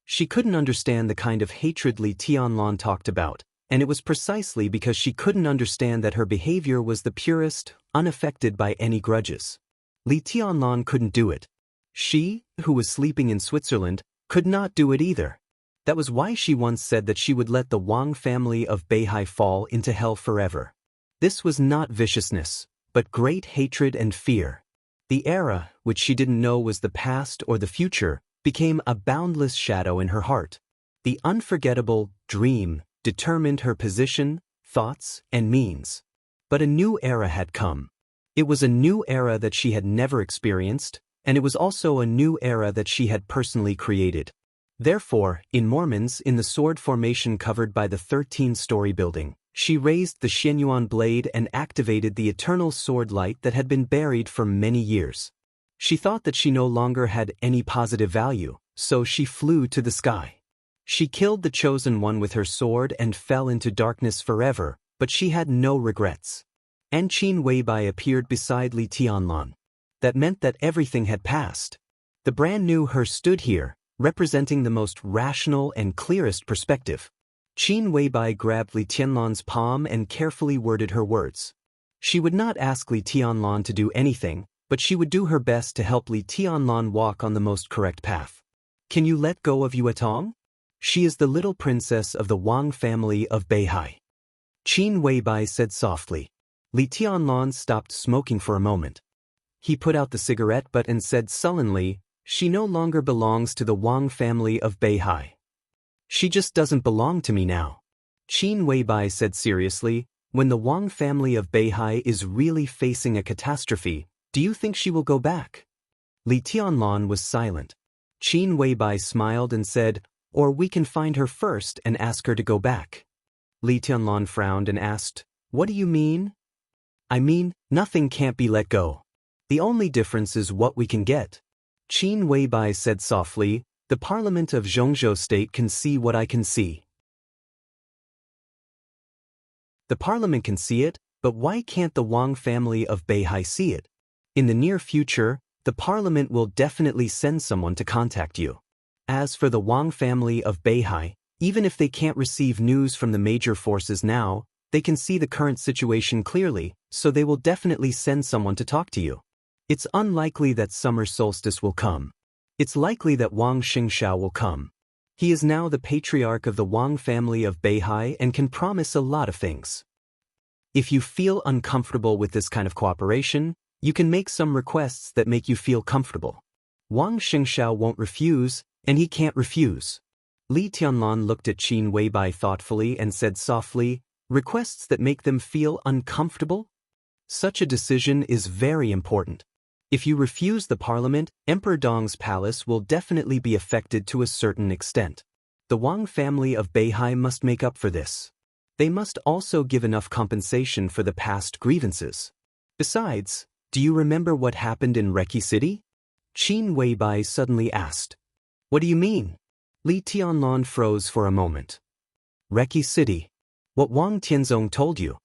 She couldn't understand the kind of hatred Li Tianlan talked about, and it was precisely because she couldn't understand that her behavior was the purest, unaffected by any grudges. Li Tianlan couldn't do it. She, who was sleeping in Switzerland, could not do it either. That was why she once said that she would let the Wang family of Beihai fall into hell forever. This was not viciousness, but great hatred and fear. The era, which she didn't know was the past or the future, became a boundless shadow in her heart. The unforgettable dream determined her position, thoughts, and means. But a new era had come. It was a new era that she had never experienced, and it was also a new era that she had personally created. Therefore, in Mormons, in the sword formation covered by the 13-story building, she raised the Xianyuan blade and activated the eternal sword light that had been buried for many years. She thought that she no longer had any positive value, so she flew to the sky. She killed the chosen one with her sword and fell into darkness forever, but she had no regrets. And Qin Weibai appeared beside Li Tianlan. That meant that everything had passed. The brand new her stood here, representing the most rational and clearest perspective. Qin Weibai grabbed Li Tianlan's palm and carefully worded her words. She would not ask Li Tianlan to do anything, but she would do her best to help Li Tianlan walk on the most correct path. Can you let go of Yuetong? She is the little princess of the Wang family of Beihai. Qin Weibai said softly. Li Tianlan stopped smoking for a moment. He put out the cigarette butt and said sullenly, she no longer belongs to the Wang family of Beihai. She just doesn't belong to me now. Qin Weibai said seriously, when the Wang family of Beihai is really facing a catastrophe, do you think she will go back? Li Tianlan was silent. Qin Weibai smiled and said, or we can find her first and ask her to go back. Li Tianlan frowned and asked, what do you mean? I mean, nothing can't be let go. The only difference is what we can get. Qin Weibai said softly, the parliament of Zhongzhou state can see what I can see. The parliament can see it, but why can't the Wang family of Beihai see it? In the near future, the parliament will definitely send someone to contact you. As for the Wang family of Beihai, even if they can't receive news from the major forces now, they can see the current situation clearly, so they will definitely send someone to talk to you. It's unlikely that summer solstice will come. It's likely that Wang Xianxia will come. He is now the patriarch of the Wang family of Beihai and can promise a lot of things. If you feel uncomfortable with this kind of cooperation, you can make some requests that make you feel comfortable. Wang Xianxia won't refuse, and he can't refuse. Li Tianlan looked at Qin Weibai thoughtfully and said softly, requests that make them feel uncomfortable? Such a decision is very important. If you refuse the parliament, Emperor Dong's palace will definitely be affected to a certain extent. The Wang family of Beihai must make up for this. They must also give enough compensation for the past grievances. Besides, do you remember what happened in Reki City? Qin Weibai suddenly asked. What do you mean? Li Tianlan froze for a moment. Reki City. What Wang Tianzong told you.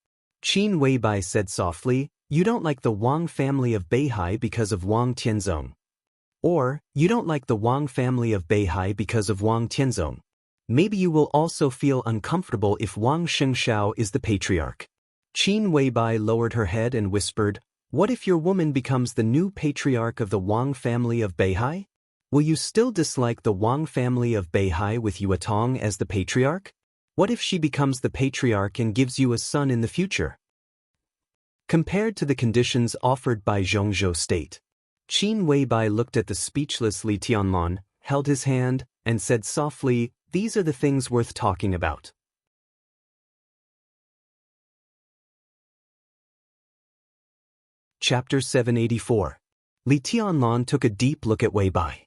Qin Weibai said softly, you don't like the Wang family of Beihai because of Wang Tianzong. Or, you don't like the Wang family of Beihai because of Wang Tianzong. Maybe you will also feel uncomfortable if Wang Xianxia is the patriarch. Qin Weibai lowered her head and whispered, what if your woman becomes the new patriarch of the Wang family of Beihai? Will you still dislike the Wang family of Beihai with Yuetong as the patriarch? What if she becomes the patriarch and gives you a son in the future? Compared to the conditions offered by Zhongzhou state, Qin Weibai looked at the speechless Li Tianlan, held his hand, and said softly, these are the things worth talking about. Chapter 784. Li Tianlan took a deep look at Weibai.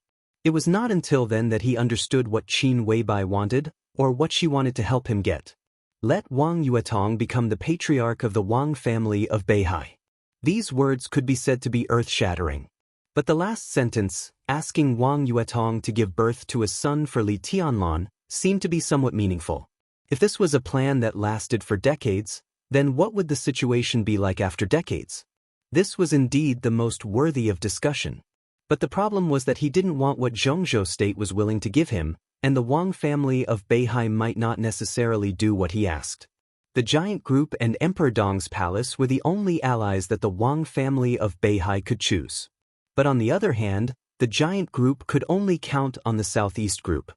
It was not until then that he understood what Qin Weibai wanted, or what she wanted to help him get. Let Wang Yuetong become the patriarch of the Wang family of Beihai. These words could be said to be earth-shattering. But the last sentence, asking Wang Yuetong to give birth to a son for Li Tianlan, seemed to be somewhat meaningful. If this was a plan that lasted for decades, then what would the situation be like after decades? This was indeed the most worthy of discussion. But the problem was that he didn't want what Zhongzhou state was willing to give him, and the Wang family of Beihai might not necessarily do what he asked. The giant group and Emperor Dong's palace were the only allies that the Wang family of Beihai could choose. But on the other hand, the giant group could only count on the southeast group.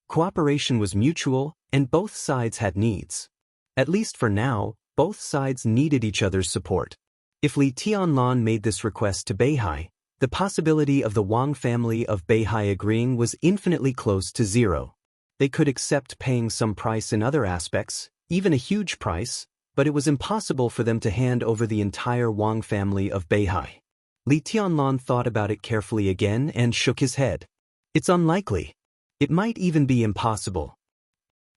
Cooperation was mutual, and both sides had needs. At least for now, both sides needed each other's support. If Li Tianlan made this request to Beihai, the possibility of the Wang family of Beihai agreeing was infinitely close to zero. They could accept paying some price in other aspects, even a huge price, but it was impossible for them to hand over the entire Wang family of Beihai. Li Tianlan thought about it carefully again and shook his head. It's unlikely. It might even be impossible.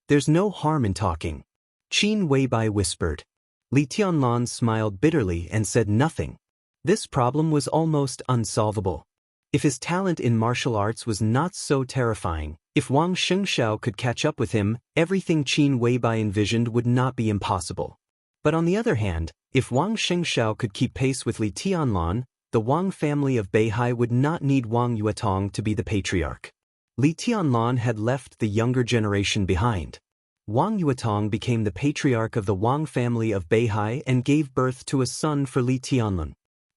There's no harm in talking. Qin Weibai whispered. Li Tianlan smiled bitterly and said nothing. This problem was almost unsolvable. If his talent in martial arts was not so terrifying, if Wang Xianxia could catch up with him, everything Qin Weibai envisioned would not be impossible. But on the other hand, if Wang Xianxia could keep pace with Li Tianlan, the Wang family of Beihai would not need Wang Yuetong to be the patriarch. Li Tianlan had left the younger generation behind. Wang Yuetong became the patriarch of the Wang family of Beihai and gave birth to a son for Li Tianlan.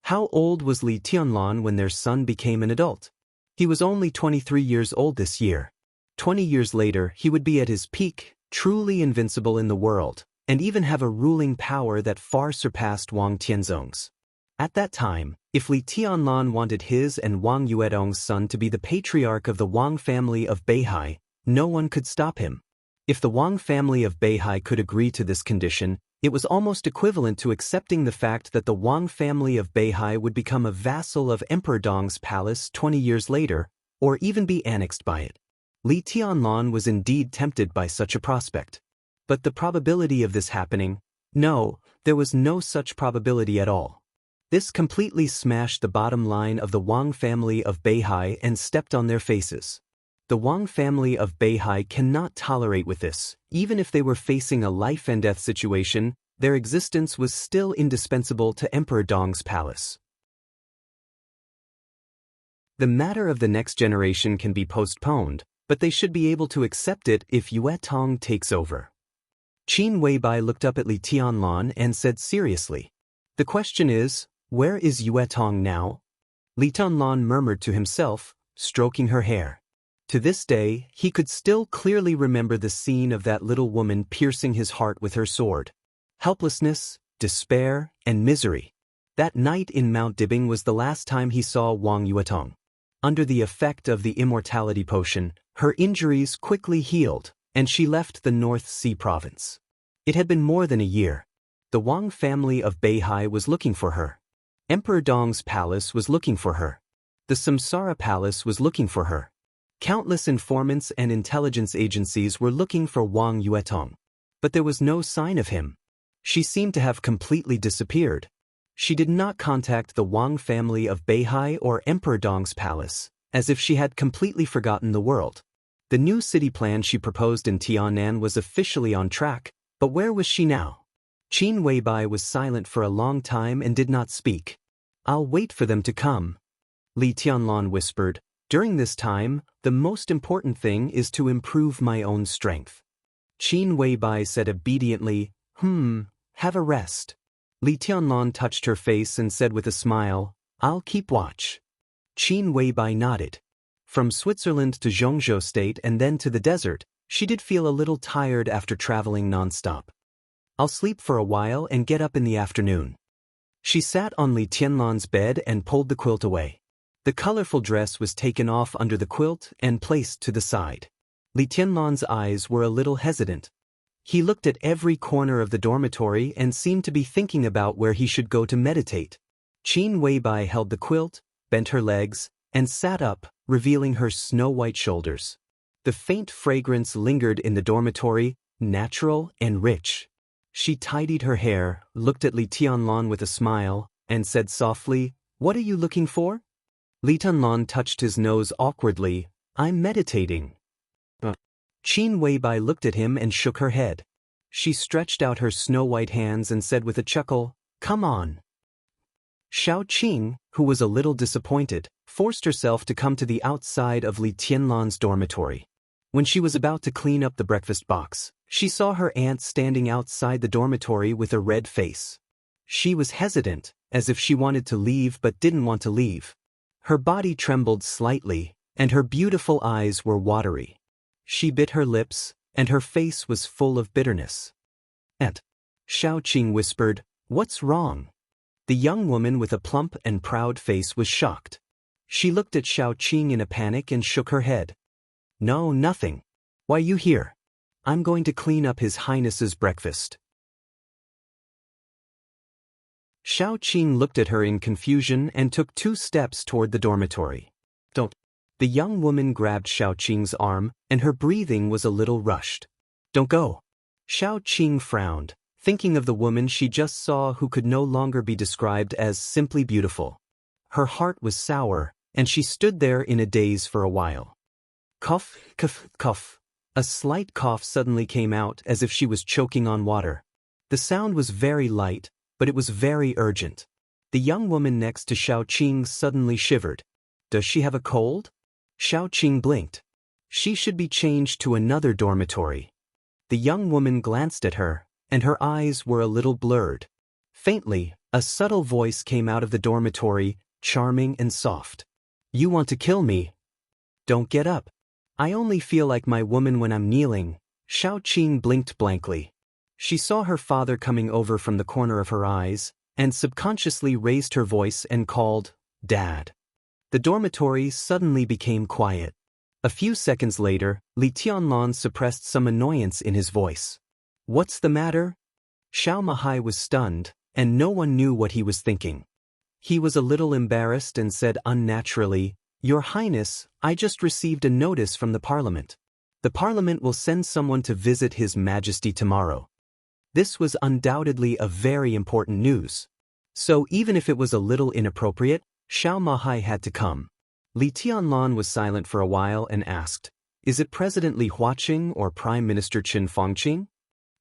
How old was Li Tianlan when their son became an adult? He was only 23 years old this year. 20 years later, he would be at his peak, truly invincible in the world, and even have a ruling power that far surpassed Wang Tianzong's. At that time, if Li Tianlan wanted his and Wang Yuetong's son to be the patriarch of the Wang family of Beihai, no one could stop him. If the Wang family of Beihai could agree to this condition, it was almost equivalent to accepting the fact that the Wang family of Beihai would become a vassal of Emperor Dong's palace 20 years later, or even be annexed by it. Li Tianlan was indeed tempted by such a prospect. But the probability of this happening? No, there was no such probability at all. This completely smashed the bottom line of the Wang family of Beihai and stepped on their faces. The Wang family of Beihai cannot tolerate with this. Even if they were facing a life-and-death situation, their existence was still indispensable to Emperor Dong's palace. The matter of the next generation can be postponed, but they should be able to accept it if Yuetong takes over. Qin Weibai looked up at Li Tianlan and said seriously, "The question is, where is Yuetong now?" Li Tianlan murmured to himself, stroking her hair. To this day, he could still clearly remember the scene of that little woman piercing his heart with her sword. Helplessness, despair, and misery. That night in Mount Dibing was the last time he saw Wang Yuetong. Under the effect of the immortality potion, her injuries quickly healed, and she left the North Sea province. It had been more than a year. The Wang family of Beihai was looking for her. Emperor Dong's palace was looking for her. The Samsara palace was looking for her. Countless informants and intelligence agencies were looking for Wang Yuetong. But there was no sign of him. She seemed to have completely disappeared. She did not contact the Wang family of Beihai or Emperor Dong's palace, as if she had completely forgotten the world. The new city plan she proposed in Tianan was officially on track, but where was she now? Qin Weibai was silent for a long time and did not speak. "I'll wait for them to come," Li Tianlan whispered. "During this time, the most important thing is to improve my own strength." Qin Weibai said obediently, "Have a rest." Li Tianlan touched her face and said with a smile, "I'll keep watch." Qin Weibai nodded. From Switzerland to Zhongzhou State and then to the desert, she did feel a little tired after traveling non-stop. "I'll sleep for a while and get up in the afternoon." She sat on Li Tianlan's bed and pulled the quilt away. The colorful dress was taken off under the quilt and placed to the side. Li Tianlan's eyes were a little hesitant. He looked at every corner of the dormitory and seemed to be thinking about where he should go to meditate. Qin Weibai held the quilt, bent her legs, and sat up, revealing her snow-white shoulders. The faint fragrance lingered in the dormitory, natural and rich. She tidied her hair, looked at Li Tianlan with a smile, and said softly, "What are you looking for?" Li Tianlan touched his nose awkwardly. "I'm meditating." Qin Weibai looked at him and shook her head. She stretched out her snow-white hands and said with a chuckle, "Come on." Xiao Qing, who was a little disappointed, forced herself to come to the outside of Li Tianlan's dormitory. When she was about to clean up the breakfast box, she saw her aunt standing outside the dormitory with a red face. She was hesitant, as if she wanted to leave but didn't want to leave. Her body trembled slightly, and her beautiful eyes were watery. She bit her lips, and her face was full of bitterness. "Aunt," Xiao Qing whispered, "what's wrong?" The young woman with a plump and proud face was shocked. She looked at Xiao Qing in a panic and shook her head. "No, nothing. Why you here? I'm going to clean up His Highness's breakfast." Xiao Qing looked at her in confusion and took 2 steps toward the dormitory. "Don't." The young woman grabbed Xiao Qing's arm, and her breathing was a little rushed. "Don't go." Xiao Qing frowned, thinking of the woman she just saw who could no longer be described as simply beautiful. Her heart was sour, and she stood there in a daze for a while. Cough, cough, cough. A slight cough suddenly came out as if she was choking on water. The sound was very light, but it was very urgent. The young woman next to Xiao Qing suddenly shivered. Does she have a cold? Xiao Qing blinked. She should be changed to another dormitory. The young woman glanced at her, and her eyes were a little blurred. Faintly, a subtle voice came out of the dormitory, charming and soft. You want to kill me? Don't get up. I only feel like my woman when I'm kneeling. Xiao Qing blinked blankly. She saw her father coming over from the corner of her eyes, and subconsciously raised her voice and called, Dad. The dormitory suddenly became quiet. A few seconds later, Li Tianlan suppressed some annoyance in his voice. What's the matter? Xiao Mahai was stunned, and no one knew what he was thinking. He was a little embarrassed and said unnaturally, Your Highness, I just received a notice from the Parliament. The Parliament will send someone to visit His Majesty tomorrow. This was undoubtedly a very important news. So even if it was a little inappropriate, Xiao Mahai had to come. Li Tianlan was silent for a while and asked, Is it President Li Huaqing or Prime Minister Qin Fangqing?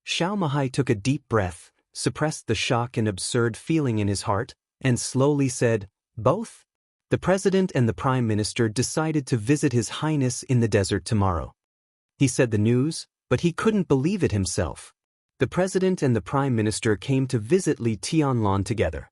Xiao Mahai took a deep breath, suppressed the shock and absurd feeling in his heart, and slowly said, Both? The President and the Prime Minister decided to visit His Highness in the desert tomorrow. He said the news, but he couldn't believe it himself. The President and the Prime Minister came to visit Li Tianlan together.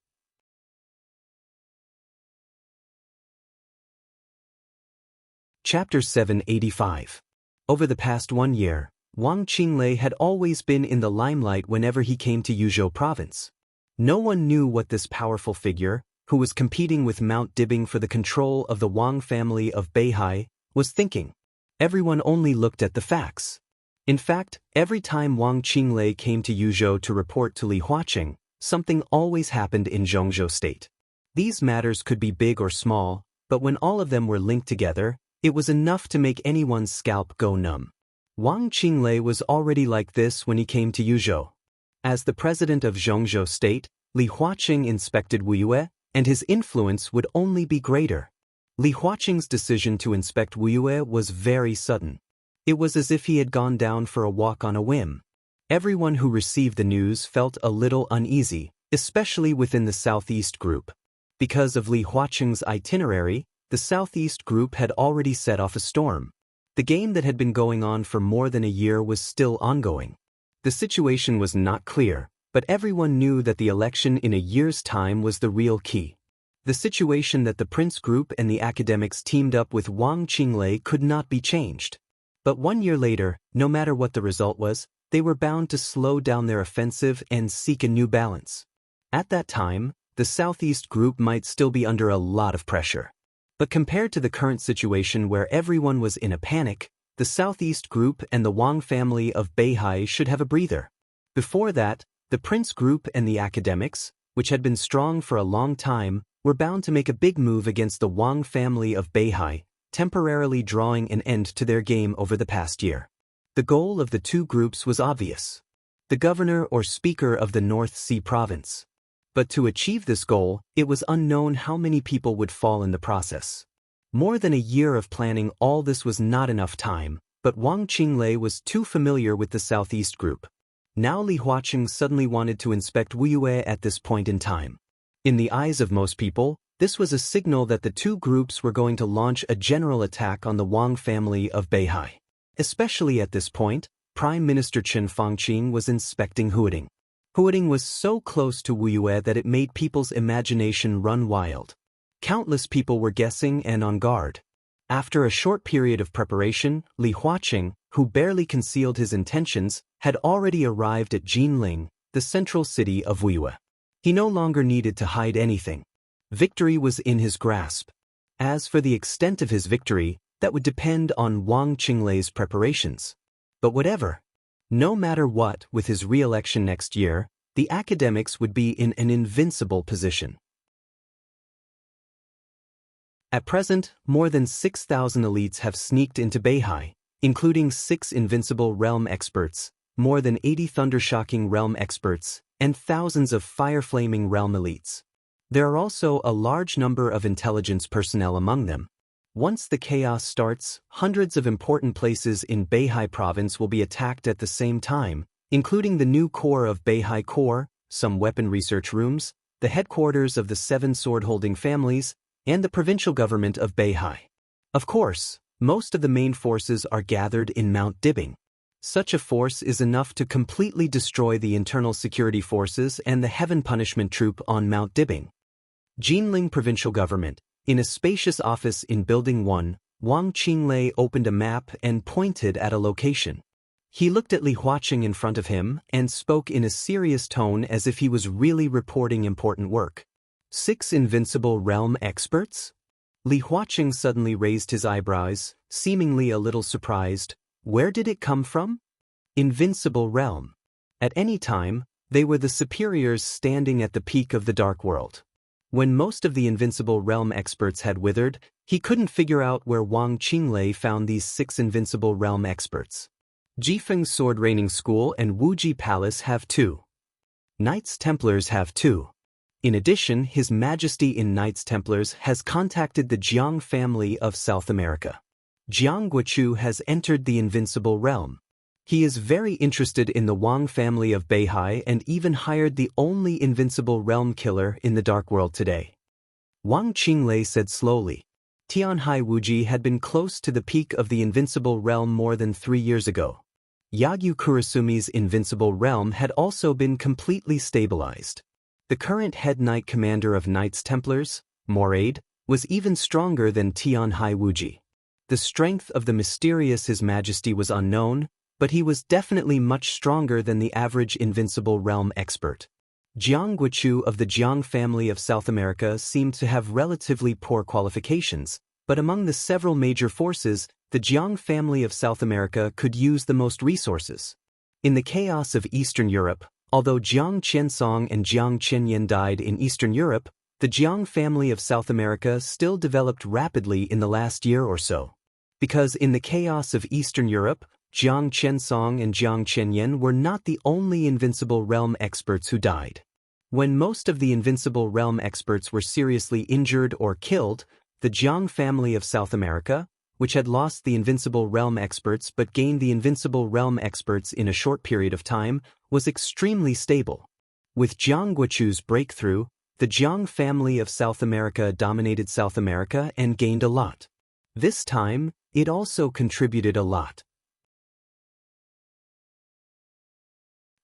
Chapter 785. Over the past 1 year, Wang Qinglei had always been in the limelight whenever he came to Yuzhou province. No one knew what this powerful figure, who was competing with Mount Dibing for the control of the Wang family of Beihai, was thinking. Everyone only looked at the facts. In fact, every time Wang Qinglei came to Yuzhou to report to Li Huaqing, something always happened in Zhongzhou State. These matters could be big or small, but when all of them were linked together, it was enough to make anyone's scalp go numb. Wang Qinglei was already like this when he came to Yuzhou. As the president of Zhongzhou State, Li Huaqing inspected Wuyue, and his influence would only be greater. Li Huaqing's decision to inspect Wuyue was very sudden. It was as if he had gone down for a walk on a whim. Everyone who received the news felt a little uneasy, especially within the Southeast Group. Because of Li Huaqing's itinerary, the Southeast Group had already set off a storm. The game that had been going on for more than a year was still ongoing. The situation was not clear, but everyone knew that the election in a year's time was the real key. The situation that the Prince Group and the academics teamed up with Wang Qinglei could not be changed. But 1 year later, no matter what the result was, they were bound to slow down their offensive and seek a new balance. At that time, the Southeast Group might still be under a lot of pressure. But compared to the current situation where everyone was in a panic, the Southeast Group and the Wang family of Beihai should have a breather. Before that, the Prince Group and the academics, which had been strong for a long time, were bound to make a big move against the Wang family of Beihai, temporarily drawing an end to their game over the past year. The goal of the two groups was obvious: the governor or speaker of the North Sea province. But to achieve this goal, it was unknown how many people would fall in the process. More than a year of planning all this was not enough time, but Wang Qinglei was too familiar with the Southeast Group. Now Li Huaqing suddenly wanted to inspect Wuyue at this point in time. In the eyes of most people, this was a signal that the two groups were going to launch a general attack on the Wang family of Beihai. Especially at this point, Prime Minister Qin Fangqing was inspecting Huading. Huading was so close to Wuyue that it made people's imagination run wild. Countless people were guessing and on guard. After a short period of preparation, Li Huaqing, who barely concealed his intentions, had already arrived at Jinling, the central city of Wuyue. He no longer needed to hide anything. Victory was in his grasp. As for the extent of his victory, that would depend on Wang Qinglei's preparations. But whatever. No matter what, with his re-election next year, the academics would be in an invincible position. At present, more than 6,000 elites have sneaked into Beihai, including 6 invincible realm experts, more than 80 thundershocking realm experts, and thousands of fire-flaming realm elites. There are also a large number of intelligence personnel among them. Once the chaos starts, hundreds of important places in Beihai province will be attacked at the same time, including the new core of Beihai Core, some weapon research rooms, the headquarters of the 7 sword-holding families, and the provincial government of Beihai. Of course, most of the main forces are gathered in Mount Dibbing. Such a force is enough to completely destroy the internal security forces and the Heaven Punishment Troop on Mount Dibbing. Jinling Provincial Government. In a spacious office in Building 1, Wang Qinglei opened a map and pointed at a location. He looked at Li Huaqing in front of him and spoke in a serious tone as if he was really reporting important work. 6 invincible realm experts? Li Huaqing suddenly raised his eyebrows, seemingly a little surprised. Where did it come from? Invincible realm. At any time, they were the superiors standing at the peak of the dark world. When most of the invincible realm experts had withered, he couldn't figure out where Wang Qinglei found these 6 invincible realm experts. Jifeng Sword Reigning School and Wuji Palace have 2. Knights Templars have 2. In addition, His Majesty in Knights Templars has contacted the Jiang family of South America. Jiang Guochu has entered the invincible realm. He is very interested in the Wang family of Beihai and even hired the only invincible realm killer in the dark world today. Wang Qinglei said slowly. Tianhai Wuji had been close to the peak of the invincible realm more than 3 years ago. Yagyu Kurasumi's invincible realm had also been completely stabilized. The current head knight commander of Knights Templars, Moraid, was even stronger than Tianhai Wuji. The strength of the mysterious His Majesty was unknown, but he was definitely much stronger than the average invincible realm expert. Jiang Guochu of the Jiang family of South America seemed to have relatively poor qualifications, but among the several major forces, the Jiang family of South America could use the most resources. In the chaos of Eastern Europe, although Jiang Qiansong and Jiang Qianyan died in Eastern Europe, the Jiang family of South America still developed rapidly in the last year or so. Because in the chaos of Eastern Europe, Jiang Qiansong and Jiang Qianyan were not the only invincible realm experts who died. When most of the invincible realm experts were seriously injured or killed, the Jiang family of South America, which had lost the invincible realm experts but gained the invincible realm experts in a short period of time, was extremely stable. With Jiang Guochu's breakthrough, the Jiang family of South America dominated South America and gained a lot. This time, it also contributed a lot.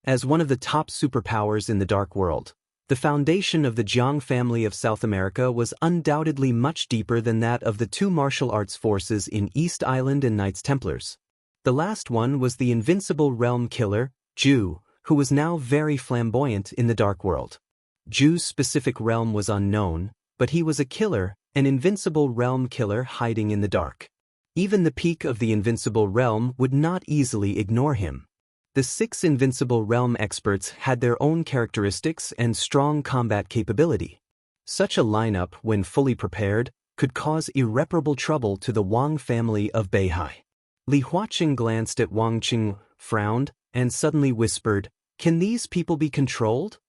As one of the top superpowers in the dark world, the foundation of the Jiang family of South America was undoubtedly much deeper than that of the 2 martial arts forces in East Island and Knights Templars. The last one was the invincible realm killer, Zhu, who was now very flamboyant in the dark world. Zhu's specific realm was unknown, but he was a killer, an invincible realm killer hiding in the dark. Even the peak of the invincible realm would not easily ignore him. The 6 invincible realm experts had their own characteristics and strong combat capability. Such a lineup, when fully prepared, could cause irreparable trouble to the Wang family of Beihai. Li Huaqing glanced at Wang Qing, frowned, and suddenly whispered, "Can these people be controlled?"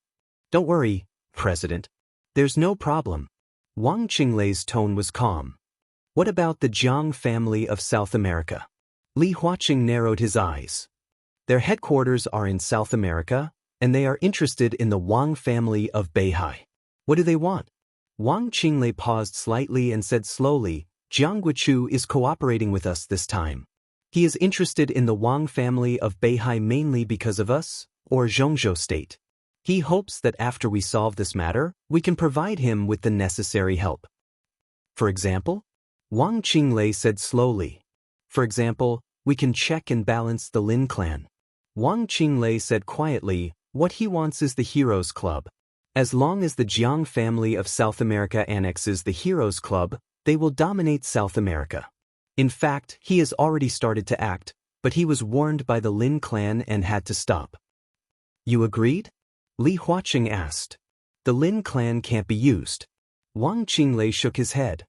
"Don't worry, President. There's no problem." Wang Qinglei's tone was calm. "What about the Jiang family of South America?" Li Huaqing narrowed his eyes. "Their headquarters are in South America, and they are interested in the Wang family of Beihai. What do they want?" Wang Qinglei paused slightly and said slowly, "Jiang Guochu is cooperating with us this time. He is interested in the Wang family of Beihai mainly because of us, or Zhongzhou State. He hopes that after we solve this matter, we can provide him with the necessary help." "For example?" Wang Qinglei said slowly. "For example, we can check and balance the Lin clan." Wang Qinglei said quietly, "What he wants is the Heroes Club. As long as the Jiang family of South America annexes the Heroes Club, they will dominate South America. In fact, he has already started to act, but he was warned by the Lin clan and had to stop." "You agreed?" Li Huaqing asked. "The Lin clan can't be used." Wang Qinglei shook his head.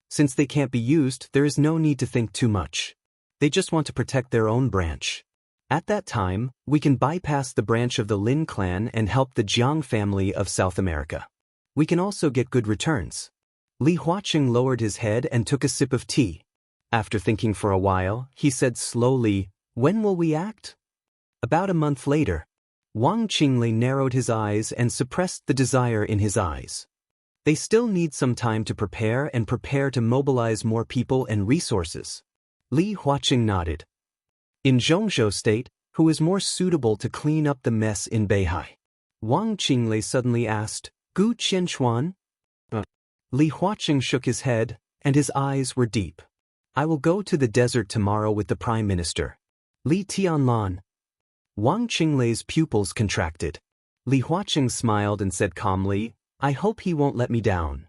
"Since they can't be used, there is no need to think too much. They just want to protect their own branch. At that time, we can bypass the branch of the Lin clan and help the Jiang family of South America." We can also get good returns. Li Huaqing lowered his head and took a sip of tea. After thinking for a while, he said slowly, "When will we act?" About a month later. Wang Qinglei narrowed his eyes and suppressed the desire in his eyes. They still need some time to prepare to mobilize more people and resources. Li Huaqing nodded. In Zhongzhou State, who is more suitable to clean up the mess in Beihai? Wang Qinglei suddenly asked, "Gu Qianchuan?" Li Huaqing shook his head, and his eyes were deep. "I will go to the desert tomorrow with the Prime Minister. Li Tianlan." Wang Qinglei's pupils contracted. Li Huaqing smiled and said calmly, "I hope he won't let me down."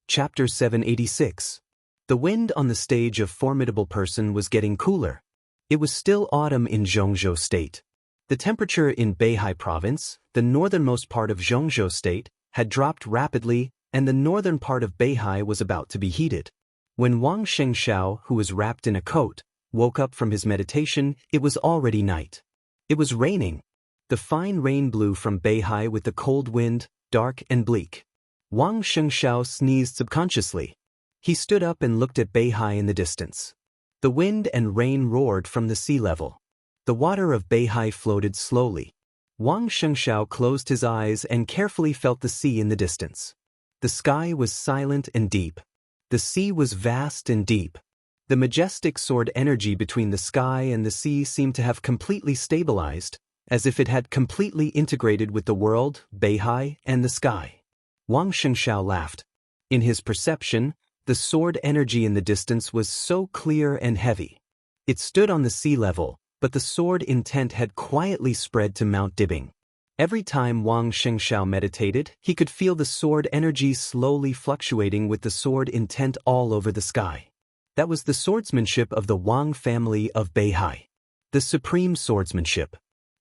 Chapter 786. The wind on the stage of Formidable Person was getting cooler. It was still autumn in Zhongzhou State. The temperature in Beihai Province, the northernmost part of Zhongzhou State, had dropped rapidly, and the northern part of Beihai was about to be heated. When Wang Shengxiao, who was wrapped in a coat, woke up from his meditation, it was already night. It was raining. The fine rain blew from Beihai with the cold wind, dark and bleak. Wang Shengxiao sneezed subconsciously. He stood up and looked at Beihai in the distance. The wind and rain roared from the sea level. The water of Beihai floated slowly. Wang Shengxiao closed his eyes and carefully felt the sea in the distance. The sky was silent and deep. The sea was vast and deep. The majestic sword energy between the sky and the sea seemed to have completely stabilized, as if it had completely integrated with the world, Beihai, and the sky. Wang Shengxiao laughed. In his perception, the sword energy in the distance was so clear and heavy. It stood on the sea level, but the sword intent had quietly spread to Mount Dibing. Every time Wang Shengxiao meditated, he could feel the sword energy slowly fluctuating with the sword intent all over the sky. That was the swordsmanship of the Wang family of Beihai. The supreme swordsmanship.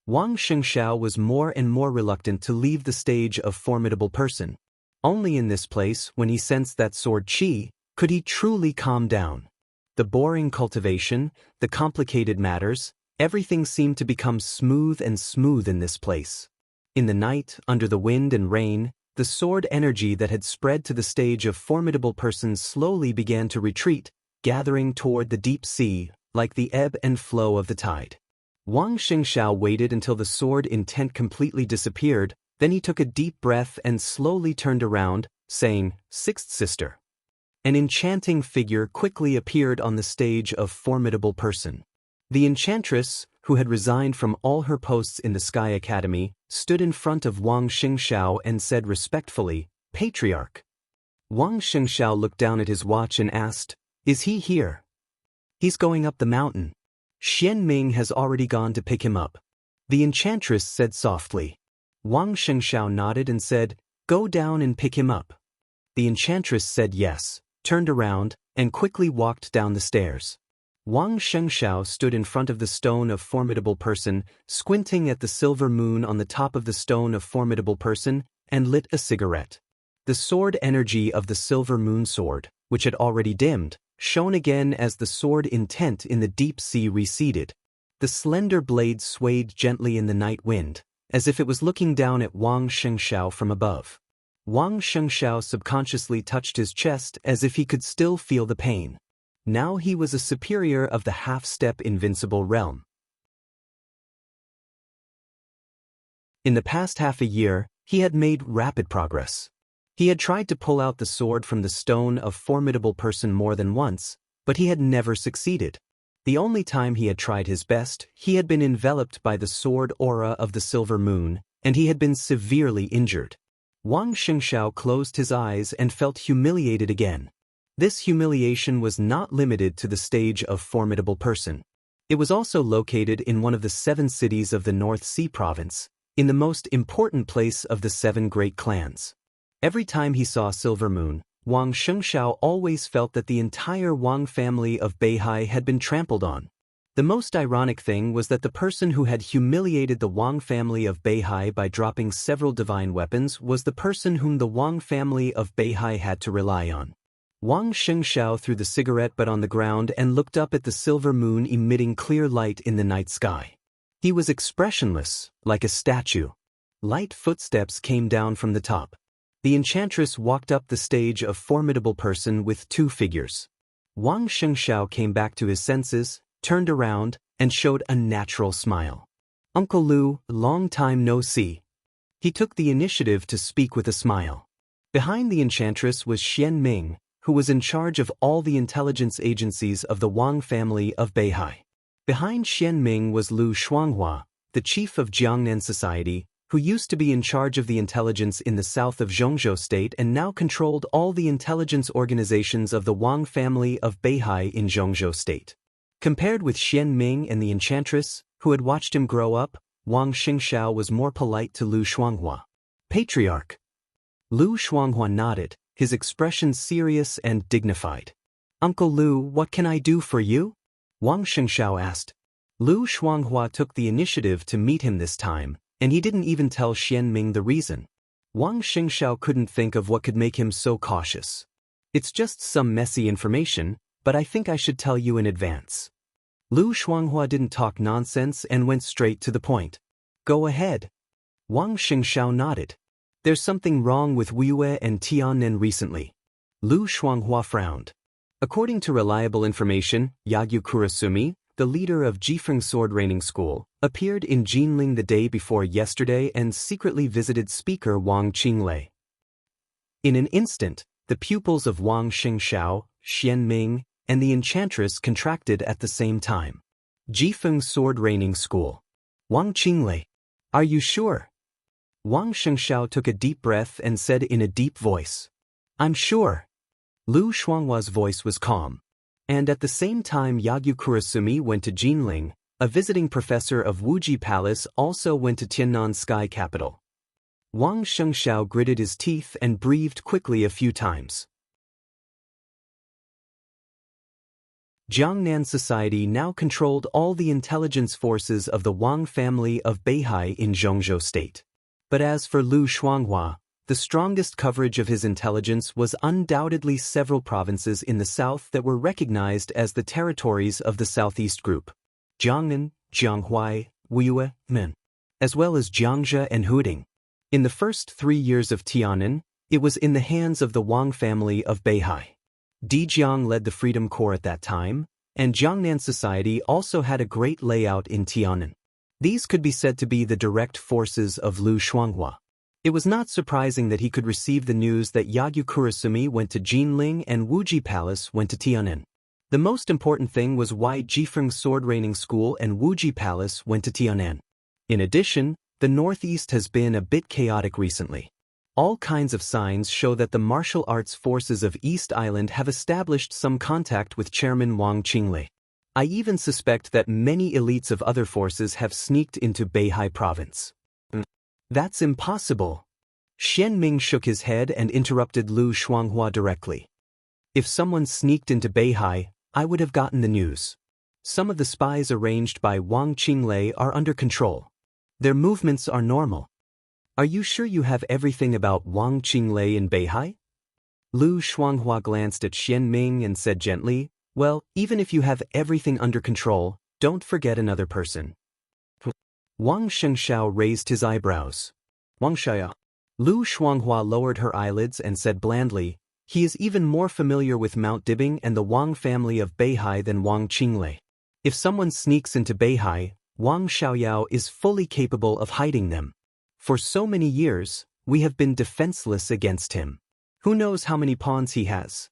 Wang Shengxiao was more and more reluctant to leave the stage of Formidable Person. Only in this place, when he sensed that sword chi, could he truly calm down. The boring cultivation, the complicated matters, everything seemed to become smooth and smooth in this place. In the night, under the wind and rain, the sword energy that had spread to the stage of Formidable Person slowly began to retreat, gathering toward the deep sea, like the ebb and flow of the tide. Wang Shengxiao waited until the sword intent completely disappeared, then he took a deep breath and slowly turned around, saying, "Sixth sister." An enchanting figure quickly appeared on the stage of Formidable Person. The enchantress, who had resigned from all her posts in the Sky Academy, stood in front of Wang Shengxiao and said respectfully, "Patriarch." Wang Shengxiao looked down at his watch and asked, "Is he here?" "He's going up the mountain. Xian Ming has already gone to pick him up," the enchantress said softly. Wang Shengxiao nodded and said, "Go down and pick him up." The enchantress said yes, turned around, and quickly walked down the stairs. Wang Shengxiao stood in front of the stone of Formidable Person, squinting at the silver moon on the top of the stone of Formidable Person, and lit a cigarette. The sword energy of the silver moon sword, which had already dimmed, shone again as the sword intent in the deep sea receded. The slender blade swayed gently in the night wind, as if it was looking down at Wang Shengxiao from above. Wang Shengxiao subconsciously touched his chest as if he could still feel the pain. Now he was a superior of the half-step invincible realm. In the past half a year, he had made rapid progress. He had tried to pull out the sword from the stone of Formidable Person more than once, but he had never succeeded. The only time he had tried his best, he had been enveloped by the sword aura of the silver moon, and he had been severely injured. Wang Shengxiao closed his eyes and felt humiliated again. This humiliation was not limited to the stage of Formidable Person. It was also located in one of the 7 cities of the North Sea Province, in the most important place of the 7 great clans. Every time he saw Silver Moon, Wang Shengxiao always felt that the entire Wang family of Beihai had been trampled on. The most ironic thing was that the person who had humiliated the Wang family of Beihai by dropping several divine weapons was the person whom the Wang family of Beihai had to rely on. Wang Shengxiao threw the cigarette butt on the ground and looked up at the silver moon emitting clear light in the night sky. He was expressionless, like a statue. Light footsteps came down from the top. The enchantress walked up the stage, a formidable person with two figures. Wang Xianxia came back to his senses, turned around, and showed a natural smile. "Uncle Lu, long time no see." He took the initiative to speak with a smile. Behind the enchantress was Xian Ming, who was in charge of all the intelligence agencies of the Wang family of Beihai. Behind Xian Ming was Lu Shuanghua, the chief of Jiangnan Society, who used to be in charge of the intelligence in the south of Zhongzhou State and now controlled all the intelligence organizations of the Wang family of Beihai in Zhongzhou State. Compared with Xian Ming and the enchantress, who had watched him grow up, Wang Xingxiao was more polite to Lu Shuanghua. "Patriarch." Lu Shuanghua nodded, his expression serious and dignified. "Uncle Lu, what can I do for you?" Wang Xingxiao asked. Lu Shuanghua took the initiative to meet him this time, and he didn't even tell Xian Ming the reason. Wang Xingxiao couldn't think of what could make him so cautious. "It's just some messy information, but I think I should tell you in advance." Lu Shuanghua didn't talk nonsense and went straight to the point. "Go ahead." Wang Xingxiao nodded. "There's something wrong with Wuxia and Xianxia recently." Lu Shuanghua frowned. According to reliable information, Yagyu Kurasumi, the leader of Jifeng Sword Raining School, appeared in Jinling the day before yesterday and secretly visited speaker Wang Qinglei. In an instant, the pupils of Wang Xingxiao, Xian Ming, and the enchantress contracted at the same time. Jifeng Sword Raining School. Wang Qinglei. "Are you sure?" Wang Xingxiao took a deep breath and said in a deep voice, "I'm sure." Lu Shuanghua's voice was calm. And at the same time Yagyu Kurasumi went to Jinling, a visiting professor of Wuji Palace also went to Tiannan Sky Capital. Wang Xingxiao gritted his teeth and breathed quickly a few times. Jiangnan Society now controlled all the intelligence forces of the Wang family of Beihai in Zhongzhou State. But as for Lu Shuanghua, the strongest coverage of his intelligence was undoubtedly several provinces in the south that were recognized as the territories of the Southeast Group. Jiangnan, Jianghuai, Wuxia, Min, as well as Jiangxia and Huding. In the first 3 years of Tiannan, it was in the hands of the Wang family of Beihai. Dijiang led the Freedom Corps at that time, and Jiangnan Society also had a great layout in Tiannan. These could be said to be the direct forces of Lu Shuanghua. It was not surprising that he could receive the news that Yagyu Kurasumi went to Jinling and Wuji Palace went to Tiannan. The most important thing was why Jifeng Sword Raining School and Wuji Palace went to Tiannan. In addition, the Northeast has been a bit chaotic recently. All kinds of signs show that the martial arts forces of East Island have established some contact with Chairman Wang Qinglei. I even suspect that many elites of other forces have sneaked into Beihai province. That's impossible. Xian Ming shook his head and interrupted Lu Shuanghua directly. If someone sneaked into Beihai, I would have gotten the news. Some of the spies arranged by Wang Qinglei are under control. Their movements are normal. Are you sure you have everything about Wang Qinglei in Beihai? Lu Shuanghua glanced at Xian Ming and said gently, "Well, even if you have everything under control, don't forget another person." Wang Xingxiao raised his eyebrows. "Wang Xiao." Lu Shuanghua lowered her eyelids and said blandly, "He is even more familiar with Mount Dibing and the Wang family of Beihai than Wang Qinglei. If someone sneaks into Beihai, Wang Xiaoyao is fully capable of hiding them. For so many years, we have been defenseless against him. Who knows how many pawns he has?"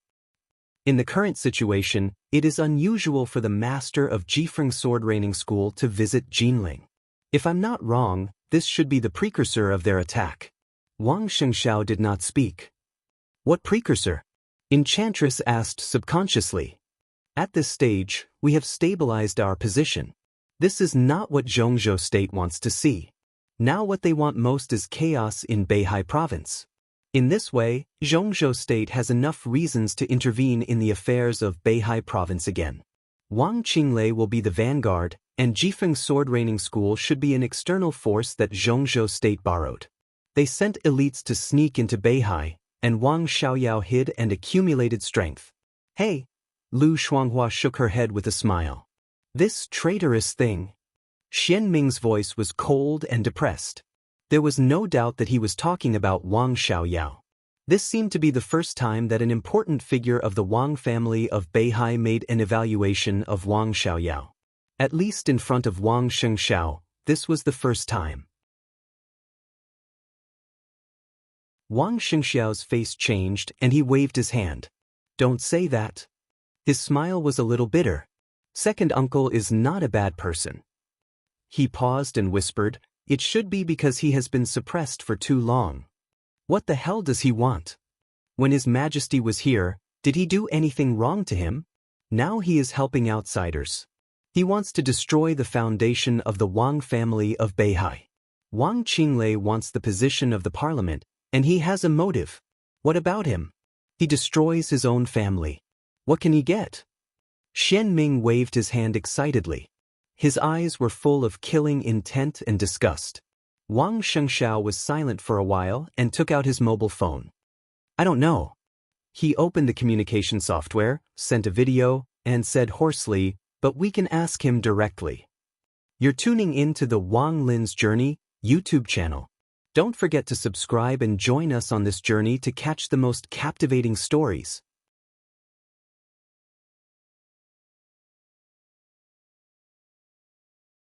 In the current situation, it is unusual for the master of Jifeng Sword Raining School to visit Jinling. If I'm not wrong, this should be the precursor of their attack. Wang Xingxiao did not speak. "What precursor?" Enchantress asked subconsciously. "At this stage, we have stabilized our position. This is not what Zhongzhou State wants to see. Now what they want most is chaos in Beihai province. In this way, Zhongzhou State has enough reasons to intervene in the affairs of Beihai province again. Wang Qinglei will be the vanguard, and Jifeng Sword Raining School should be an external force that Zhongzhou State borrowed. They sent elites to sneak into Beihai, and Wang Xiaoyao hid and accumulated strength." "Hey!" Lu Shuanghua shook her head with a smile. "This traitorous thing." Xian Ming's voice was cold and depressed. There was no doubt that he was talking about Wang Xiaoyao. This seemed to be the first time that an important figure of the Wang family of Beihai made an evaluation of Wang Xiaoyao. At least in front of Wang Xianxiao, this was the first time. Wang Xianxiao's face changed and he waved his hand. Don't say that. His smile was a little bitter. Second uncle is not a bad person. He paused and whispered, it should be because he has been suppressed for too long. What the hell does he want? When His Majesty was here, did he do anything wrong to him? Now he is helping outsiders. He wants to destroy the foundation of the Wang family of Beihai. Wang Qinglei wants the position of the parliament, and he has a motive. What about him? He destroys his own family. What can he get? Xian Ming waved his hand excitedly. His eyes were full of killing intent and disgust. Wang Xianxiao was silent for a while and took out his mobile phone. I don't know. He opened the communication software, sent a video, and said hoarsely, but we can ask him directly. You're tuning in to the Wang Lin's Journey YouTube channel. Don't forget to subscribe and join us on this journey to catch the most captivating stories.